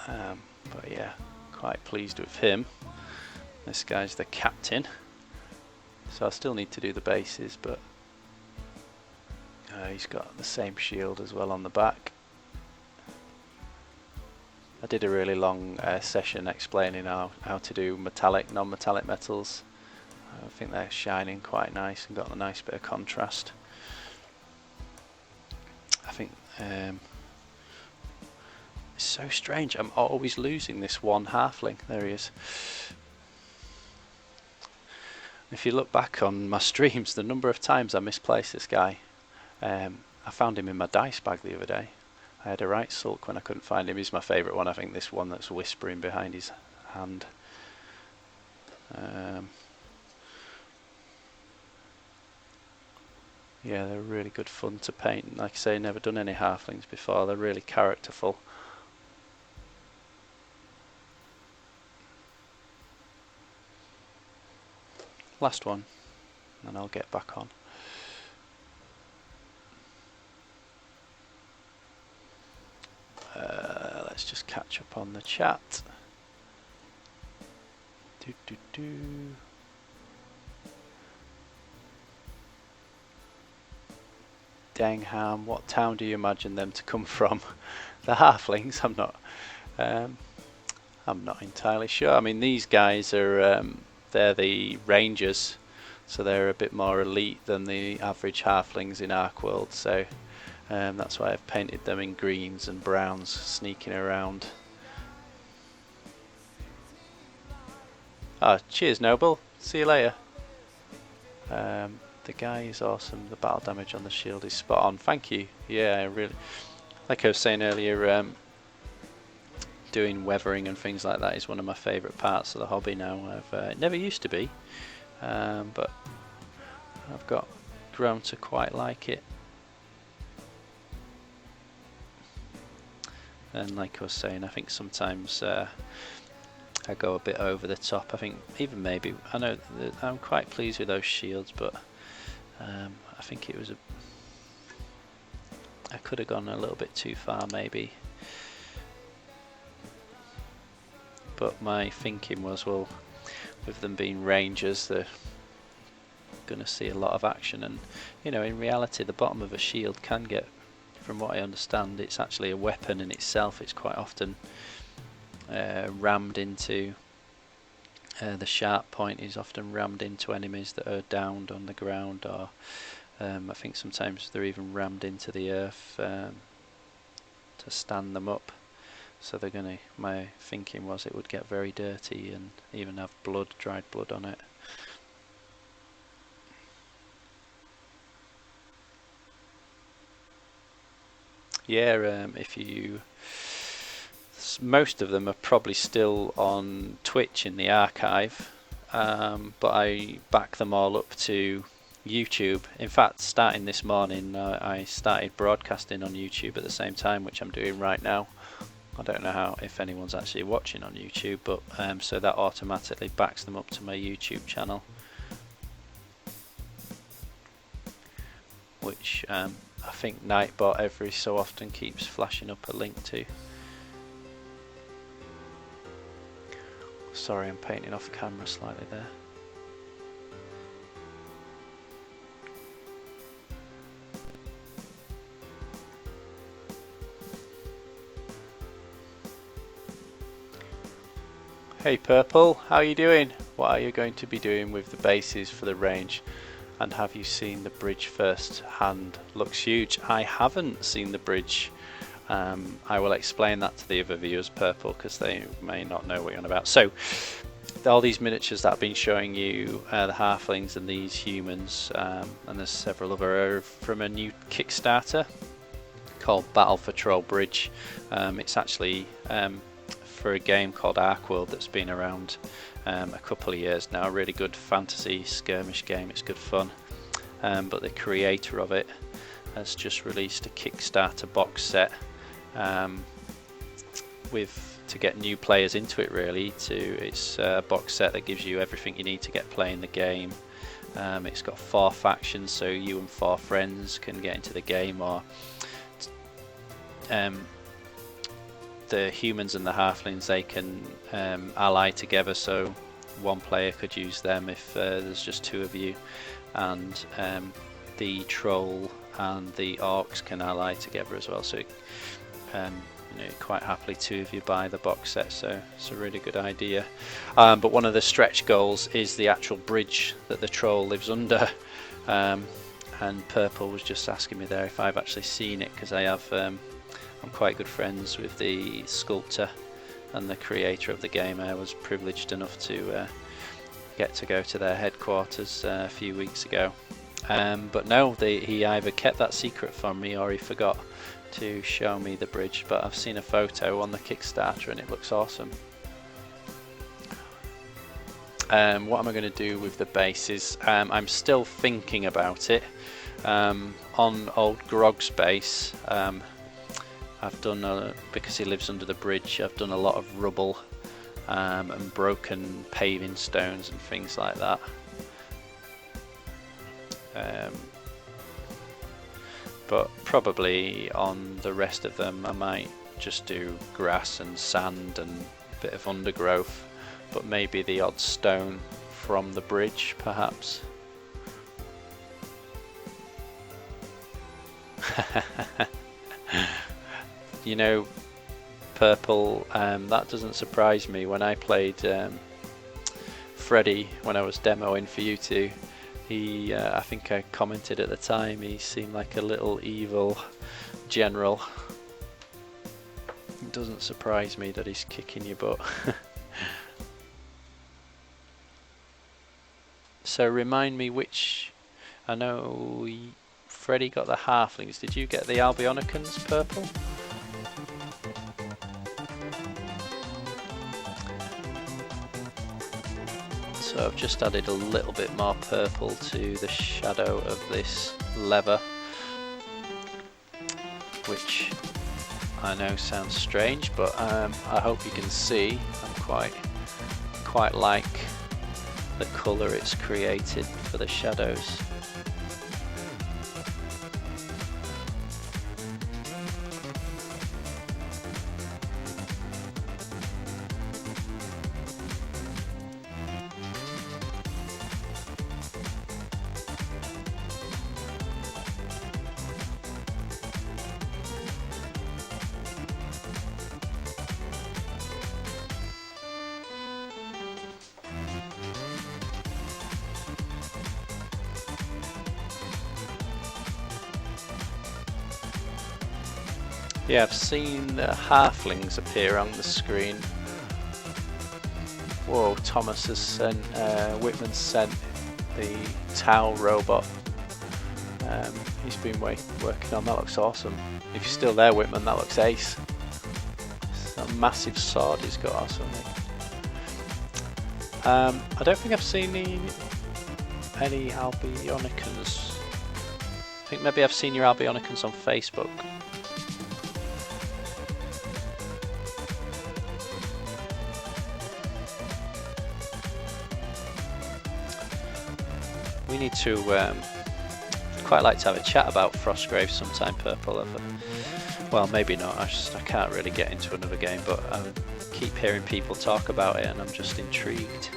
But yeah, quite pleased with him. This guy's the captain, so I still need to do the bases, but he's got the same shield as well on the back. I did a really long session explaining how to do metallic, non-metallic metals. I think they're shining quite nice and got a nice bit of contrast. I think it's so strange, I'm always losing this one halfling. There he is. If you look back on my streams, the number of times I misplaced this guy. I found him in my dice bag the other day. I had a right sulk when I couldn't find him. He's my favourite one, I think, this one that's whispering behind his hand. Yeah, they're really good fun to paint. Like I say, never done any halflings before. They're really characterful. Last one, and I'll get back on. Let's just catch up on the chat. Dengham, what town do you imagine them to come from? The halflings? I'm not entirely sure. I mean, these guys are they're the rangers, so they're a bit more elite than the average halflings in Ark World, so that's why I've painted them in greens and browns, sneaking around. Ah, cheers Noble, see you later. The guy is awesome, the battle damage on the shield is spot on, thank you. Yeah, I really, like I was saying earlier, doing weathering and things like that is one of my favourite parts of the hobby now. It never used to be, but I've grown to quite like it. And like I was saying, I think sometimes I go a bit over the top. I think even maybe, I know I'm quite pleased with those shields, but I think it was I could have gone a little bit too far maybe. But my thinking was, well, with them being rangers, they're going to see a lot of action, and you know, in reality the bottom of a shield can get, from what I understand, it's actually a weapon in itself. It's quite often rammed into the sharp point is often rammed into enemies that are downed on the ground, or I think sometimes they're even rammed into the earth to stand them up. So they're gonna, my thinking was it would get very dirty and even have blood, dried blood on it. Yeah, if you, most of them are probably still on Twitch in the archive, but I back them all up to YouTube. In fact, starting this morning, I started broadcasting on YouTube at the same time, which I'm doing right now. I don't know if anyone's actually watching on YouTube, but so that automatically backs them up to my YouTube channel, which I think Nightbot every so often keeps flashing up a link to. Sorry, I'm painting off camera slightly there. Hey Purple, how are you doing? What are you going to be doing with the bases for the range? And have you seen the bridge first hand? Looks huge. I haven't seen the bridge. I will explain that to the other viewers, Purple, because they may not know what you're on about. So, all these miniatures that I've been showing you, the halflings and these humans, and there's several other, are from a new Kickstarter called Battle for Troll Bridge. It's actually for a game called Ark World that's been around a couple of years now. A really good fantasy skirmish game, it's good fun. But the creator of it has just released a Kickstarter box set to get new players into it. Really, it's a box set that gives you everything you need to get playing the game. It's got 4 factions, so you and 4 friends can get into the game, or the humans and the halflings, they can ally together, so one player could use them if there's just 2 of you, and the troll and the orcs can ally together as well, so you know, quite happily 2 of you buy the box set, so it's a really good idea. But one of the stretch goals is the actual bridge that the troll lives under, and Purple was just asking me there if I've actually seen it, because I have. I'm quite good friends with the sculptor and the creator of the game. I was privileged enough to get to go to their headquarters a few weeks ago. But no, he either kept that secret from me or he forgot to show me the bridge. But I've seen a photo on the Kickstarter and it looks awesome. What am I going to do with the bases? I'm still thinking about it. On old Grog's base, I've done, because he lives under the bridge, I've done a lot of rubble and broken paving stones and things like that. But probably on the rest of them I might just do grass and sand and a bit of undergrowth, but maybe the odd stone from the bridge perhaps. You know, Purple, that doesn't surprise me. When I played Freddy, when I was demoing for you two, I think I commented at the time, he seemed like a little evil general. It doesn't surprise me that he's kicking your butt. So remind me which, I know Freddie got the halflings, did you get the Albionicans purple? So I've just added a little bit more purple to the shadow of this lever, which I know sounds strange, but I hope you can see I'm quite like the colour it's created for the shadows. Yeah, I've seen the halflings appear on the screen. Whoa, Thomas has sent, Whitman sent the Tau robot. He's been working on, that looks awesome. If you're still there, Whitman, that looks ace. It's a massive sword he's got or something. I don't think I've seen any Albionicans. I think maybe I've seen your Albionicans on Facebook. We need to, quite like to have a chat about Frostgrave sometime, Purple. Well, maybe not, I can't really get into another game, but I keep hearing people talk about it and I'm just intrigued.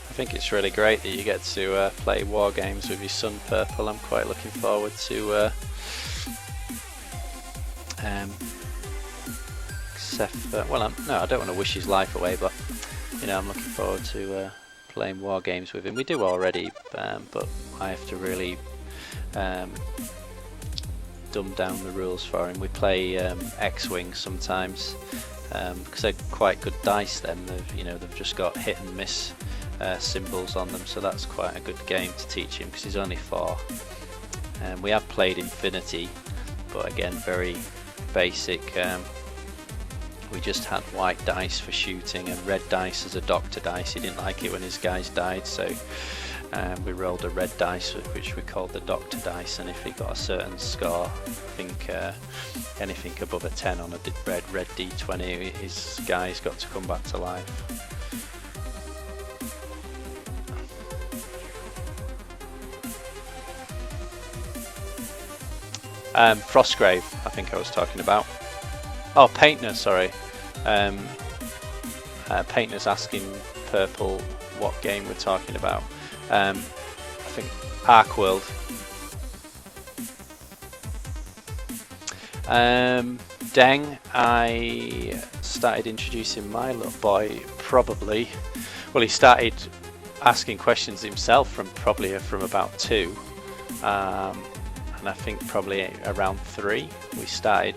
I think it's really great that you get to play war games with your son, Purple. I'm quite looking forward to well, no, I don't want to wish his life away, but you know, I'm looking forward to playing war games with him. We do already, but I have to really dumb down the rules for him. We play X-Wing sometimes because they're quite good dice. Then they've just got hit and miss symbols on them, so that's quite a good game to teach him because he's only 4. We have played Infinity, but again very basic. We just had white dice for shooting and red dice as a doctor dice. He didn't like it when his guys died, so we rolled a red dice which we called the doctor dice, and if he got a certain score, I think anything above a 10 on a red d20, his guys got to come back to life. Frostgrave, I think I was talking about. Oh, Paintner, sorry. Paintner's asking Purple what game we're talking about. I think Arcworld. Deng, I started introducing my little boy probably. Well, he started asking questions himself from about 2. and I think probably around 3 we started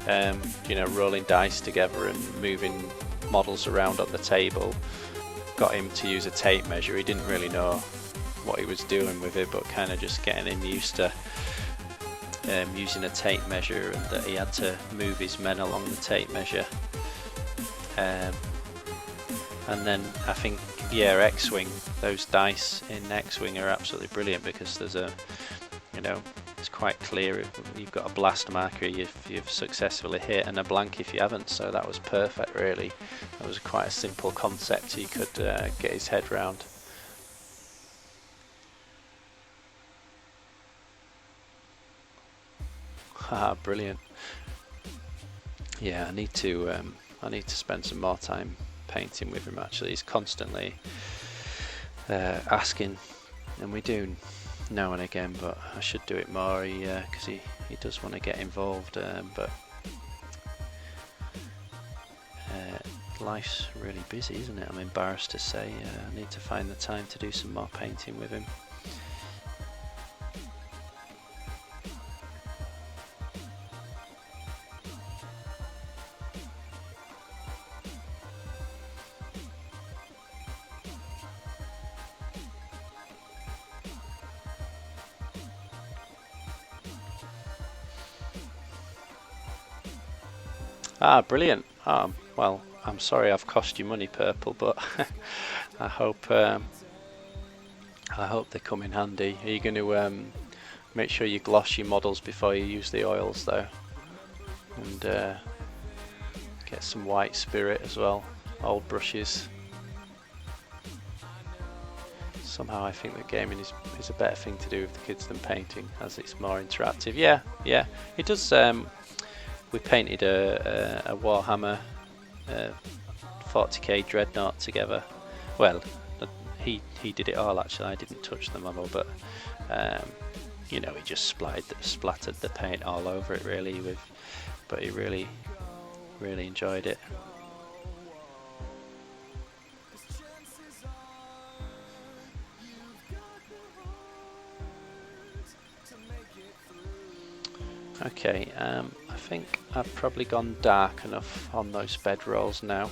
rolling dice together and moving models around on the table. Got him to use a tape measure. He didn't really know what he was doing with it, but kind of just getting him used to using a tape measure, and that he had to move his men along the tape measure. And then I think, yeah, X-Wing, those dice in X-Wing are absolutely brilliant, because there's a, it's quite clear. You've got a blast marker if you've successfully hit, and a blank if you haven't, so that was perfect really. That was quite a simple concept he could get his head round. Brilliant. Yeah, I need to spend some more time painting with him actually. He's constantly asking, and we do now and again, but I should do it more, because he does want to get involved, but life's really busy, isn't it? I'm embarrassed to say. I need to find the time to do some more painting with him. Brilliant. Well, I'm sorry I've cost you money, Purple, but I hope they come in handy. Are you going to make sure you gloss your models before you use the oils though, and get some white spirit as well, old brushes. Somehow I think that gaming is a better thing to do with the kids than painting, as it's more interactive. Yeah, it does. We painted a Warhammer 40k Dreadnought together. Well, he did it all actually. I didn't touch the model, but he just splattered the paint all over it really. But he really enjoyed it. Okay, I think I've probably gone dark enough on those bed rolls now.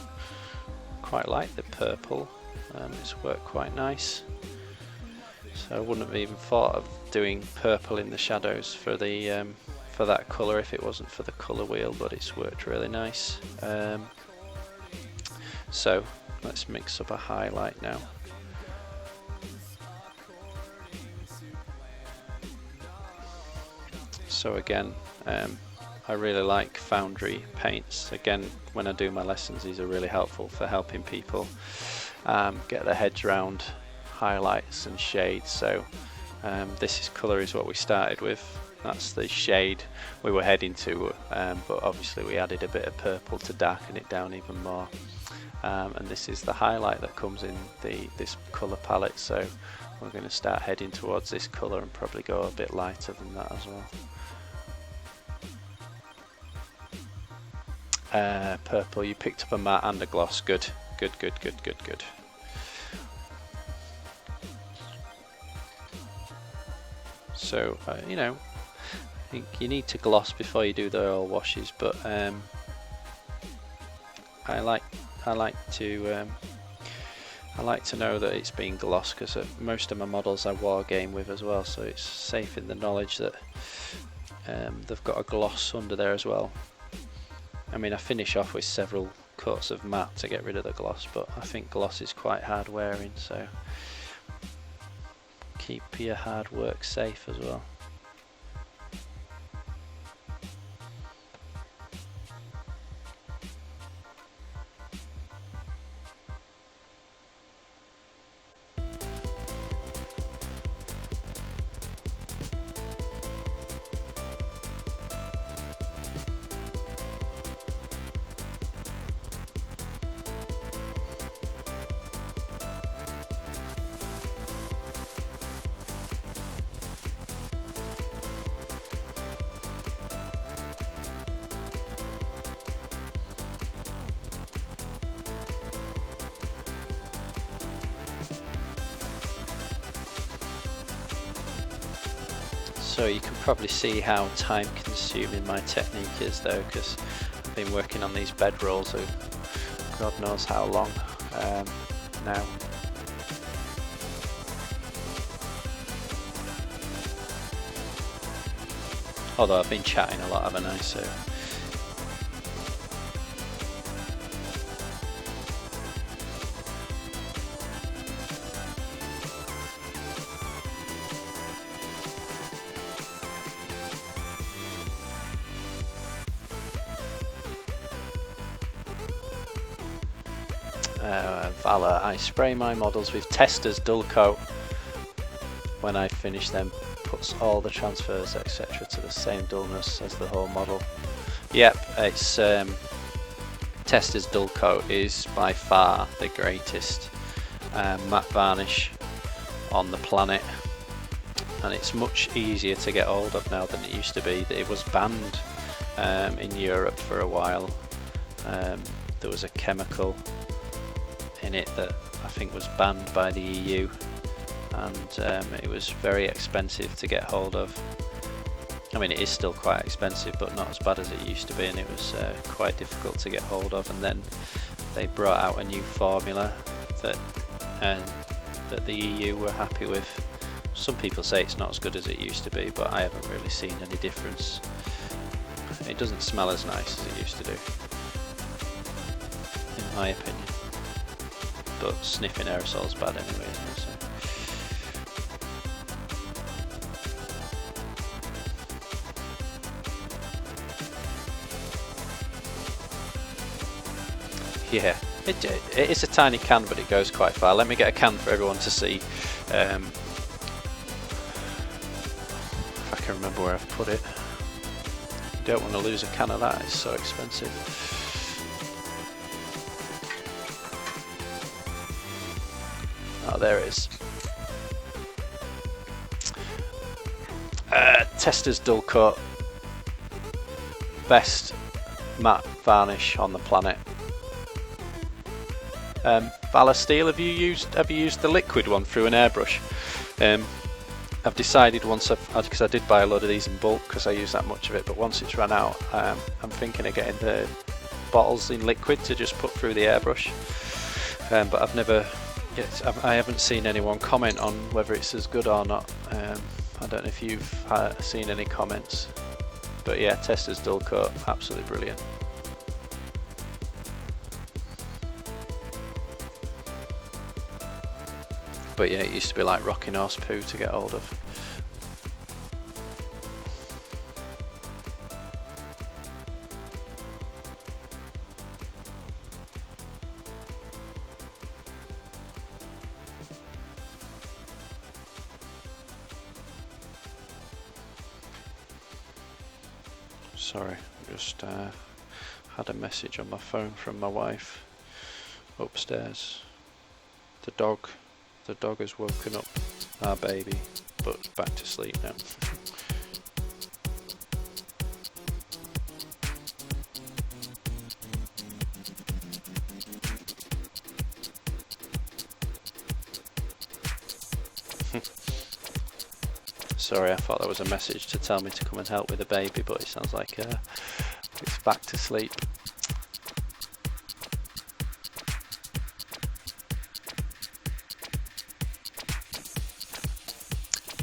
Quite like the purple, it's worked quite nice. So I wouldn't have even thought of doing purple in the shadows for the for that colour if it wasn't for the colour wheel, but it's worked really nice. So let's mix up a highlight now. So again, I really like Foundry paints. Again, when I do my lessons, these are really helpful for helping people get their heads around highlights and shades. So this colour is what we started with. That's the shade we were heading to, but obviously we added a bit of purple to darken it down even more. And this is the highlight that comes in this colour palette. So we're going to start heading towards this colour and probably go a bit lighter than that as well. Purple, you picked up a matte and a gloss. Good. So I think you need to gloss before you do the oil washes, but I like to know that it's been glossed, because most of my models I war game with as well, so it's safe in the knowledge that they've got a gloss under there as well. I mean, I finish off with several coats of matte to get rid of the gloss, but I think gloss is quite hard wearing, so keep your hard work safe as well. So you can probably see how time consuming my technique is though, because I've been working on these bed rolls for God knows how long now. Although I've been chatting a lot, haven't I? So Valor, I spray my models with Tester's dull coat. When I finish them, puts all the transfers etc. to the same dullness as the whole model. Yep, it's Tester's dull coat is by far the greatest matte varnish on the planet, and it's much easier to get hold of now than it used to be. It was banned in Europe for a while. There was a chemical in it that I think was banned by the EU, and it was very expensive to get hold of. I mean, it is still quite expensive, but not as bad as it used to be, and it was quite difficult to get hold of. And then they brought out a new formula that the EU were happy with. Some people say it's not as good as it used to be, but I haven't really seen any difference. It doesn't smell as nice as it used to do, in my opinion. But sniffing aerosol's bad anyway, isn't it? So. Yeah, it is a tiny can, but it goes quite far. Let me get a can for everyone to see. If I can remember where I've put it. You don't want to lose a can of that, it's so expensive. Oh, there it is. Tester's dull coat, best matte varnish on the planet. Valor Steel, have you used the liquid one through an airbrush? I've decided once, because I did buy a load of these in bulk because I use that much of it, but once it's run out, I'm thinking of getting the bottles in liquid to just put through the airbrush. But I've never. Yes, I haven't seen anyone comment on whether it's as good or not. I don't know if you've seen any comments, but yeah, Tester's dull coat, absolutely brilliant. But yeah, it used to be like rocking horse poo to get hold of. Sorry, just had a message on my phone from my wife upstairs. The dog has woken up our baby, but back to sleep now. Sorry, I thought that was a message to tell me to come and help with the baby, but it sounds like it's back to sleep.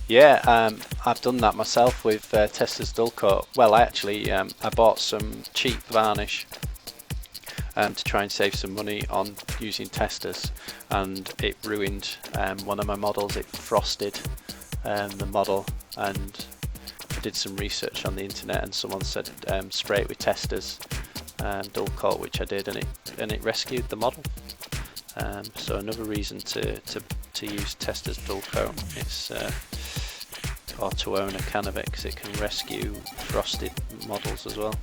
Yeah, I've done that myself with Tester's dull coat. Well, I bought some cheap varnish to try and save some money on using Tester's, and it ruined one of my models. It frosted the model, and I did some research on the internet, and someone said spray it with Tester's dull coat, which I did, and it rescued the model. So another reason to use Tester's dull coat, or to own a can of it, because it can rescue frosted models as well,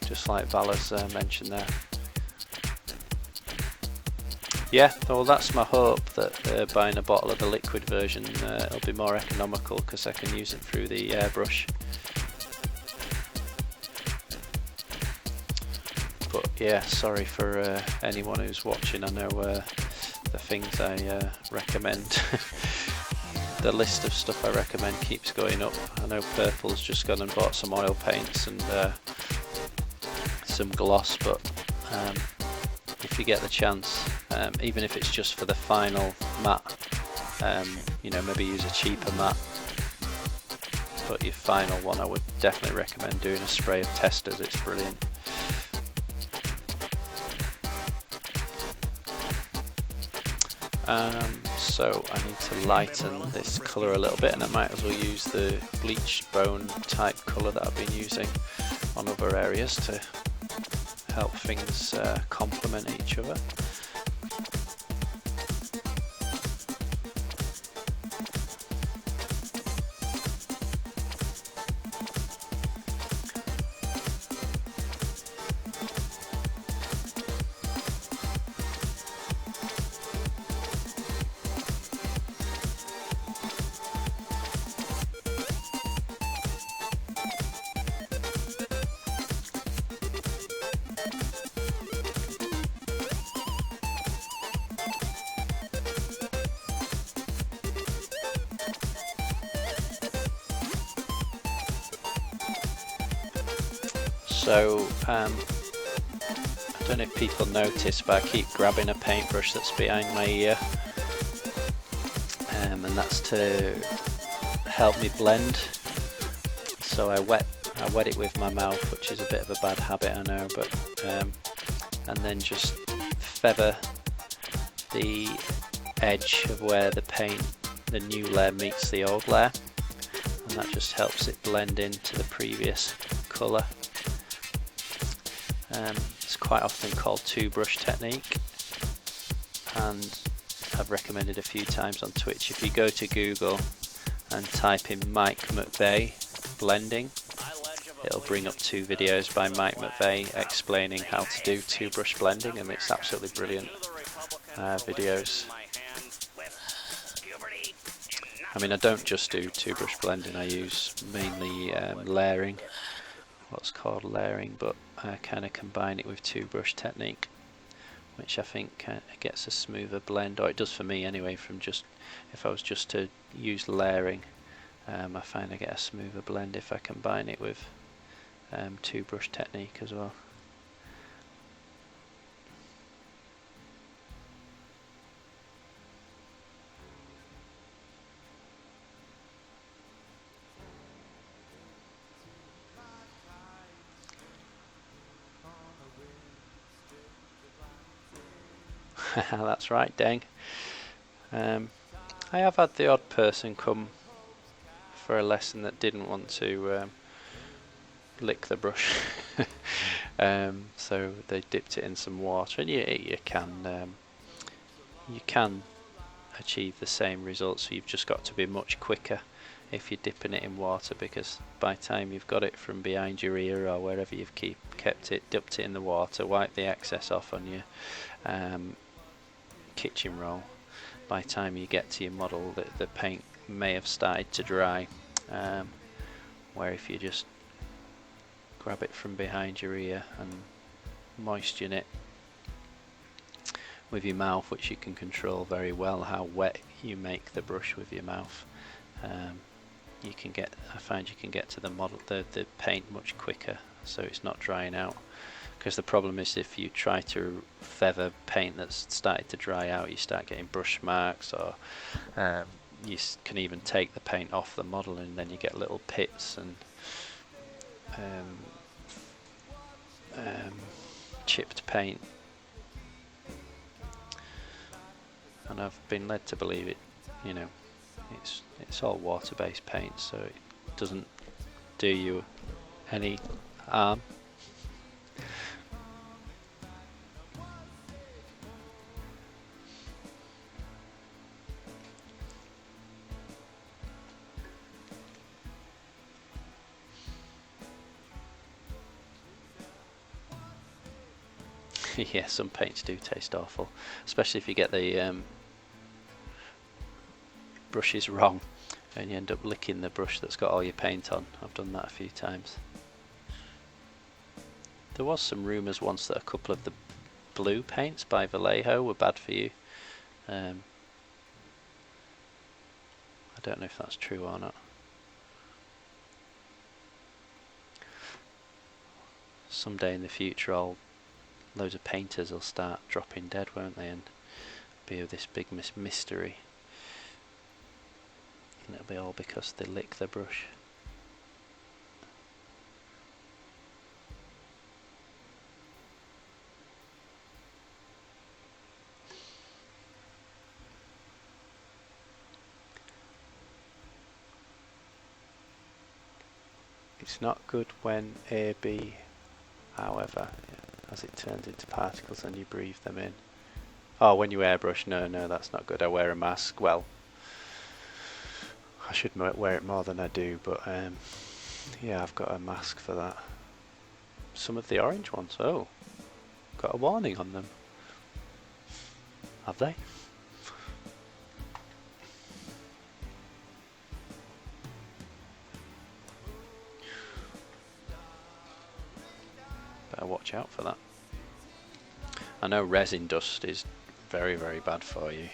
just like Valor's mentioned there. Yeah, well, that's my hope, that buying a bottle of the liquid version it'll be more economical because I can use it through the airbrush. But yeah, sorry for anyone who's watching. I know the things I recommend the list of stuff I recommend keeps going up. I know Purple's just gone and bought some oil paints and some gloss, but if you get the chance, even if it's just for the final matte, you know, maybe use a cheaper matte, but your final one I would definitely recommend doing a spray of Testers. It's brilliant. So I need to lighten this colour a little bit, and I might as well use the bleached bone type colour that I've been using on other areas to help things complement each other. So I don't know if people notice, but I keep grabbing a paintbrush that's behind my ear, and that's to help me blend. So I wet it with my mouth, which is a bit of a bad habit, I know, but and then just feather the edge of where the new layer meets the old layer, and that just helps it blend into the previous colour. It's quite often called two-brush technique, and I've recommended a few times on Twitch. If you go to Google and type in Mike McVeigh blending, it'll bring up 2 videos by Mike McVeigh explaining how to do two-brush blending, and it's absolutely brilliant videos. I mean, I don't just do two-brush blending, I use mainly layering, what's called layering, but I kind of combine it with two-brush technique, which I think gets a smoother blend, or it does for me anyway. From just, if I was just to use layering, I find I get a smoother blend if I combine it with two-brush technique as well. That's right, Deng. I have had the odd person come for a lesson that didn't want to lick the brush, so they dipped it in some water, and you can achieve the same results. So you've just got to be much quicker if you're dipping it in water, because by the time you've got it from behind your ear or wherever you've kept it, dipped it in the water, wipe the excess off on your kitchen roll, by the time you get to your model, the paint may have started to dry, where if you just grab it from behind your ear and moisten it with your mouth, which you can control very well how wet you make the brush with your mouth, I find you can get to the model, the paint much quicker, so it's not drying out. Because the problem is, if you try to feather paint that's started to dry out, you start getting brush marks, or you can even take the paint off the model, and then you get little pits and chipped paint. And I've been led to believe it, you know, it's all water-based paint, so it doesn't do you any harm. Yeah, some paints do taste awful, especially if you get the brushes wrong and you end up licking the brush that's got all your paint on. I've done that a few times. There was some rumours once that a couple of the blue paints by Vallejo were bad for you. I I don't know if that's true or not. Someday in the future, loads of painters will start dropping dead, won't they, and be this big mystery. And it'll be all because they lick the brush. It's not good when AB, however, as it turns into particles and you breathe them in. Oh, when you airbrush, no, that's not good. I wear a mask. Well, I should wear it more than I do, but yeah, I've got a mask for that. Some of the orange ones, oh, got a warning on them. Have they? Better watch out for that. I know resin dust is very, very bad for you.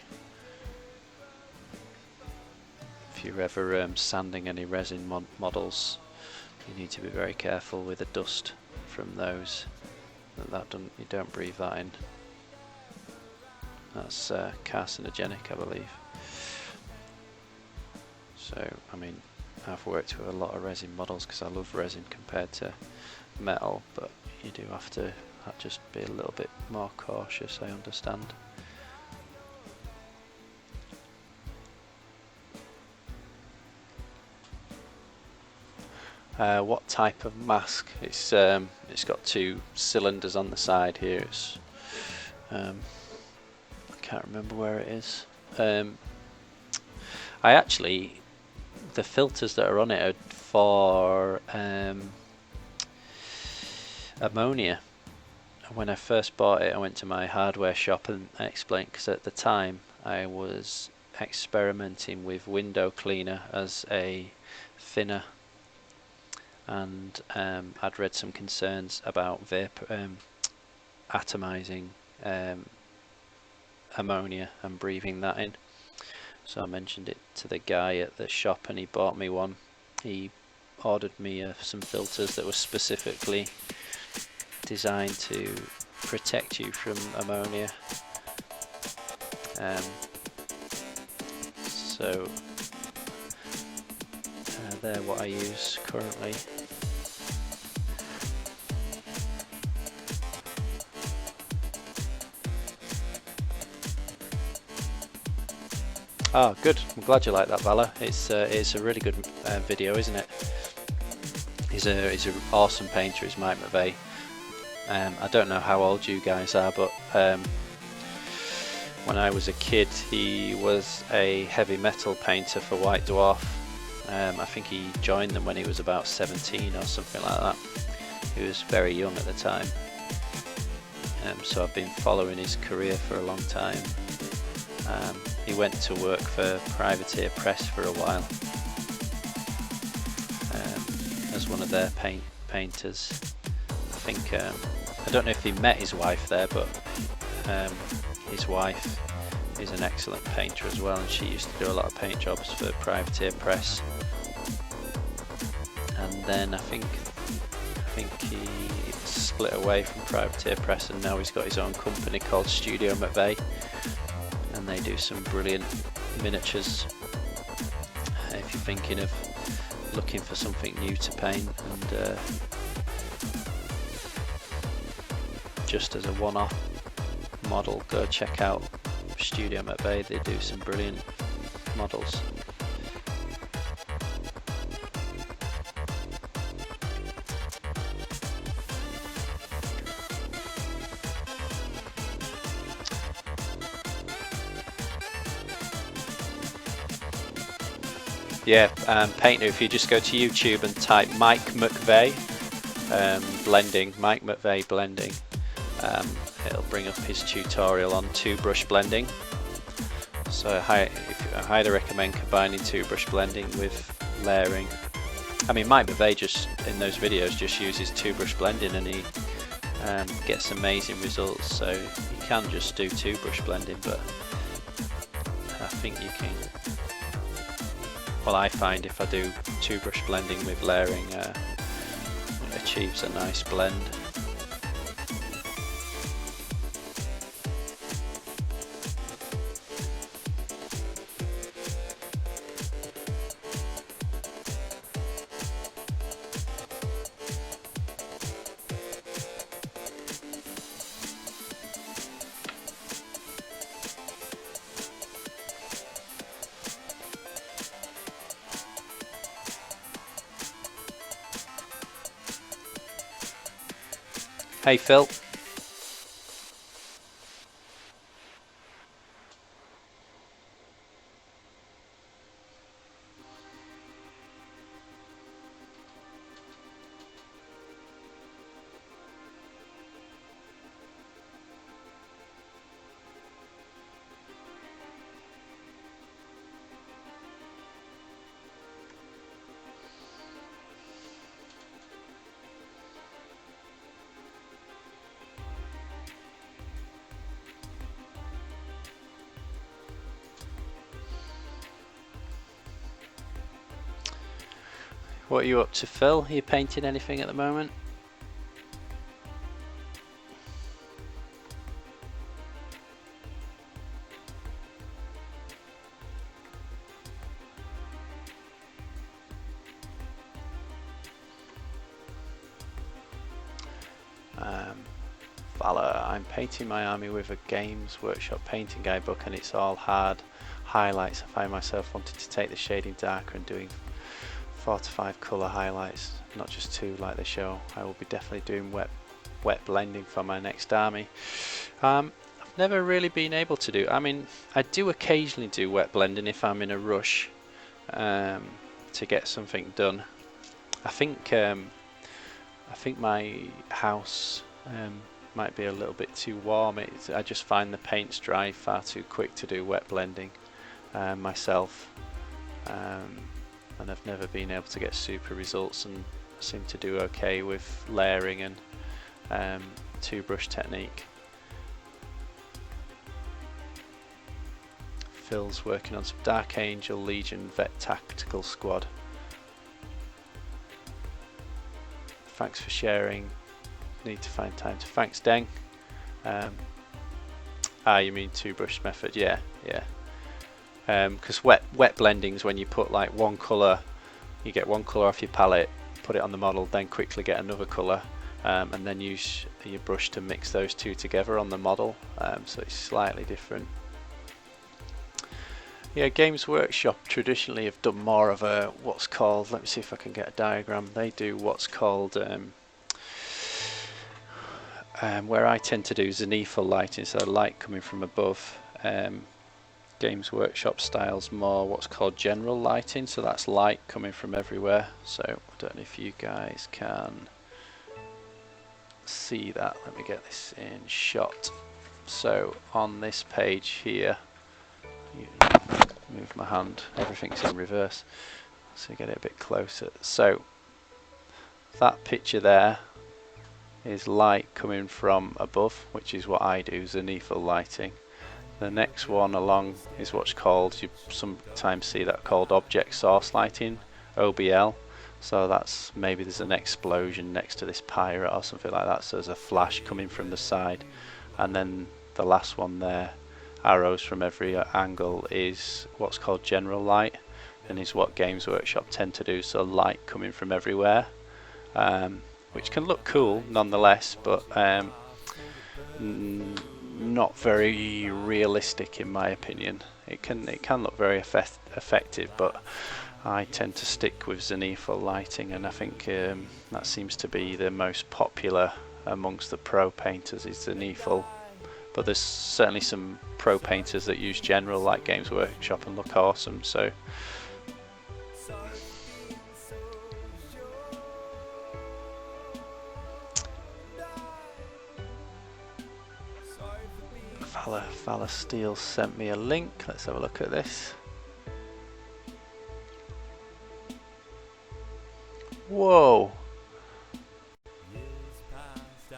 If you're ever sanding any resin models, you need to be very careful with the dust from those. You don't breathe that in. That's carcinogenic, I believe. So, I mean, I've worked with a lot of resin models because I love resin compared to metal, but you do have to just be a little bit more cautious, I understand. What type of mask? It's got two cylinders on the side here. It's I can't remember where it is. I actually, the filters that are on it are for ammonia. When I first bought it, I went to my hardware shop and I explained, because at the time I was experimenting with window cleaner as a thinner, and I'd read some concerns about atomizing ammonia and breathing that in. So I mentioned it to the guy at the shop and he bought me one. He ordered me some filters that were specifically designed to protect you from ammonia. So they're what I use currently. Oh, good. I'm glad you like that, Vala. It's a really good video, isn't it? He's an awesome painter. He's Mike McVeigh. I don't know how old you guys are, but when I was a kid, he was a heavy metal painter for White Dwarf. I think he joined them when he was about 17 or something like that. He was very young at the time. So I've been following his career for a long time. He went to work for Privateer Press for a while as one of their painters. I think, I don't know if he met his wife there, but his wife is an excellent painter as well, and she used to do a lot of paint jobs for Privateer Press. And then I think he split away from Privateer Press, and now he's got his own company called Studio McVeigh, and they do some brilliant miniatures. If you're thinking of looking for something new to paint, and just as a one-off model, go check out Studio McVeigh. They do some brilliant models. Yeah, painter, if you just go to YouTube and type Mike McVeigh blending, Mike McVeigh blending, it'll bring up his tutorial on two-brush blending. So I highly recommend combining two-brush blending with layering. I mean, Mike McVeigh just in those videos just uses two-brush blending, and he gets amazing results. So you can just do two-brush blending, but I think you can well, I find if I do two brush blending with layering, it achieves a nice blend. Hey Phil. What are you up to, Phil? Are you painting anything at the moment? Valor, I'm painting my army with a Games Workshop painting guidebook and it's all hard highlights. I find myself wanting to take the shading darker and doing 4 to 5 colour highlights, not just 2 like they show. I will be definitely doing wet blending for my next army. I've never really been able to do, I mean, I do occasionally do wet blending if I'm in a rush to get something done. I think my house might be a little bit too warm. I just find the paints dry far too quick to do wet blending myself, and I've never been able to get super results, and seem to do okay with layering and two brush technique. Phil's working on some Dark Angel Legion Vet Tactical Squad. Thanks for sharing. Need to find time to. Thanks, Deng. You mean two brush method? Yeah. Because wet blendings, when you put like one color, you get one color off your palette, put it on the model, then quickly get another color, and then use your brush to mix those two together on the model. So it's slightly different. Yeah, Games Workshop traditionally have done more of a what's called, let me see if I can get a diagram, they do what's called, where I tend to do zenithal lighting, so light coming from above. Games Workshop styles more what's called general lighting, so that's light coming from everywhere. So I don't know if you guys can see that. Let me get this in shot. So on this page here, move my hand, everything's in reverse, so you get it a bit closer. So that picture there is light coming from above, which is what I do, zenithal lighting. The next one along is what's called, you sometimes see that called object source lighting, OBL. So that's, maybe there's an explosion next to this pirate or something like that, so there's a flash coming from the side. And then the last one there, arrows from every angle, is what's called general light, and is what Games Workshop tend to do, so light coming from everywhere, which can look cool nonetheless, but not very realistic in my opinion. It can look very effective, but I tend to stick with zenithal lighting, and I think that seems to be the most popular amongst the pro painters, is zenithal. But there's certainly some pro painters that use general like Games Workshop and look awesome. So Valor Steel sent me a link. Let's have a look at this. Whoa!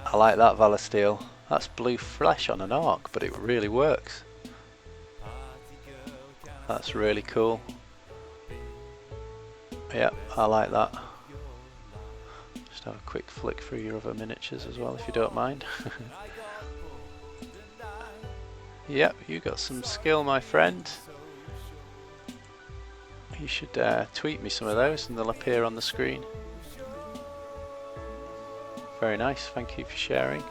I like that, Valor Steel. That's blue flesh on an arc, but it really works. That's really cool. Yeah, I like that. Just have a quick flick through your other miniatures as well, if you don't mind. Yep, you got some skill, my friend. You should tweet me some of those and they'll appear on the screen. Very nice, thank you for sharing.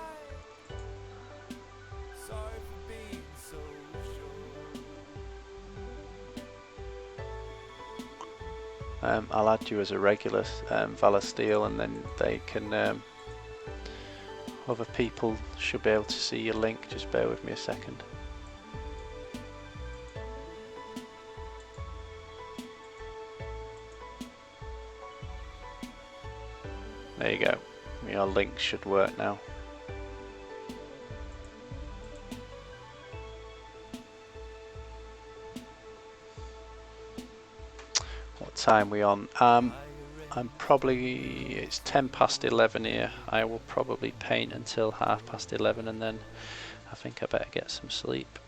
I'll add you as a regular Valor Steel, and then they can other people should be able to see your link. Just bear with me a second. There you go. Your link should work now. What time are we on? I'm probably, it's 10 past 11 here. I will probably paint until 11:30, and then I think I better get some sleep.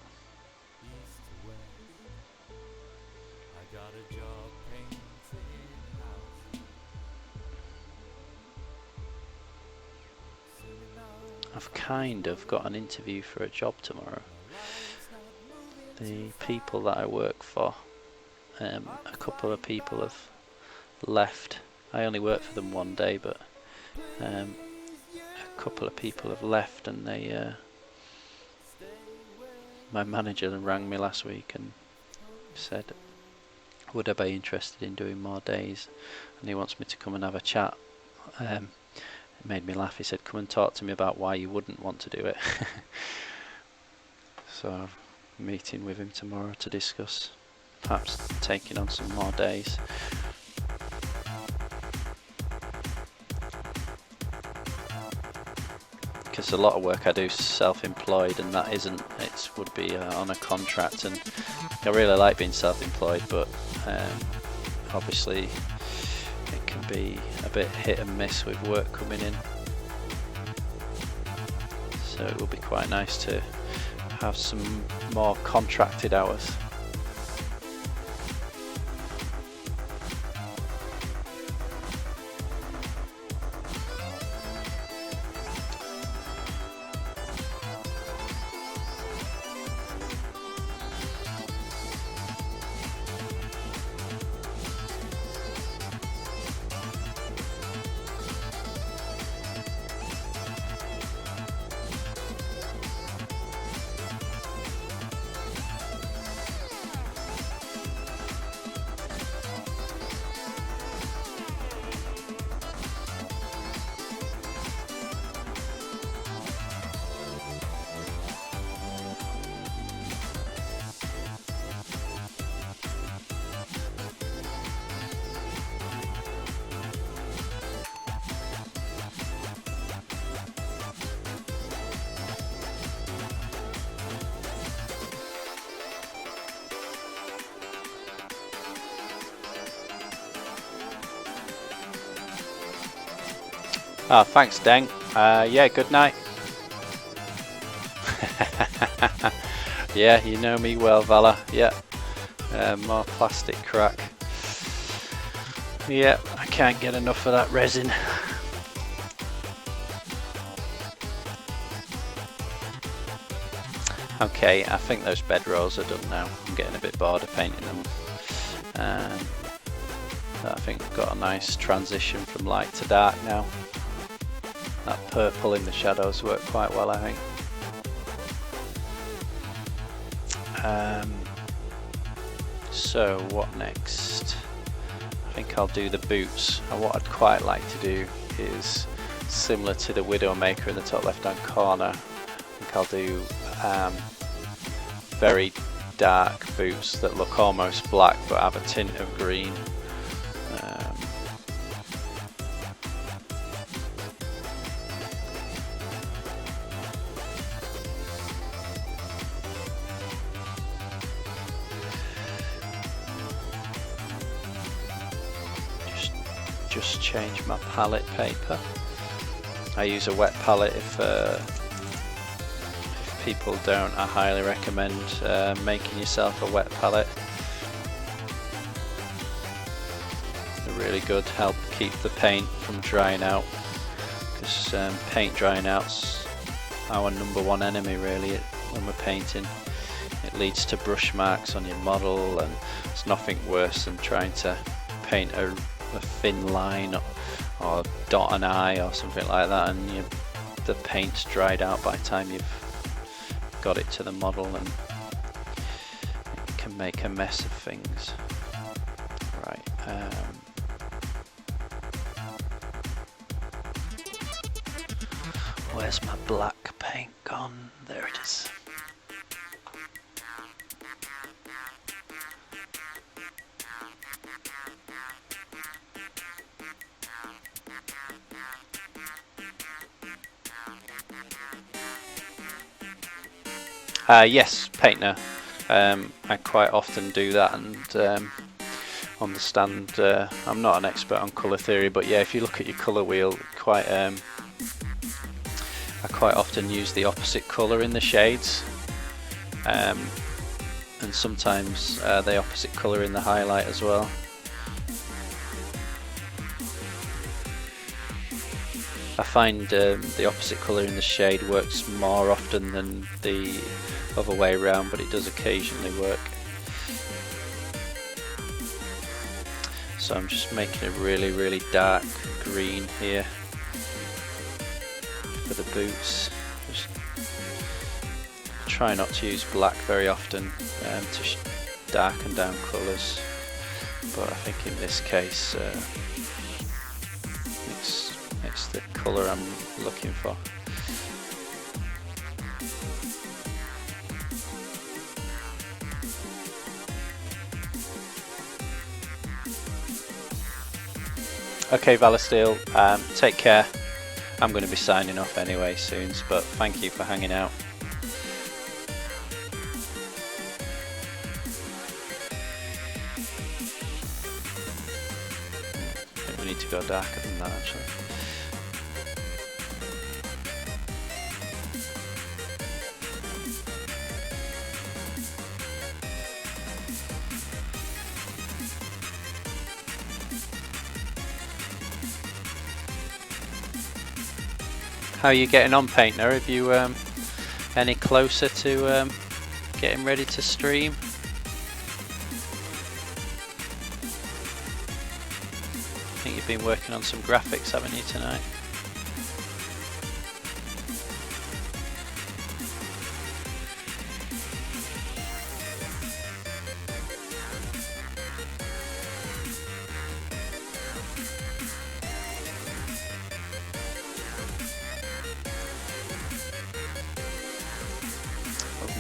I've kind of got an interview for a job tomorrow. The people that I work for, a couple of people have left. I only worked for them one day, but a couple of people have left, and they my manager rang me last week and said would I be interested in doing more days, and he wants me to come and have a chat. It made me laugh. He said, come and talk to me about why you wouldn't want to do it. So I'm meeting with him tomorrow to discuss perhaps taking on some more days. Because a lot of work I do is self-employed, and that isn't. It would be on a contract, and I really like being self-employed, but obviously it can be a bit hit and miss with work coming in. So it will be quite nice to have some more contracted hours. Ah, thanks, Deng. Yeah, good night. Yeah, you know me well, Vala. Yeah, more plastic crack. Yeah, I can't get enough of that resin. Okay, I think those bed rolls are done now. I'm getting a bit bored of painting them. I think we've got a nice transition from light to dark now. That purple in the shadows worked quite well, I think. So what next? I think I'll do the boots. And what I'd quite like to do is similar to the Widowmaker in the top left hand corner. I think I'll do very dark boots that look almost black but have a tint of green. Just change my palette paper. I use a wet palette if people don't. I highly recommend making yourself a wet palette. They're really good, help keep the paint from drying out, because paint drying out's our #1 enemy really when we're painting. It leads to brush marks on your model, and it's nothing worse than trying to paint a thin line or dot an eye or something like that, and the paint's dried out by the time you've got it to the model, and it can make a mess of things. Right. Where's my black paint gone? There it is. Yes, painter. I quite often do that, and understand. I'm not an expert on colour theory, but yeah, if you look at your colour wheel, I quite often use the opposite colour in the shades, and sometimes the opposite colour in the highlight as well. I find the opposite colour in the shade works more often than the other way around, but it does occasionally work. So I'm just making a really, really dark green here for the boots. Just try not to use black very often to darken down colours, but I think in this case it's the colour I'm looking for. Okay, Valasteel, take care. I'm going to be signing off anyway soon, but thank you for hanging out. I think we need to go darker than that actually. How are you getting on, Painter? Have you any closer to getting ready to stream? I think you've been working on some graphics, haven't you, tonight?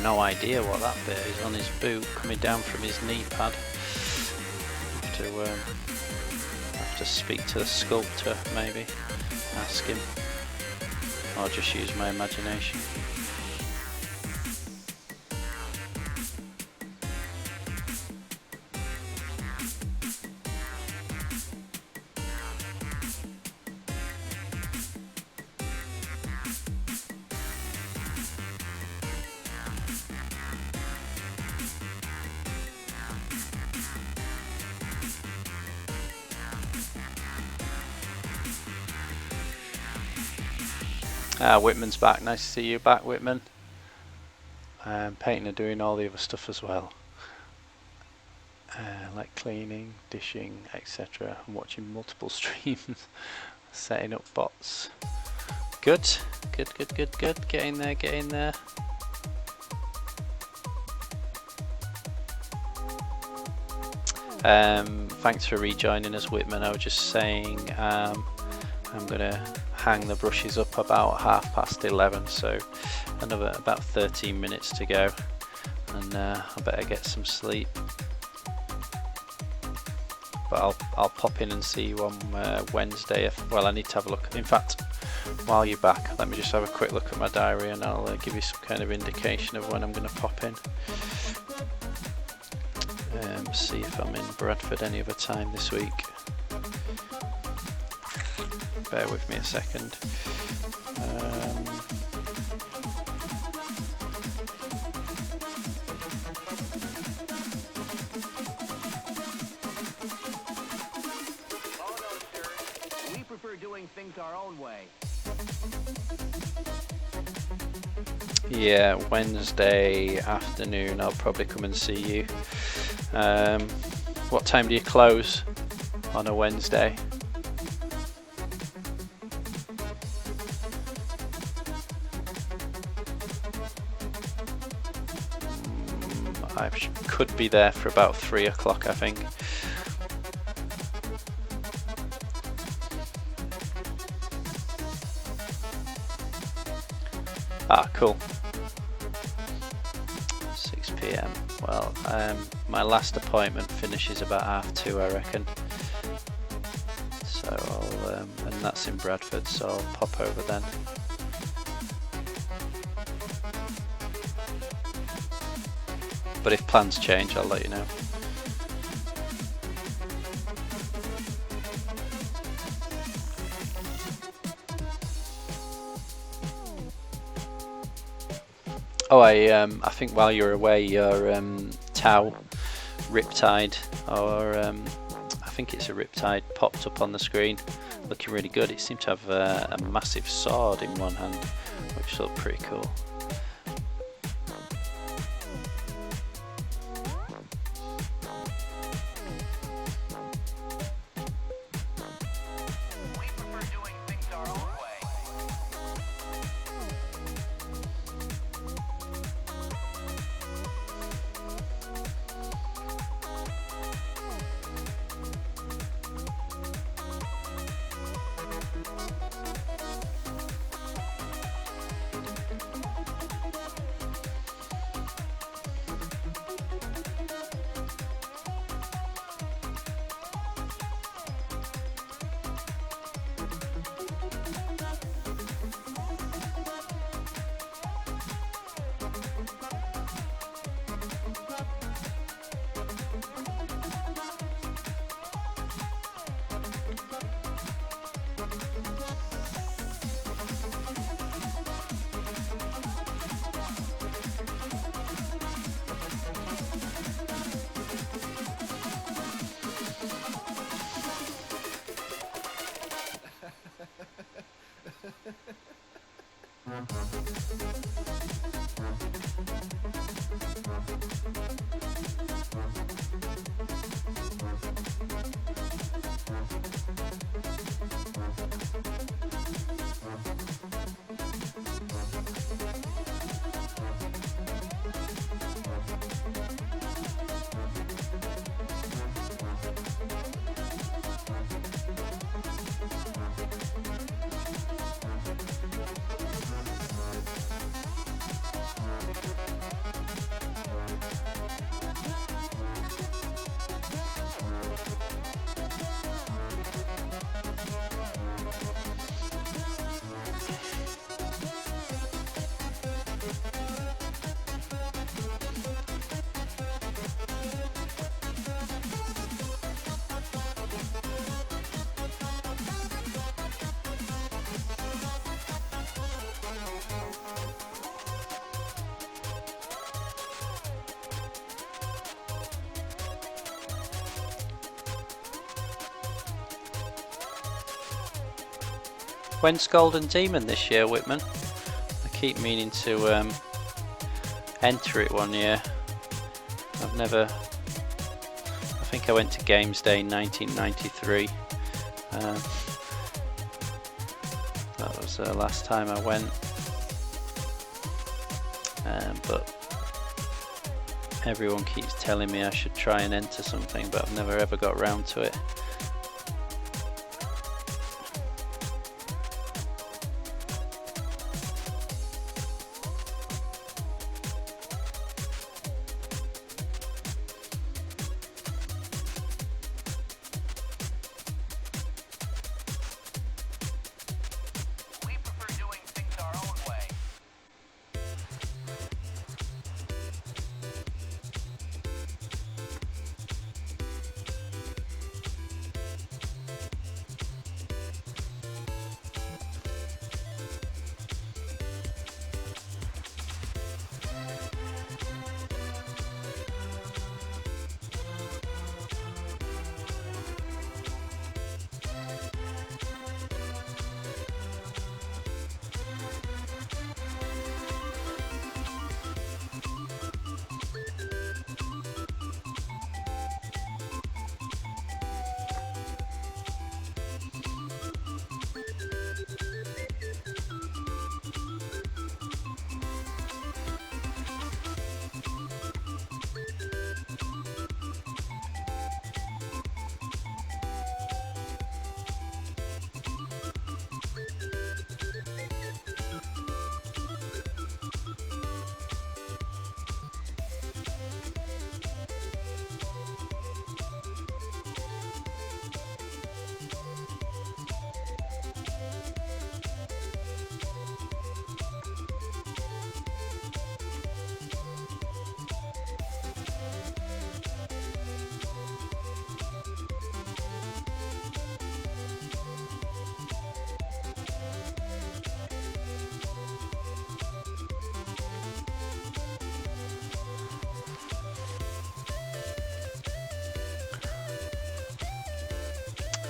No idea what that bit is on his boot coming down from his knee pad. Have to speak to the sculptor, maybe ask him, or just use my imagination. Whitman's back. Nice to see you back, Whitman. Painting and doing all the other stuff as well, like cleaning, dishing, etc. I'm watching multiple streams, setting up bots. Good. Get in there, get in there. Thanks for rejoining us, Whitman. I was just saying I'm gonna hang the brushes up about 11:30, so another about 13 minutes to go, and I better get some sleep. But I'll pop in and see you on Wednesday. Well, I need to have a look. In fact, while you're back, let me just have a quick look at my diary, and I'll give you some kind of indication of when I'm going to pop in. See if I'm in Bradford any other time this week. Bear with me a second. things our own way. Yeah, Wednesday afternoon I'll probably come and see you. What time do you close on a Wednesday? I could be there for about 3 o'clock, I think. Ah, cool. 6 PM. Well, my last appointment finishes about 2:30, I reckon. So I'll, and that's in Bradford, so I'll pop over then. But if plans change, I'll let you know. Oh, I think while you're away, your Tau Riptide, or I think it's a Riptide, popped up on the screen, looking really good. It seemed to have a massive sword in one hand, which looked pretty cool. When's Golden Demon this year, Whitman? I keep meaning to enter it one year. I've never... I think I went to Games Day in 1993. That was the last time I went. But everyone keeps telling me I should try and enter something, but I've never ever got round to it.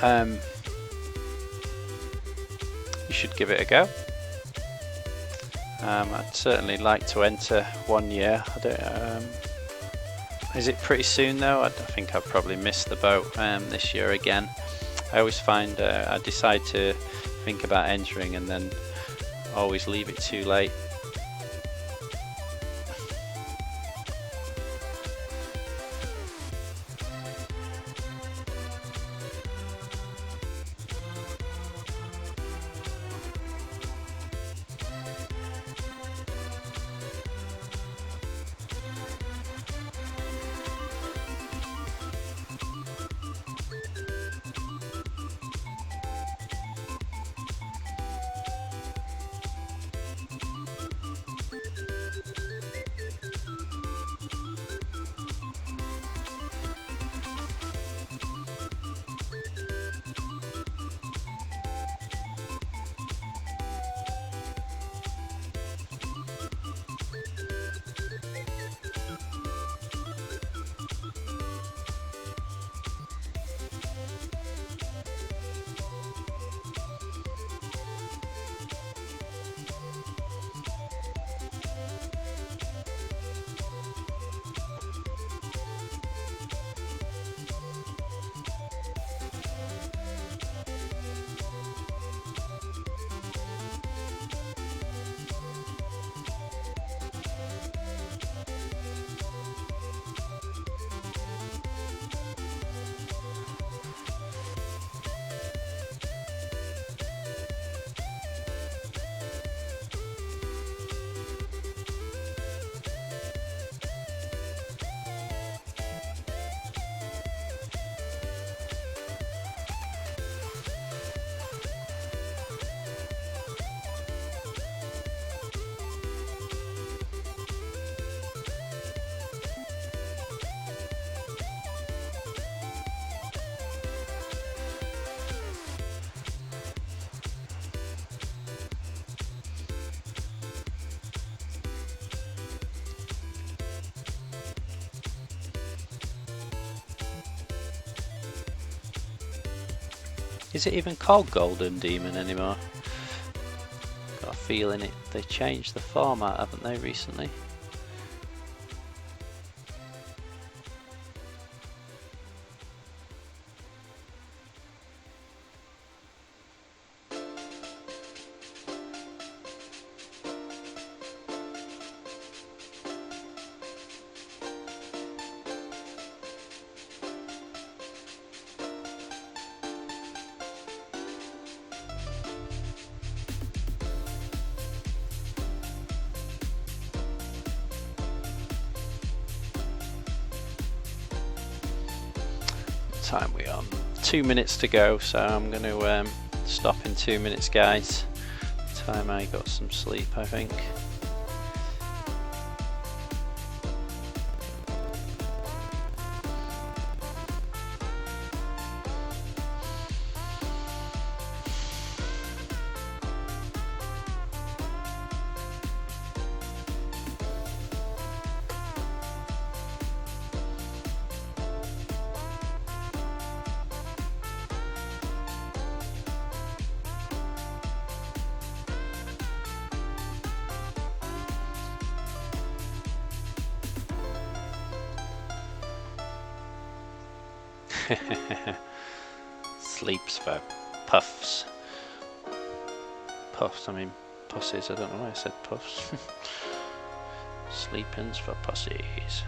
you should give it a go. I'd certainly like to enter 1 year. I don't, is it pretty soon though? I think I've probably missed the boat this year again. I always find I decide to think about entering and then always leave it too late. Is it even called Golden Demon anymore? Got a feeling they changed the format, haven't they, recently? Time we on 2 minutes to go, so I'm going to stop in 2 minutes, guys. Time I got some sleep, I think. Sleeps for puffs. Puffs, I mean pussies, I don't know why I said puffs. Sleepins for pussies.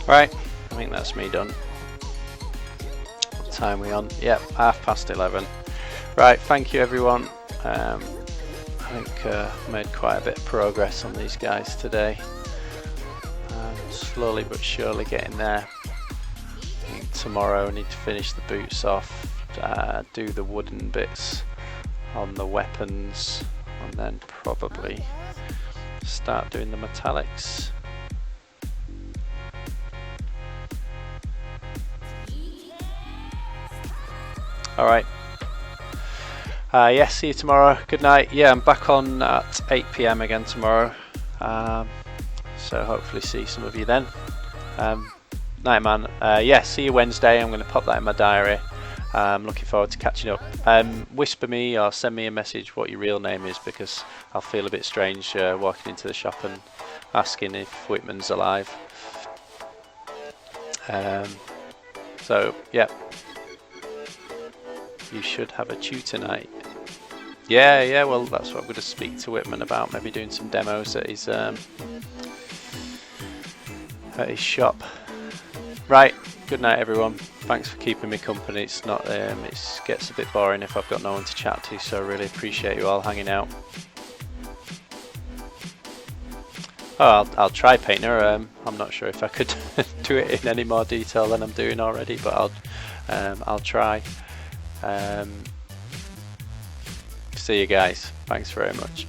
Right, I think that's me done. What time are we on? Yep, 11:30. Right, thank you everyone. I think made quite a bit of progress on these guys today. Slowly but surely getting there. I think tomorrow I need to finish the boots off, do the wooden bits on the weapons, and then probably start doing the metallics. Alright. Yeah, see you tomorrow. Good night. Yeah, I'm back on at 8 PM again tomorrow. So hopefully see some of you then. Night man. Yeah, see you Wednesday. I'm going to pop that in my diary. I'm looking forward to catching up. Whisper me or send me a message what your real name is, because I'll feel a bit strange walking into the shop and asking if Whitman's alive. So yeah, you should have a tutor night. Yeah, well that's what I'm going to speak to Whitman about, maybe doing some demos at his shop. Right, good night everyone. Thanks for keeping me company. It's not it gets a bit boring if I've got no one to chat to, so I really appreciate you all hanging out. Oh, I'll try painter. I'm not sure if I could do it in any more detail than I'm doing already, but I'll try. See you guys. Thanks very much.